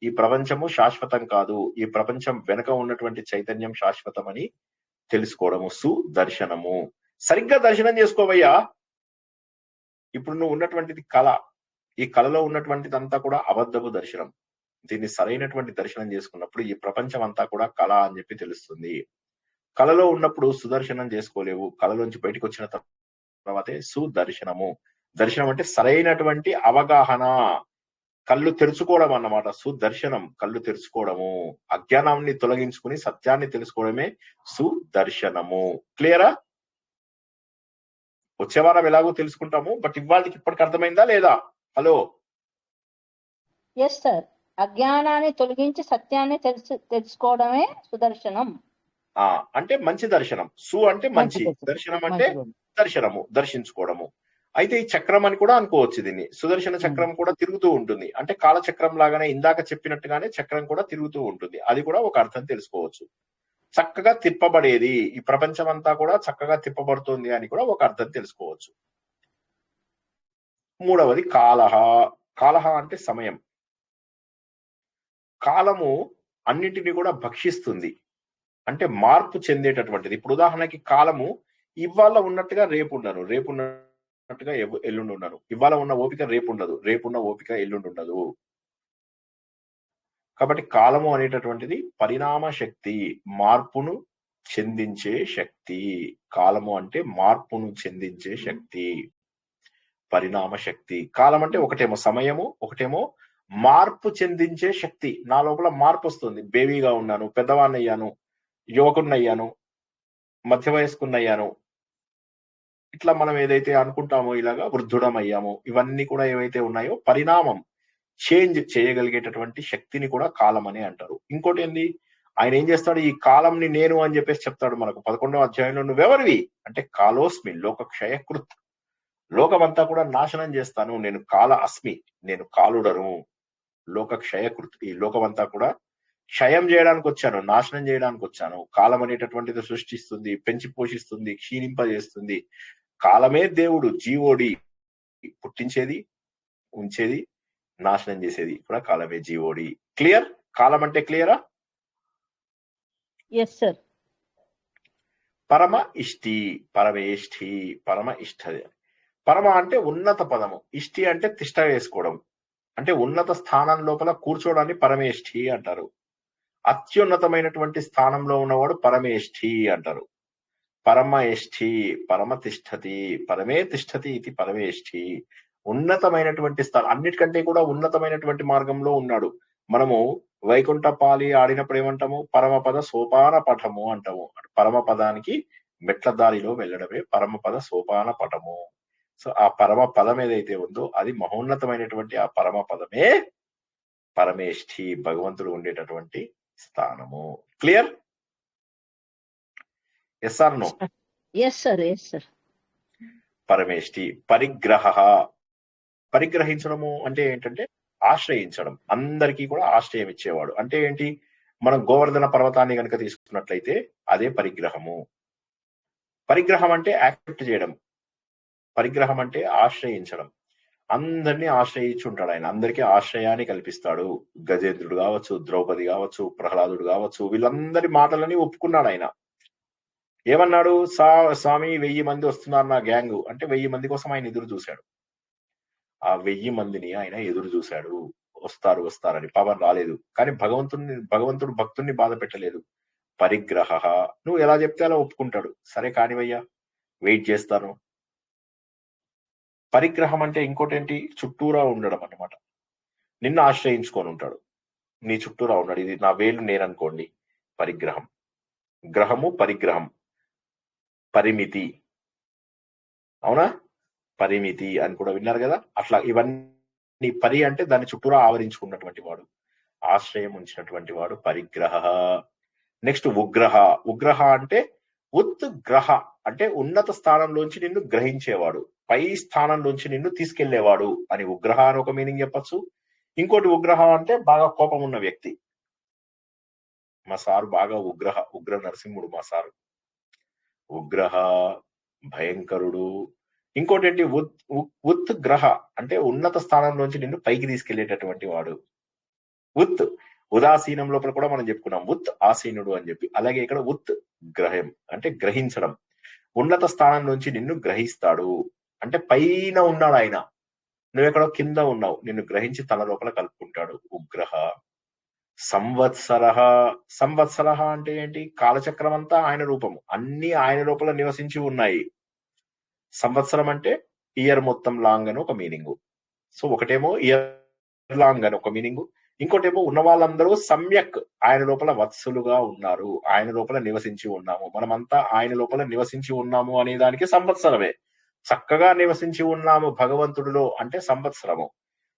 ఈ ప్రపంచము శాశ్వతం కాదు, ఈ ప్రపంచం వెనుక ఉన్నటువంటి చైతన్యం శాశ్వతం అని తెలుసుకోవడము సుదర్శనము. సరిగ్గా దర్శనం చేసుకోవయ్యా. ఇప్పుడు నువ్వు ఉన్నటువంటిది కళ, ఈ కళలో ఉన్నటువంటిది అంతా కూడా అబద్ధపు దర్శనం. దీన్ని సరైనటువంటి దర్శనం చేసుకున్నప్పుడు ఈ ప్రపంచం అంతా కూడా కళ అని చెప్పి తెలుస్తుంది. కళలో ఉన్నప్పుడు సుదర్శనం చేసుకోలేవు, కళలోంచి బయటకు వచ్చిన తర్వాతే సుదర్శనము. దర్శనం అంటే సరైనటువంటి అవగాహన, కళ్ళు తెరుచుకోవడం అన్నమాట. సుదర్శనం కళ్ళు తెరుచుకోవడము, అజ్ఞానాన్ని తొలగించుకుని సత్యాన్ని తెలుసుకోవడమే సుదర్శనము. క్లియరా? వచ్చే వారం ఎలాగో తెలుసుకుంటాము, బట్ ఇవాళకి ఇప్పటికి అర్థమైందా లేదా? Hello, yes sir. అజ్ఞానాన్ని తొలగించి సత్యాన్ని తెలుసుకోవడమే సుదర్శనం. అంటే మంచి దర్శనం. సు అంటే మంచి, దర్శనం అంటే దర్శనము, దర్శించుకోవడము. అయితే ఈ చక్రం అని కూడా అనుకోవచ్చు దీన్ని. సుదర్శన చక్రం కూడా తిరుగుతూ ఉంటుంది, అంటే కాలచక్రం లాగానే ఇందాక చెప్పినట్టుగానే చక్రం కూడా తిరుగుతూ ఉంటుంది. అది కూడా ఒక అర్థం తెలుసుకోవచ్చు. చక్కగా తిప్పబడేది, ఈ ప్రపంచం అంతా కూడా చక్కగా తిప్పబడుతుంది అని కూడా ఒక అర్థం తెలుసుకోవచ్చు. మూడవది కాలహ. కాలహ అంటే సమయం. కాలము అన్నింటినీ కూడా భక్షిస్తుంది, అంటే మార్పు చెందేటటువంటిది. ఇప్పుడు ఉదాహరణకి కాలము ఇవాళ ఉన్నట్టుగా రేపు ఉండను, రేపు ఉన్నట్టుగా ఎల్లుండి ఉండను. ఇవాళ ఉన్న ఓపిక రేపు ఉండదు, రేపున్న ఓపిక ఎల్లుండి ఉండదు. కాబట్టి కాలము అనేటటువంటిది పరిణామ శక్తి, మార్పును చెందించే శక్తి. కాలము అంటే మార్పును చెందించే శక్తి, పరిణామ శక్తి. కాలం అంటే ఒకటేమో సమయము, ఒకటేమో మార్పు చెందించే శక్తి. నా లోపల మార్పు వస్తుంది. బేబీగా ఉన్నాను, పెద్దవాడిని అయ్యాను, యువకుడిని అయ్యాను, మధ్య వయస్కుని అయ్యాను. ఇట్లా మనం ఏదైతే అనుకుంటామో ఇలాగా వృద్ధుడం అయ్యాము. ఇవన్నీ కూడా ఏవైతే ఉన్నాయో పరిణామం, చేంజ్ చేయగలిగేటటువంటి శక్తిని కూడా కాలం అని అంటారు. ఇంకోటి ఏంది, ఆయన ఏం చేస్తాడు, ఈ కాలంని నేను అని చెప్పేసి చెప్తాడు మనకు 11వ అధ్యాయంలో. నువ్వెవరివి అంటే కాలోస్మి లోక క్షయకృత్, లోకమంతా కూడా నాశనం చేస్తాను, నేను కాల అస్మి, నేను కాలుడను, లోక క్షయకృత్, ఈ లోకమంతా కూడా క్షయం చేయడానికి వచ్చాను, నాశనం చేయడానికి వచ్చాను. కాలం అనేటటువంటిది సృష్టిస్తుంది, పెంచి పోషిస్తుంది, క్షీణింపజేస్తుంది. కాలమే దేవుడు, జీవోడి, పుట్టించేది, ఉంచేది, నాశనం చేసేది కూడా కాలమే జీవోడి. క్లియర్? కాలం అంటే క్లియరా? Yes sir. పరమ ఇష్టి, పరమేష్ఠి, పరమ ఇష్ట. పరమ అంటే ఉన్నత పదము, ఇష్టి అంటే తిష్ట వేసుకోవడం, అంటే ఉన్నత స్థానం లోపల కూర్చోవడాన్ని పరమేష్ఠి అంటారు. అత్యున్నతమైనటువంటి స్థానంలో ఉన్నవాడు పరమేష్ఠి అంటారు. పరమేష్ఠి, పరమ తిష్టతి, పరమే తిష్టతి ఇది పరమేష్ఠి. ఉన్నతమైనటువంటి స్థానం, అన్నిటికంటే కూడా ఉన్నతమైనటువంటి మార్గంలో ఉన్నాడు. మనము వైకుంఠ పాలి ఆడినప్పుడు ఏమంటాము, పరమపద సోపాన పఠము అంటాము. పరమపదానికి మెట్ల దారిలో వెళ్ళడమే పరమపద సోపాన పటము. సో ఆ పరమ పదం ఏదైతే ఉందో అది మహోన్నతమైనటువంటి ఆ పరమ పదమే పరమేష్ఠి, భగవంతుడు ఉండేటటువంటి స్థానము. Clear? Yes or no? Yes sir, yes sir. పరమేష్ఠి. పరిగ్రహ, పరిగ్రహించడము అంటే ఏంటంటే ఆశ్రయించడం, అందరికీ కూడా ఆశ్రయం ఇచ్చేవాడు. అంటే ఏంటి, మనం గోవర్ధన పర్వతాన్ని కనుక తీసుకున్నట్లయితే అదే పరిగ్రహము. పరిగ్రహం అంటే యాక్సెప్ట్ చేయడం, పరిగ్రహం అంటే ఆశ్రయించడం. అందరినీ ఆశ్రయించుంటాడు ఆయన, అందరికీ ఆశ్రయాన్ని కల్పిస్తాడు. గజేంద్రుడు కావచ్చు, ద్రౌపది కావచ్చు, ప్రహ్లాదుడు కావచ్చు, వీళ్ళందరి మాటలని ఒప్పుకున్నాడు ఆయన. ఏమన్నాడు, స్వామి 1000 మంది వస్తున్నారు నా గ్యాంగ్ అంటే 1000 మంది కోసం ఆయన ఎదురు చూశాడు. ఆ 1000 మందిని ఆయన ఎదురు చూశాడు, వస్తారని. పాపం రాలేదు, కానీ భగవంతుడు భక్తుడిని బాధ పెట్టలేదు. పరిగ్రహ, నువ్వు ఎలా చెప్తే అలా ఒప్పుకుంటాడు. సరే కానివయ్యా, వెయిట్ చేస్తాను. పరిగ్రహం అంటే ఇంకోటి ఏంటి, చుట్టూరా ఉండడం అన్నమాట. నిన్ను ఆశ్రయించుకొని ఉంటాడు, నీ చుట్టూరా ఉన్నాడు. ఇది నా వేలు నేననుకోండి, పరిగ్రహం. గ్రహము, పరిగ్రహం, పరిమితి, అవునా? పరిమితి అని కూడా విన్నారు కదా. అట్లా ఇవన్నీ పరి అంటే దాని చుట్టూరా ఆవరించుకున్నటువంటి వాడు, ఆశ్రయం ఉంచినటువంటి వాడు పరిగ్రహ. నెక్స్ట్ ఉగ్రహ. ఉగ్రహ అంటే ఉత్గ్రహ అంటే ఉన్నత స్థానంలోంచి నిన్ను గ్రహించేవాడు, పై స్థానంలోంచి నిన్ను తీసుకెళ్లేవాడు అని ఉగ్రహ అని ఒక మీనింగ్ చెప్పచ్చు. ఇంకోటి ఉగ్రహ అంటే బాగా కోపం ఉన్న వ్యక్తి. మా సారు బాగా ఉగ్ర నరసింహుడు మా సారు. ఉగ్రహ, భయంకరుడు. ఇంకోటి ఏంటి ఉత్గ్రహ అంటే ఉన్నత స్థానంలోంచి నిన్ను పైకి తీసుకెళ్లేటటువంటి వాడు. ఉదాసీనం లోపల కూడా మనం చెప్పుకున్నాం ఉత్ ఆసీనుడు అని చెప్పి. అలాగే ఇక్కడ ఉత్ గ్రహం అంటే గ్రహించడం, ఉన్నత స్థానం నుంచి నిన్ను గ్రహిస్తాడు అంటే పైన ఉన్నాడు ఆయన, నువ్వెక్కడో కింద ఉన్నావు, నిన్ను గ్రహించి తన లోపల కలుపుకుంటాడు. ఉగ్రహ. సంవత్సర. సంవత్సర అంటే ఏంటి? కాలచక్రం అంతా ఆయన రూపము, అన్ని ఆయన లోపల నివసించి ఉన్నాయి. సంవత్సరం అంటే ఇయర్ మొత్తం లాంగ్ అని ఒక మీనింగు. సో ఒకటేమో ఇయర్ లాంగ్ అని ఒక మీనింగు, ఇంకోటేమో ఉన్న వాళ్ళందరూ సమ్యక్ ఆయన లోపల వత్సలుగా ఉన్నారు, ఆయన లోపల నివసించి ఉన్నాము, మనమంతా ఆయన లోపల నివసించి ఉన్నాము అనే దానికి సంవత్సరమే. చక్కగా నివసించి ఉన్నాము భగవంతుడిలో అంటే సంవత్సరము.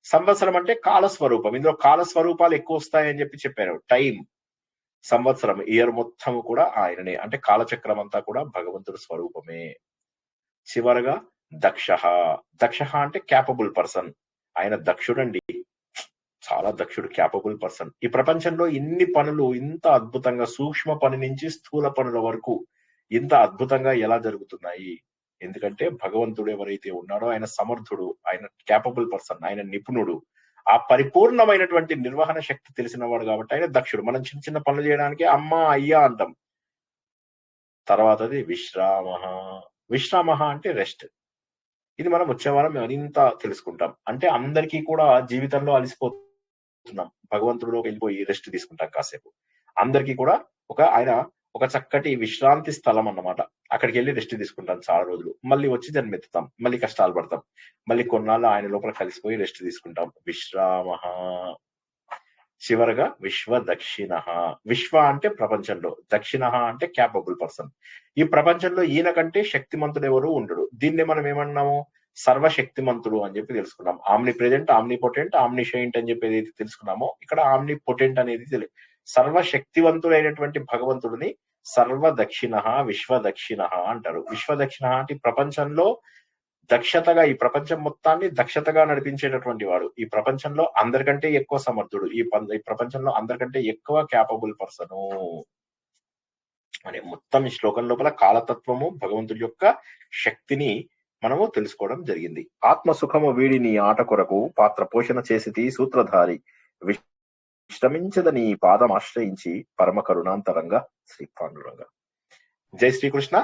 సంవత్సరం అంటే కాలస్వరూపం. ఇందులో కాలస్వరూపాలు ఎక్కువ వస్తాయని చెప్పారు. టైం, సంవత్సరం, ఇయర్ మొత్తము కూడా ఆయననే అంటే కాలచక్రం అంతా కూడా భగవంతుడి స్వరూపమే. చివరగా దక్ష. దక్ష అంటే క్యాపబుల్ పర్సన్. ఆయన దక్షుడండి, చాలా దక్షుడు, క్యాపబుల్ పర్సన్. ఈ ప్రపంచంలో ఇన్ని పనులు ఇంత అద్భుతంగా, సూక్ష్మ పని నుంచి స్థూల పనుల వరకు ఇంత అద్భుతంగా ఎలా జరుగుతున్నాయి? ఎందుకంటే భగవంతుడు ఎవరైతే ఉన్నాడో ఆయన సమర్థుడు, ఆయన క్యాపబుల్ పర్సన్, ఆయన నిపుణుడు, ఆ పరిపూర్ణమైనటువంటి నిర్వహణ శక్తి తెలిసిన వాడు కాబట్టి ఆయన దక్షుడు. మనం చిన్న చిన్న పనులు చేయడానికి అమ్మా అయ్యా అంటాం. తర్వాతది విశ్రామ. విశ్రామ అంటే రెస్ట్. ఇది మనం వచ్చే వారం మరింత తెలుసుకుంటాం. అంటే అందరికీ కూడా జీవితంలో అలసిపోతున్నాం, భగవంతుడిలో వెళ్ళిపోయి రెస్ట్ తీసుకుంటాం కాసేపు. అందరికీ కూడా ఆయన ఒక చక్కటి విశ్రాంతి స్థలం అన్నమాట. అక్కడికి వెళ్ళి రెస్ట్ తీసుకుంటాం చాలా రోజులు, మళ్ళీ వచ్చి జన్మెత్తుతాం, మళ్ళీ కష్టాలు పడతాం, మళ్ళీ కొన్నాళ్ళు ఆయన లోపల కలిసిపోయి రెస్ట్ తీసుకుంటాం. విశ్రామ. చివరగా విశ్వ దక్షిణ. విశ్వ అంటే ప్రపంచంలో, దక్షిణ అంటే క్యాపబుల్ పర్సన్. ఈ ప్రపంచంలో ఈయన కంటే శక్తిమంతుడు ఎవరు ఉండడు. దీన్ని మనం ఏమన్నాము? సర్వశక్తిమంతుడు అని చెప్పి తెలుసుకున్నాం. ఆమ్ని ప్రెజెంట్, ఆమ్ని పొటెంట్, ఆమ్నిషెయింట్ అని చెప్పి ఏదైతే తెలుసుకున్నామో ఇక్కడ ఆమ్ని పొటెంట్ అనేది సర్వశక్తివంతుడైనటువంటి భగవంతుడిని సర్వ దక్షిణ, విశ్వ దక్షిణ అంటారు. విశ్వ దక్షిణ అంటే ప్రపంచంలో దక్షతగా, ఈ ప్రపంచం మొత్తాన్ని దక్షతగా నడిపించేటటువంటి వాడు, ఈ ప్రపంచంలో అందరికంటే ఎక్కువ సమర్థుడు, ఈ ప్రపంచంలో అందరికంటే ఎక్కువ క్యాపబుల్ పర్సను అనే మొత్తం ఈ శ్లోకం లోపల కాలతత్వము, భగవంతుడి యొక్క శక్తిని మనము తెలుసుకోవడం జరిగింది. ఆత్మసుఖము వీడిని ఆట కొరకు పాత్ర పోషణ చేసి సూత్రధారి విశ్రమించదని పాదం ఆశ్రయించి పరమ కరుణాంతరంగా శ్రీ పాండురంగా. జై శ్రీకృష్ణ.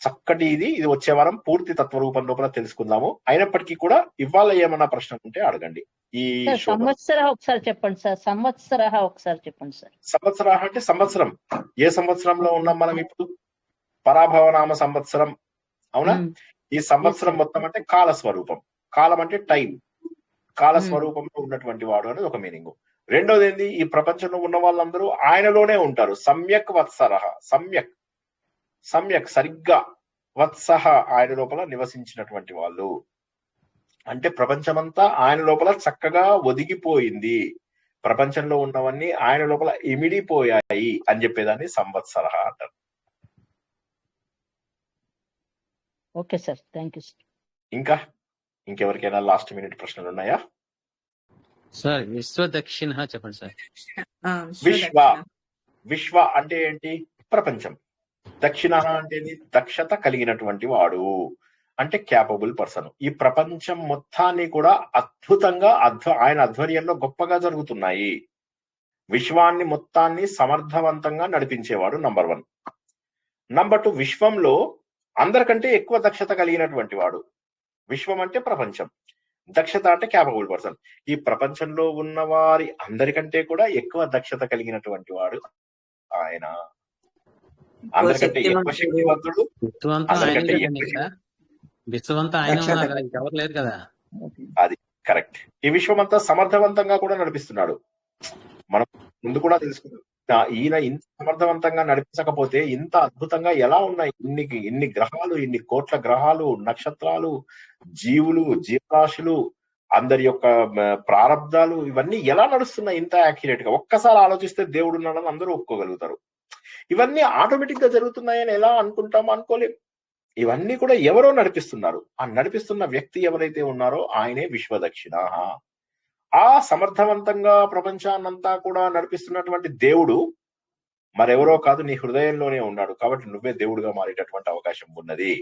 చక్కటి ఇది వచ్చే వారం పూర్తి తత్వరూపం లోపల తెలుసుకుందాము. అయినప్పటికీ కూడా ఇవాళ ఏమన్నా ప్రశ్న ఉంటే అడగండి. ఈ సంవత్సర ఒకసారి చెప్పండి సార్. సంవత్సర ఒకసారి చెప్పండి సార్. సంవత్సర అంటే సంవత్సరం. ఏ సంవత్సరంలో ఉన్నాం మనం ఇప్పుడు? పరాభవనామ సంవత్సరం, అవునా? ఈ సంవత్సరం మొత్తం అంటే కాల స్వరూపం. కాలం అంటే టైం, కాల స్వరూపంలో ఉన్నటువంటి వాడు అనేది ఒక మీనింగ్. రెండోది ఏంది? ఈ ప్రపంచంలో ఉన్న వాళ్ళందరూ ఆయనలోనే ఉంటారు. సమ్యక్ వత్సర. సమ్యక్ సమ్యక్ సరిగ్గా, వత్సహ ఆయన లోపల నివసించినటువంటి వాళ్ళు అంటే ప్రపంచమంతా ఆయన లోపల చక్కగా ఒదిగిపోయింది, ప్రపంచంలో ఉన్నవన్నీ ఆయన లోపల ఇమిడిపోయాయి అని చెప్పేదాన్ని సంవత్సర అంటారు. Okay sir, thank you sir. ఇంకెవరికైనా లాస్ట్ మినిట్ ప్రశ్నలు ఉన్నాయా? సార్ విశ్వ దక్షిణ చెప్పండి సార్. విశ్వ అంటే ఏంటి? ప్రపంచం. దక్షిణ అంటే దక్షత కలిగినటువంటి వాడు అంటే క్యాపబుల్ పర్సన్. ఈ ప్రపంచం మొత్తాన్ని కూడా అద్భుతంగా ఆయన ఆధ్వర్యంలో గొప్పగా జరుగుతున్నాయి. విశ్వాన్ని మొత్తాన్ని సమర్థవంతంగా నడిపించేవాడు నంబర్ 1. నంబర్ 2, విశ్వంలో అందరికంటే ఎక్కువ దక్షత కలిగినటువంటి వాడు. విశ్వం అంటే ప్రపంచం, దక్షత అంటే క్యాపబుల్ పర్సన్. ఈ ప్రపంచంలో ఉన్న వారి అందరికంటే కూడా ఎక్కువ దక్షత కలిగినటువంటి వాడు ఆయన. అందరికంటే ఎక్కువ శక్తివంతుడు, అందరికంటే ఎవరు లేదు కదా. అది కరెక్ట్. ఈ విశ్వం అంతా సమర్థవంతంగా కూడా నడిపిస్తున్నాడు. మనం ముందు కూడా తెలుసుకున్నాం, ఈయన ఇంత సమర్థవంతంగా నడిపించకపోతే ఇంత అద్భుతంగా ఎలా ఉన్నాయి ఇన్ని గ్రహాలు, ఇన్ని కోట్ల గ్రహాలు, నక్షత్రాలు, జీవులు, జీవరాశులు, అందరి యొక్క ప్రారంధాలు ఇవన్నీ ఎలా నడుస్తున్నాయి ఇంత యాక్యురేట్ గా? ఒక్కసారి ఆలోచిస్తే దేవుడు ఉన్నాడని అందరూ ఒప్పుకోగలుగుతారు. ఇవన్నీ ఆటోమేటిక్ గా జరుగుతున్నాయని ఎలా అనుకుంటాం? అనుకోలేం. ఇవన్నీ కూడా ఎవరో నడిపిస్తున్నారు. ఆ నడిపిస్తున్న వ్యక్తి ఎవరైతే ఉన్నారో ఆయనే విశ్వదక్షిణ. ఆ సమర్థవంతంగా ప్రపంచాన్నంతా కూడా నడిపిస్తున్నటువంటి దేవుడు మరెవరో కాదు, నీ హృదయంలోనే ఉన్నాడు. కాబట్టి నువ్వే దేవుడుగా మారేటటువంటి అవకాశం ఉన్నది.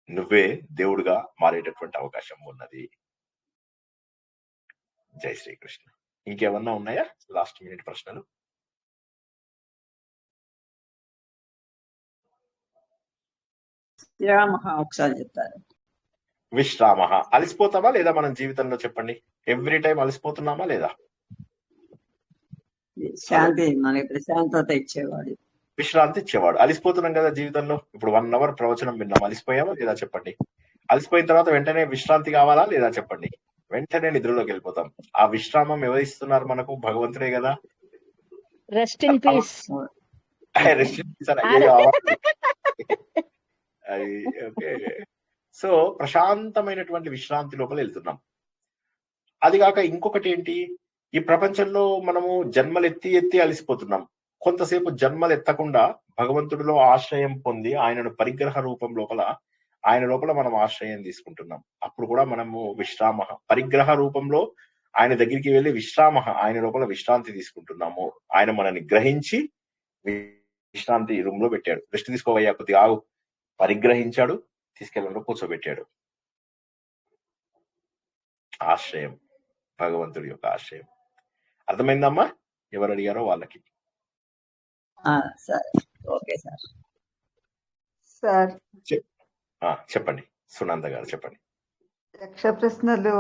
నువ్వే దేవుడుగా మారేటటువంటి అవకాశం ఉన్నది. జై శ్రీకృష్ణ. ఇంకేమన్నా ఉన్నాయా లాస్ట్ మినిట్ ప్రశ్నలు? ఒకసారి చెప్తారు. విశ్రామ. అలసిపోతామా లేదా మనం జీవితంలో? చెప్పండి. ఎవ్రీ టైం అలసిపోతున్నామా లేదా? శాంతి, మనకి ప్రశాంతత ఇచ్చేవాడు, విశ్రాంతి ఇచ్చేవాడు. అలసిపోతున్నాం కదా జీవితంలో. ఇప్పుడు 1 hour ప్రవచనం విన్నాం, అలసిపోయామా లేదా? చెప్పండి. అలసిపోయిన తర్వాత వెంటనే విశ్రాంతి కావాలా లేదా? చెప్పండి. వెంటనే నిద్రలోకి వెళ్ళిపోతాం. ఆ విశ్రామం ఎవరిస్తున్నారు మనకు? భగవంతుడే కదా. Rest in peace. సో ప్రశాంతమైనటువంటి విశ్రాంతి లోపల వెళ్తున్నాం. అది కాక ఇంకొకటి ఏంటి, ఈ ప్రపంచంలో మనము జన్మలు ఎత్తి అలసిపోతున్నాం. కొంతసేపు జన్మలు ఎత్తకుండా భగవంతుడిలో ఆశ్రయం పొంది ఆయనను పరిగ్రహ రూపం లోపల, ఆయన లోపల మనం ఆశ్రయం తీసుకుంటున్నాం. అప్పుడు కూడా మనము విశ్రామ, పరిగ్రహ రూపంలో ఆయన దగ్గరికి వెళ్ళి విశ్రామ, ఆయన లోపల విశ్రాంతి తీసుకుంటున్నాము. ఆయన మనల్ని గ్రహించి విశ్రాంతి రూమ్ లో పెట్టాడు. రెస్ట్ తీసుకోవయ్యా కొద్దిగా ఆగు, పరిగ్రహించాడు, తీసుకెళ్ళడంలో కూర్చోబెట్టాడు. ఆశ్రయం, భగవంతుడి యొక్క ఆశ్రయం. అర్థమైందమ్మా? ఎవరు అడిగారో వాళ్ళకి. Okay sir. సార్ చెప్పండి. సునంద గారు చెప్పండి. యక్ష ప్రశ్నలు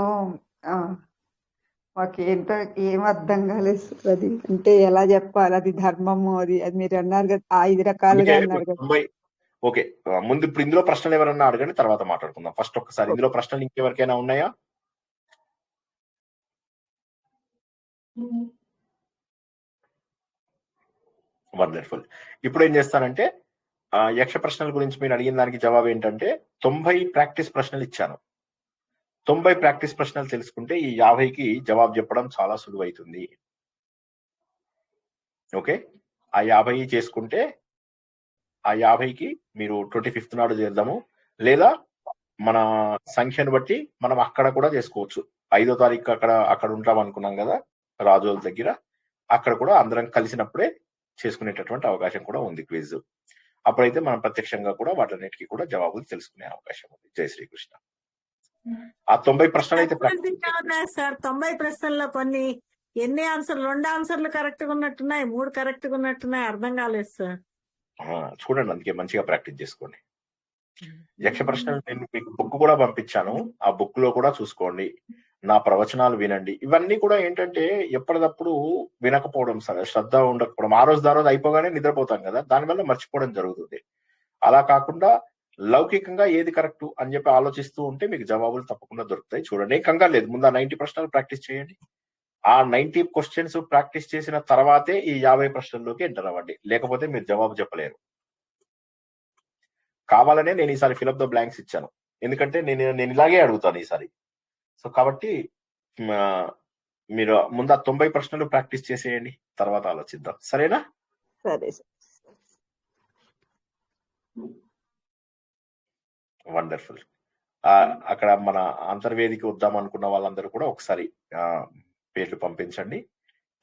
మాకేంటో ఏం అర్థం కాలేదు. అది అంటే ఎలా చెప్పాలి? అది ధర్మము, అది మీరు అన్నారు కదా 5 రకాలుగా అన్నారు కదా. ఓకే, ముందు ఇప్పుడు ఇందులో ప్రశ్నలు ఎవరన్నా అడగండి, తర్వాత మాట్లాడుకుందాం. ఫస్ట్ ఒక్కసారి ఇందులో ప్రశ్నలు ఇంకెవరికైనా ఉన్నాయా? వండర్ఫుల్. ఇప్పుడు ఏం చేస్తానంటే యక్ష ప్రశ్నల గురించి మీరు అడిగిన దానికి జవాబు ఏంటంటే 90 ప్రాక్టీస్ ప్రశ్నలు ఇచ్చాను. 90 ప్రాక్టీస్ ప్రశ్నలు తెలుసుకుంటే ఈ 50కి జవాబు చెప్పడం చాలా సులువైతుంది. ఓకే, ఆ 50 చేసుకుంటే ఆ 50కి మీరు 25th నాడు చేద్దాము, లేదా మన సంఖ్యను బట్టి మనం అక్కడ కూడా చేసుకోవచ్చు. 5వ తారీఖు అక్కడ ఉంటాం అనుకున్నాం కదా రాజోల దగ్గర, అక్కడ కూడా అందరం కలిసినప్పుడే చేసుకునేటటువంటి అవకాశం కూడా ఉంది క్విజ్. అప్పుడైతే మనం ప్రత్యక్షంగా కూడా వాటన్నిటికీ కూడా జవాబులు తెలుసుకునే అవకాశం ఉంది. జై శ్రీకృష్ణ. ఆ 90 ప్రశ్నలు అయితే సార్ 90 ప్రశ్నల్లో కొన్ని ఎన్ని ఆన్సర్లు, 2 ఆన్సర్లు కరెక్ట్ గా ఉన్నట్టున్నాయి, 3 కరెక్ట్ గా ఉన్నట్టున్నాయి, అర్థం కాలేదు సార్. చూడండి, అందుకే మంచిగా ప్రాక్టీస్ చేసుకోండి. యక్ష ప్రశ్నలు నేను మీకు బుక్ కూడా పంపించాను, ఆ బుక్ లో కూడా చూసుకోండి. నా ప్రవచనాలు వినండి. ఇవన్నీ కూడా ఏంటంటే ఎప్పటికప్పుడు వినకపోవడం, సరే శ్రద్ధ ఉండకపోవడం, ఆ రోజు అయిపోగానే నిద్రపోతాం కదా, దానివల్ల మర్చిపోవడం జరుగుతుంది. అలా కాకుండా లౌకికంగా ఏది కరెక్ట్ అని చెప్పి ఆలోచిస్తూ ఉంటే మీకు జవాబులు తప్పకుండా దొరుకుతాయి. చూడండి, ఏం కంగారు లేదు. ముందు 90 ప్రశ్నలు ప్రాక్టీస్ చేయండి. ఆ 90 క్వశ్చన్స్ ప్రాక్టీస్ చేసిన తర్వాతే ఈ 50 ప్రశ్నల్లోకి ఎంటర్ అవ్వండి, లేకపోతే మీరు జవాబు చెప్పలేరు. కావాలనే నేను ఈసారి ఫిల్ అప్ ద బ్లాంక్స్ ఇచ్చాను, ఎందుకంటే నేను ఇలాగే అడుగుతాను ఈసారి. సో కాబట్టి మీరు ముందు ఆ 90 ప్రశ్నలు ప్రాక్టీస్ చేసేయండి, తర్వాత ఆలోచిద్దాం. సరేనా? సరే. వండర్ఫుల్. అక్కడ మన అంతర్వేదికి వద్దాం అనుకున్న వాళ్ళందరూ కూడా ఒకసారి పేర్లు పంపించండి.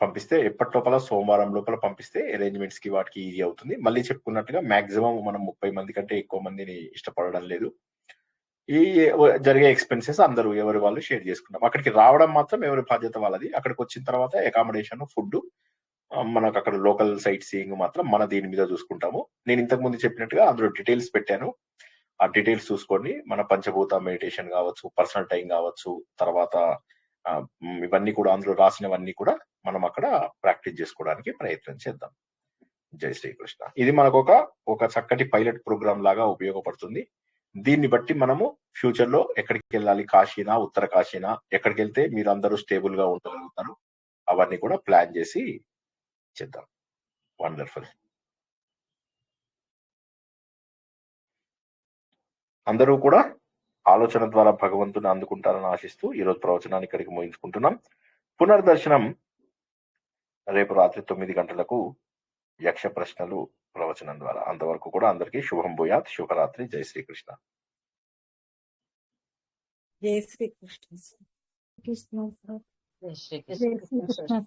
పంపిస్తే ఎప్పటి లోపల సోమవారం లోపల పంపిస్తే అరేంజ్మెంట్స్ కి వాటికి ఈజీ అవుతుంది. మళ్ళీ చెప్పుకున్నట్టుగా మాక్సిమం మనం 30 మంది కంటే ఎక్కువ మందిని ఇష్టపడడం లేదు. ఈ జరిగే ఎక్స్పెన్సెస్ అందరూ ఎవరి వాళ్ళు షేర్ చేసుకుంటాం. అక్కడికి రావడం మాత్రం ఎవరి బాధ్యత వాళ్ళది. అక్కడికి వచ్చిన తర్వాత అకామిడేషన్, ఫుడ్, మనకు అక్కడ లోకల్ సైట్ సీయింగ్ మాత్రం మన దీని మీద చూసుకుంటాము. నేను ఇంతకు ముందు చెప్పినట్టుగా అందులో డీటెయిల్స్ పెట్టాను, ఆ డీటెయిల్స్ చూసుకోండి. మన పంచభూత మెడిటేషన్ కావచ్చు, పర్సనల్ టైం కావచ్చు, తర్వాత ఇవన్నీ కూడా అందులో రాసినవన్నీ కూడా మనం అక్కడ ప్రాక్టీస్ చేసుకోవడానికి ప్రయత్నం చేద్దాం. జై శ్రీకృష్ణ. ఇది మనకు ఒక చక్కటి పైలట్ ప్రోగ్రామ్ లాగా ఉపయోగపడుతుంది. దీన్ని బట్టి మనము ఫ్యూచర్ లో ఎక్కడికి వెళ్ళాలి, కాశీనా, ఉత్తర కాశీనా, ఎక్కడికి వెళ్తే మీరు అందరూ స్టేబుల్ గా ఉండగలుగుతారు, అవన్నీ కూడా ప్లాన్ చేసి చేద్దాం. వండర్ఫుల్. అందరూ కూడా ఆలోచన ద్వారా భగవంతుని అందుకుంటారని ఆశిస్తూ ఈరోజు ప్రవచనాన్ని ఇక్కడికి ముగించుకుంటున్నాం. పునర్దర్శనం రేపు రాత్రి 9 గంటలకు యక్ష ప్రశ్నలు ప్రవచనం ద్వారా. అంతవరకు కూడా అందరికీ శుభం భూయాత్. శుభరాత్రి. జై శ్రీకృష్ణ. జై శ్రీకృష్ణ. జై శ్రీకృష్ణ.